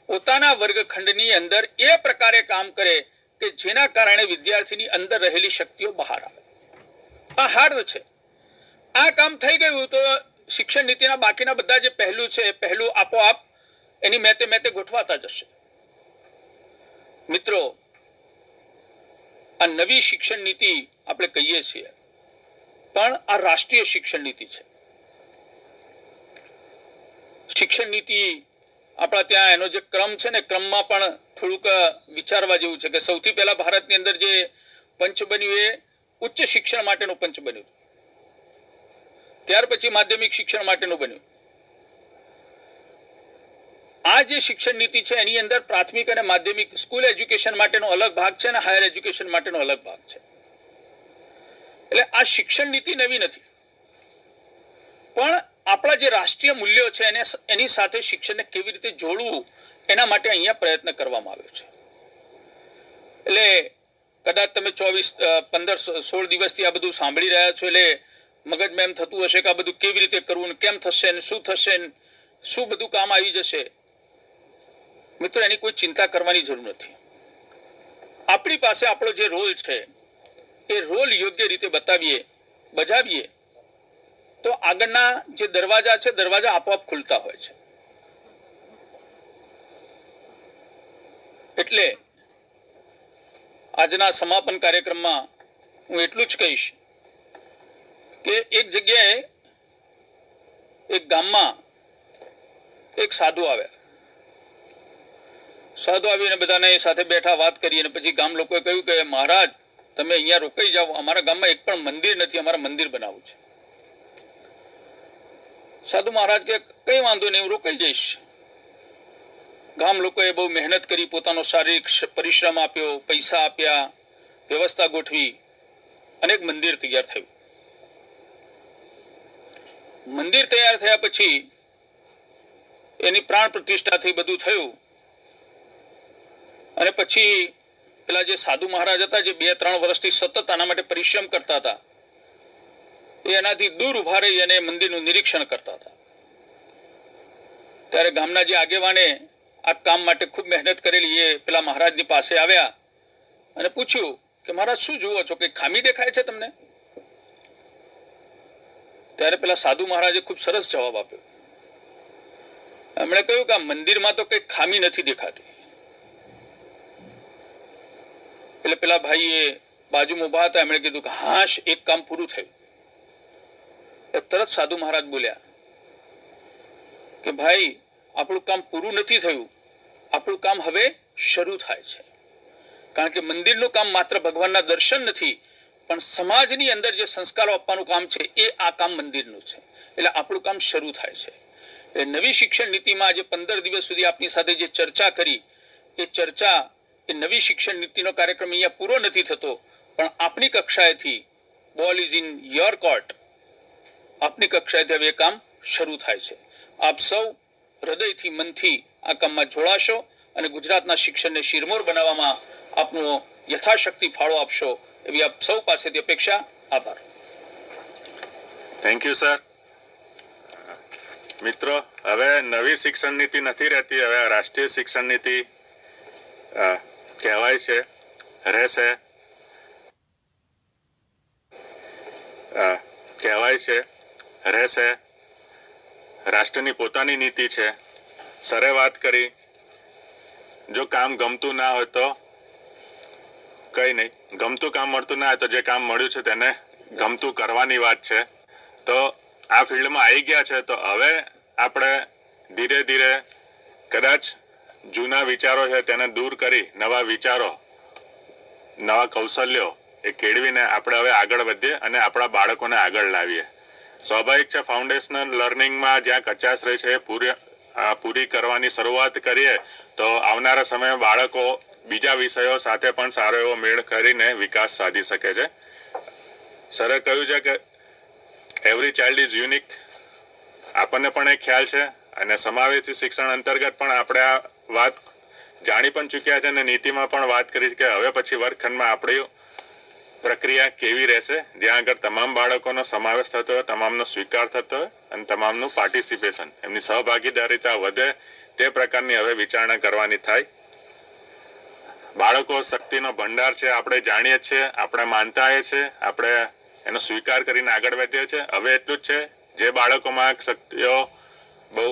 [SPEAKER 5] પોતાના વર્ગખંડની અંદર એ પ્રકારે કામ કરે કે જેના કારણે વિદ્યાર્થીની અંદર રહેલી શક્તિઓ બહાર આવે. આ હાર્દ છે. આ કામ થઈ ગયું તો શિક્ષણ નીતિના બાકીના બધા જે પહેલું છે, પહેલું આપોઆપ એની મેતે ગોઠવાતા જશે. મિત્રો, આ નવી શિક્ષણ નીતિ આપણે કહીએ છીએ, પણ આ રાષ્ટ્રીય શિક્ષણ નીતિ છે. શિક્ષણ નીતિ આપણા ત્યાં એનો જે ક્રમ છે ને, ક્રમમાં પણ થોડુંક વિચારવા જેવું છે કે સૌથી પહેલા ભારતની અંદર જે પંચ બન્યું એ ઉચ્ચ શિક્ષણ માટેનું પંચ બન્યું. ત્યાર પછી માધ્યમિક શિક્ષણ માટેનું બન્યું. આ જે શિક્ષણ નીતિ છે એની અંદર પ્રાથમિક અને માધ્યમિક સ્કૂલ એજ્યુકેશન માટેનો અલગ ભાગ છે અને હાયર એજ્યુકેશન માટેનો અલગ ભાગ છે. એટલે આ શિક્ષણ નીતિ નવી નથી, પણ આપણા જે રાષ્ટ્રીય મૂલ્યો છે એની સાથે શિક્ષણને કેવી રીતે જોડવું એના માટે અહીંયા પ્રયત્ન કરવામાં આવ્યો છે. એટલે કદાચ તમે 15-16 દિવસથી આ બધું સાંભળી રહ્યા છો, એટલે મગજમાં એમ થતું હશે કે આ બધું કેવી રીતે કરવું, કેમ થશે, ને શું થશે, શું બધું કામ આવી જશે. મિત્રો, એની કોઈ ચિંતા કરવાની જરૂર નથી. આપણી પાસે આપણો જે રોલ છે એ રોલ યોગ્ય રીતે બજાવીએ તો આગળના જે દરવાજા છે, દરવાજા આપોઆપ ખુલતા હોય છે. એટલે આજના સમાપન કાર્યક્રમમાં હું એટલું જ કહીશ કે એક જગ્યાએ એક ગામમાં એક સાધુ આવ્યા. સાધુ આવીને બધાને સાથે બેઠા, વાત કરી, અને પછી ગામ લોકોએ કહ્યું કે મહારાજ, તમે અહીંયા રોકાઈ જાઓ, અમારા ગામમાં એક પણ મંદિર નથી, અમારે મંદિર બનાવવું છે. સાધુ મહારાજ કે કઈ વાંધો નહીં, હું રોકાઈ જઈશ. ગામ લોકોએ બહુ મહેનત કરી, પોતાનો શારીરિક પરિશ્રમ આપ્યો, પૈસા આપ્યા, વ્યવસ્થા ગોઠવી, અને એક મંદિર તૈયાર થયું. મંદિર તૈયાર થયા પછી એની પ્રાણ પ્રતિષ્ઠા થઈ, બધું થયું. અને પછી પેલા જે સાધુ મહારાજ હતા, જે 2-3 વર્ષથી સતત આના માટે પરિશ્રમ કરતા હતા, એનાથી દૂર ઉભા રહી અને મંદિરનું નિરીક્ષણ કરતા હતા. ત્યારે ગામના જે આગેવાને આ કામ માટે ખૂબ મહેનત કરેલી એ પેલા મહારાજની પાસે આવ્યા અને પૂછ્યું કે મહારાજ શું જુઓ છો, કે ખામી દેખાય છે તમને? ત્યારે પેલા સાધુ મહારાજે ખૂબ સરસ જવાબ આપ્યો. એમણે કહ્યું કે આ મંદિરમાં તો કઈ ખામી નથી દેખાતી. એટલે પેલા ભાઈએ બાજુમાં ઉભા હતા, એમણે કીધું કે હાશ, એક કામ પૂરું થયું. તરત સાધુ મહારાજ બોલ્યા કે ભાઈ, આપણું કામ પૂરું નથી થયું, આપણું કામ હવે શરૂ થાય છે. કારણ કે મંદિરનું કામ માત્ર ભગવાનના દર્શન નથી, પણ સમાજની અંદર જે સંસ્કારો આપવાનું કામ છે એ આ કામ મંદિરનું છે. એટલે આપણું કામ શરૂ થાય છે. એ નવી શિક્ષણ નીતિમાં આજે 15 દિવસ સુધી આપની સાથે જે ચર્ચા કરી, એ ચર્ચા, એ નવી શિક્ષણ નીતિનો કાર્યક્રમ અહીંયા પૂરો નથી થતો, પણ આપની કક્ષાએથી ball is in your court. આપની કક્ષાએથી હવે એ કામ શરૂ થાય છે. આપ સૌ હૃદયથી, મનથી આ કામમાં જોડાશો અને ગુજરાતના શિક્ષણને શિરમોર બનાવવામાં આપનો યથાશક્તિ ફાળો આપશો એવી આપ સૌ પાસેથી અપેક્ષા. આભાર.
[SPEAKER 3] Thank you sir. મિત્રો, હવે નવી શિક્ષણ નીતિ નથી રહેતી, હવે રાષ્ટ્રીય શિક્ષણ નીતિ કહેવાય છે, રહેશે. કહેવાય છે, રહેશે. રાષ્ટ્રની પોતાની નીતિ છે. સરે વાત કરી, જો કામ ગમતું ના હોય તો કંઈ નહીં, ગમતું કામ મળતું ના હોય તો જે કામ મળ્યું છે તેને ગમતું કરવાની વાત છે. તો આ ફિલ્ડમાં આવી ગયા છે, તો હવે આપણે ધીરે ધીરે કદાચ જૂના વિચારો છે તેને દૂર કરી નવા વિચારો, નવા કૌશલ્યો એ કેળવીને આપણે હવે આગળ વધીએ અને આપણા બાળકોને આગળ લાવીએ. સ્વાભાવિક છે, ફાઉન્ડેશનલ લર્નિંગમાં જ્યાં કચાશ રહી છે એ પૂરી કરવાની શરૂઆત કરીએ તો આવનારા સમયમાં બાળકો બીજા વિષયો સાથે પણ સારો એવો મેળ કરીને વિકાસ સાધી શકે છે. સરે કહ્યું છે કે એવરી ચાઇલ્ડ ઇઝ યુનિક. આપણને પણ એક ખ્યાલ છે અને સમાવેશી શિક્ષણ અંતર્ગત પણ આપણે આ વાત જાણી પણ ચૂક્યા છે અને નીતિમાં પણ વાત કરી કે હવે પછી વર્ગખંડમાં આપણી પ્રક્રિયા કેવી રહેશે, જ્યાં આગળ તમામ બાળકોનો સમાવેશ થતો હોય, તમામનો સ્વીકાર થતો હોય અને તમામનું પાર્ટિસિપેશન, એમની સહભાગીદારીતા વધે, તે પ્રકારની હવે વિચારણા કરવાની થાય. બાળકો શક્તિનો ભંડાર છે, આપણે જાણીએ છીએ, આપણે માનતા એ છે, આપણે એનો સ્વીકાર કરીને આગળ વધીએ છીએ. હવે એટલું જ છે, જે બાળકોમાં શક્તિઓ બહુ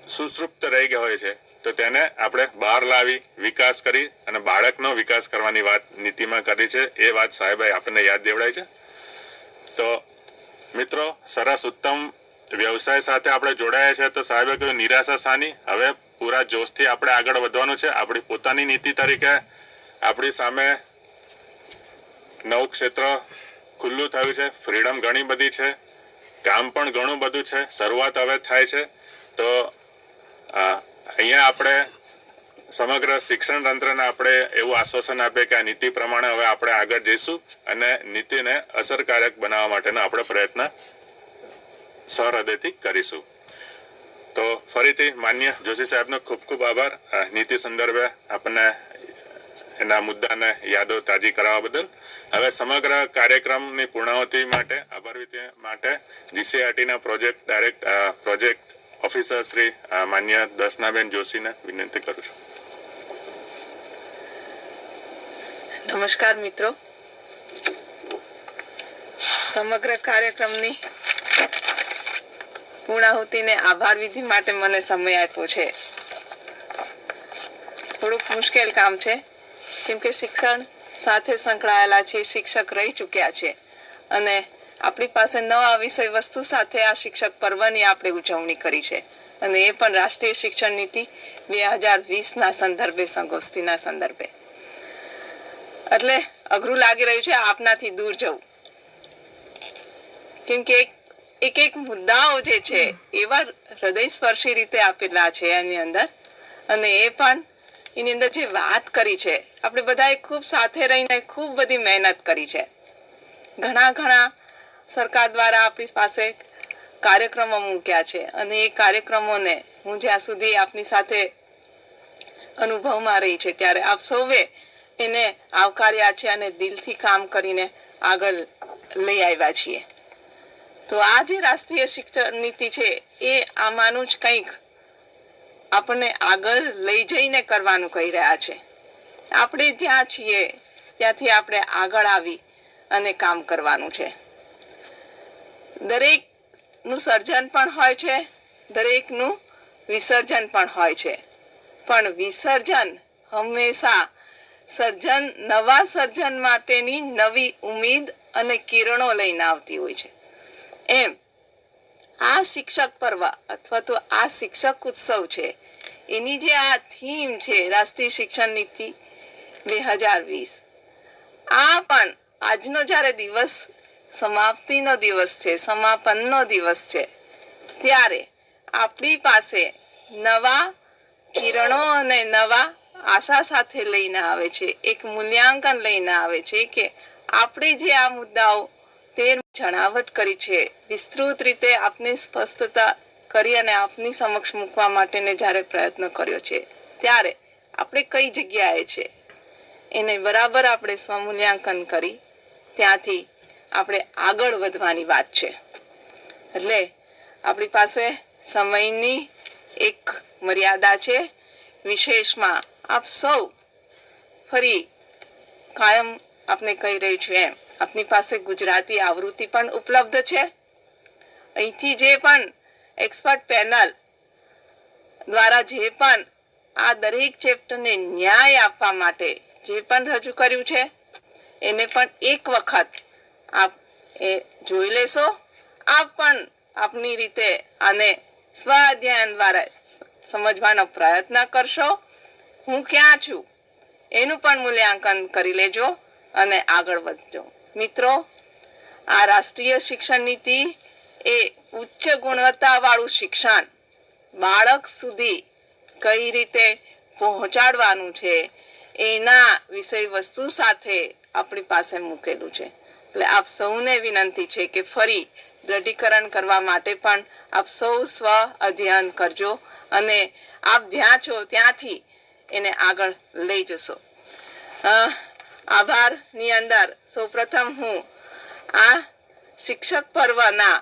[SPEAKER 3] સુષુપ્ત રહી ગયા હોય છે તો તેને આપણે બહાર લાવી વિકાસ કરી અને બાળકનો વિકાસ કરવાની વાત નીતિમાં કરી છે. એ વાત સાહેબે આપણને યાદ દેવડાય છે. તો મિત્રો, સરસ ઉત્તમ વ્યવસાય સાથે આપણે જોડાયા છે. તો સાહેબે કહ્યું નિરાશા સાની, હવે પૂરા જોશથી આપણે આગળ વધવાનું છે. આપણી પોતાની નીતિ તરીકે આપણી સામે નવું ક્ષેત્ર ખુલ્લું થયું છે, ફ્રીડમ ઘણી બધી છે, કામ પણ ઘણું બધું છે, શરૂઆત હવે થાય છે. તો અહીંયા આપણે સમગ્ર શિક્ષણ તંત્રને આપણે એવું આશ્વાસન આપીએ કે આ નીતિ પ્રમાણે હવે આપણે આગળ જઈશું અને નીતિને અસરકારક બનાવવા માટેનો આપણે પ્રયત્ન સહૃદયથી કરીશું. તો ફરીથી માન્ય જોશી સાહેબનો ખૂબ ખૂબ આભાર નીતિ સંદર્ભે આપણને એના મુદ્દાને યાદો તાજી કરાવવા બદલ. હવે સમગ્ર કાર્યક્રમની પૂર્ણાહુતિ માટે આભાર માટે જીસીઆરટીના પ્રોજેક્ટ ઓફિસર શ્રી માન્ય દર્શનાબેન જોશીને વિનંતી કરું છું.
[SPEAKER 6] નમસ્કાર મિત્રો, સમગ્ર કાર્યક્રમની પૂર્ણાહુતિને આભાર વિધિ માટે મને સમય આપ્યો છે. થોડુંક મુશ્કેલ કામ છે, કેમ કે શિક્ષણ સાથે સંકળાયેલા છે, શિક્ષક રહી ચૂક્યા છે અને આપણી પાસે નવા વિષય વસ્તુ સાથે આ શિક્ષક પર્વની આપણે ઉજવણી કરી છે અને એ પણ રાષ્ટ્રીય શિક્ષણ નીતિ 2020ના સંદર્ભે, સંગોષ્ઠીના સંદર્ભે. એટલે અઘરું લાગી રહ્યું છે આપનાથી દૂર જવું, કેમ કે એક મુદ્દાઓ જે છે એવા હૃદયસ્પર્શી રીતે આપેલા છે એની અંદર, અને એ પણ એની અંદર જે વાત કરી છે, આપણે બધાએ ખૂબ સાથે રહીને ખૂબ બધી મહેનત કરી છે. ઘણા સરકાર દ્વારા આપણી પાસે કાર્યક્રમો મૂક્યા છે અને એ કાર્યક્રમોને હું જ્યાં સુધી આપની સાથે અનુભવમાં રહી છે ત્યારે આપ સૌએ એને આવકાર્યા છે અને દિલથી કામ કરીને આગળ લઈ આવ્યા છીએ. તો આ જે રાષ્ટ્રીય શિક્ષણ નીતિ છે એ આમાંનું જ કંઈક આપણને આગળ લઈ જઈને કરવાનું કહી રહ્યા છે. આપણે જ્યાં છીએ ત્યાંથી આપણે આગળ આવી અને કામ કરવાનું છે. દરેકનું સર્જન પણ હોય છે, દરેકનું વિસર્જન પણ હોય છે, પણ વિસર્જન હંમેશા નવા સર્જન માટેની નવી ઉમેદ અને કિરણો લઈને આવતી હોય છે. એમ આ શિક્ષક પર્વ અથવા તો આ શિક્ષક ઉત્સવ છે, એની જે આ થીમ છે રાષ્ટ્રીય શિક્ષણ નીતિ 2020, આ પણ આજનો જ્યારે દિવસ સમાપ્તિનો દિવસ છે, સમાપનનો દિવસ છે, ત્યારે આપણી પાસે નવા કિરણો અને નવા આશા સાથે લઈને આવે છે, એક મૂલ્યાંકન લઈને આવે છે કે આપણે જે આ મુદ્દાઓ 13 જણાવટ કરી છે, વિસ્તૃત રીતે આપને સ્પષ્ટતા કરી અને આપની સમક્ષ મૂકવા માટેને જ્યારે પ્રયત્ન કર્યો છે, ત્યારે આપણે કઈ જગ્યાએ છે એને બરાબર આપણે સ્વમૂલ્યાંકન કરી ત્યાંથી આપણે આગળ વધવાની વાત છે. એટલે આપણી પાસે સમયની એક મર્યાદા છે. વિશેષમાં આપ સૌ ફરી કાયમ આપને કહી રહી છું એમ આપની પાસે ગુજરાતી આવૃત્તિ પણ ઉપલબ્ધ છે. અહીંથી જે પણ એક્સપર્ટ પેનલ દ્વારા જે પણ આ દરેક ચેપ્ટરને ન્યાય આપવા માટે જે પણ રજૂ કર્યું છે એને પણ એક વખત આપ એ જોઈ લેશો. આપ પણ આપની રીતે આને સ્વ અધ્યયન દ્વારા સમજવાનો પ્રયત્ન કરશો. હું ક્યાં છું એનું પણ મૂલ્યાંકન કરી લેજો અને આગળ વધજો. મિત્રો, આ રાષ્ટ્રીય શિક્ષણ નીતિ એ ઉચ્ચ ગુણવત્તાવાળું શિક્ષણ બાળક સુધી કઈ રીતે પહોંચાડવાનું છે એના વિષય વસ્તુ સાથે આપણી પાસે મૂકેલું છે. એટલે આપ સૌને વિનંતી છે કે ફરી દ્રઢીકરણ કરવા માટે પણ આપ સૌ સ્વ અધ્યયન કરજો અને આપ જ્યાં છો ત્યાંથી એને આગળ લઈ જશો. આભારની અંદર સૌપ્રથમ હું આ શિક્ષક પર્વના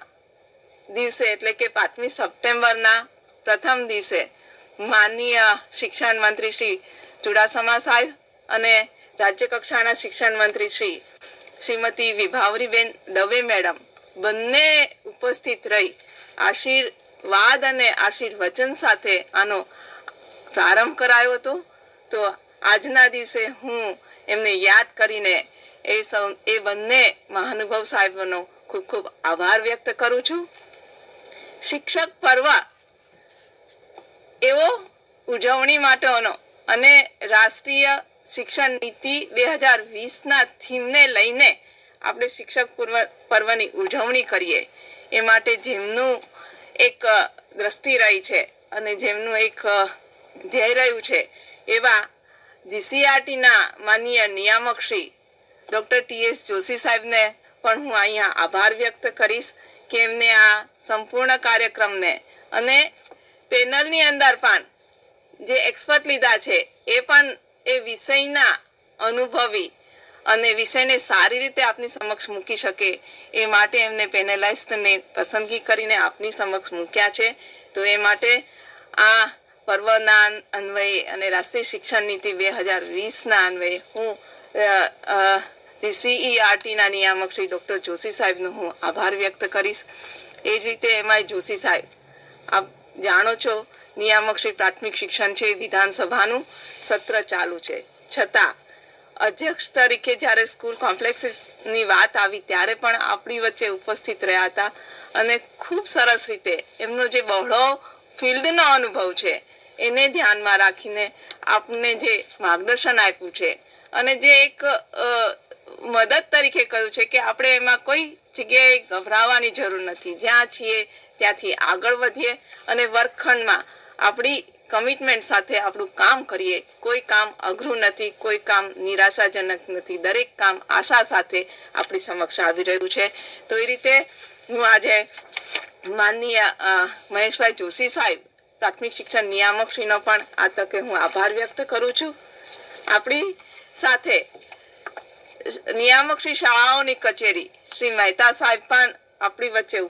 [SPEAKER 6] દિવસે એટલે કે 5મી સપ્ટેમ્બરના પ્રથમ દિવસે માનનીય શિક્ષણ મંત્રી શ્રી ચુડાસમા સાહેબ અને રાજ્ય કક્ષાના શિક્ષણ મંત્રી શ્રીમતી વિભાવરીબેન દવે મેડમ બંને ઉપસ્થિત રહી આશીર્વાદ અને આશીર્વચન સાથે આનો પ્રારંભ કરાયો હતો. તો આજના દિવસે હું એમને યાદ કરીને એ બંને મહાનુભાવ સાહેબનો ખૂબ ખૂબ આભાર વ્યક્ત કરું છું. શિક્ષક પર્વ એવો ઉજવણી માટેનો અને રાષ્ટ્રીય શિક્ષણ નીતિ 2020ના થીમને લઈને આપણે શિક્ષક પર્વની ઉજવણી કરીએ એ માટે જેમનું એક દ્રષ્ટિ રહી છે અને જેમનું એક ધ્યેય રહ્યું છે એવા જીસીઆરટીના માનનીય નિયામક શ્રી ડૉક્ટર TS જોશી સાહેબને પણ હું અહીંયા આભાર વ્યક્ત કરીશ કે એમને આ સંપૂર્ણ કાર્યક્રમને અને પેનલની અંદર પણ જે એક્સપર્ટ લીધા છે એ પણ એ વિષયના અનુભવી અને વિષયને સારી રીતે આપની સમક્ષ મૂકી શકે એ માટે એમને પેનલાઇસ્ટને પસંદગી કરીને આપની સમક્ષ મૂક્યા છે. તો એ માટે આ પર્વના અન્વયે અને રાષ્ટ્રીય શિક્ષણ નીતિ 2020ના અન્વયે હું CERTના નિયામક શ્રી ડૉક્ટર જોશી સાહેબનો હું આભાર વ્યક્ત કરીશ. એ જ રીતે એમાં જોશી સાહેબ આપ જાણો છો નિયામક શ્રી પ્રાથમિક શિક્ષણ છે, વિધાનસભાનું સત્ર ચાલુ છે, છતાં અધ્યક્ષ તરીકે જ્યારે સ્કૂલ કોમ્પ્લેક્સની વાત આવી ત્યારે પણ આપણી વચ્ચે ઉપસ્થિત રહ્યા હતા અને ખૂબ સરસ રીતે એમનો જે બહોળો ફિલ્ડનો અનુભવ છે એને ધ્યાનમાં રાખીને આપને જે માર્ગદર્શન આપ્યું છે અને જે એક મદદ તરીકે કહ્યું છે કે આપણે એમાં કોઈ જગ્યાએ ગભરાવાની જરૂર નથી, જ્યાં છીએ ત્યાંથી આગળ વધીએ અને વર્ગખંડમાં આપણી કમિટમેન્ટ સાથે આપણું કામ કરીએ. કોઈ કામ અઘરું નથી, કોઈ કામ નિરાશાજનક નથી, દરેક કામ આશા સાથે આપણી સમક્ષ આવી રહ્યું છે. તો એ રીતે હું આજે માનનીય મહેશભાઈ જોશી સાહેબ પ્રાથમિક શિક્ષણ નિયામક શ્રીનો પણ આ તકે હું આભાર વ્યક્ત કરું છું. આપણી સાથે નિયામક શ્રી શાળાઓની કચેરી શ્રી મહેતા સાહેબ પણ આપણી વચ્ચે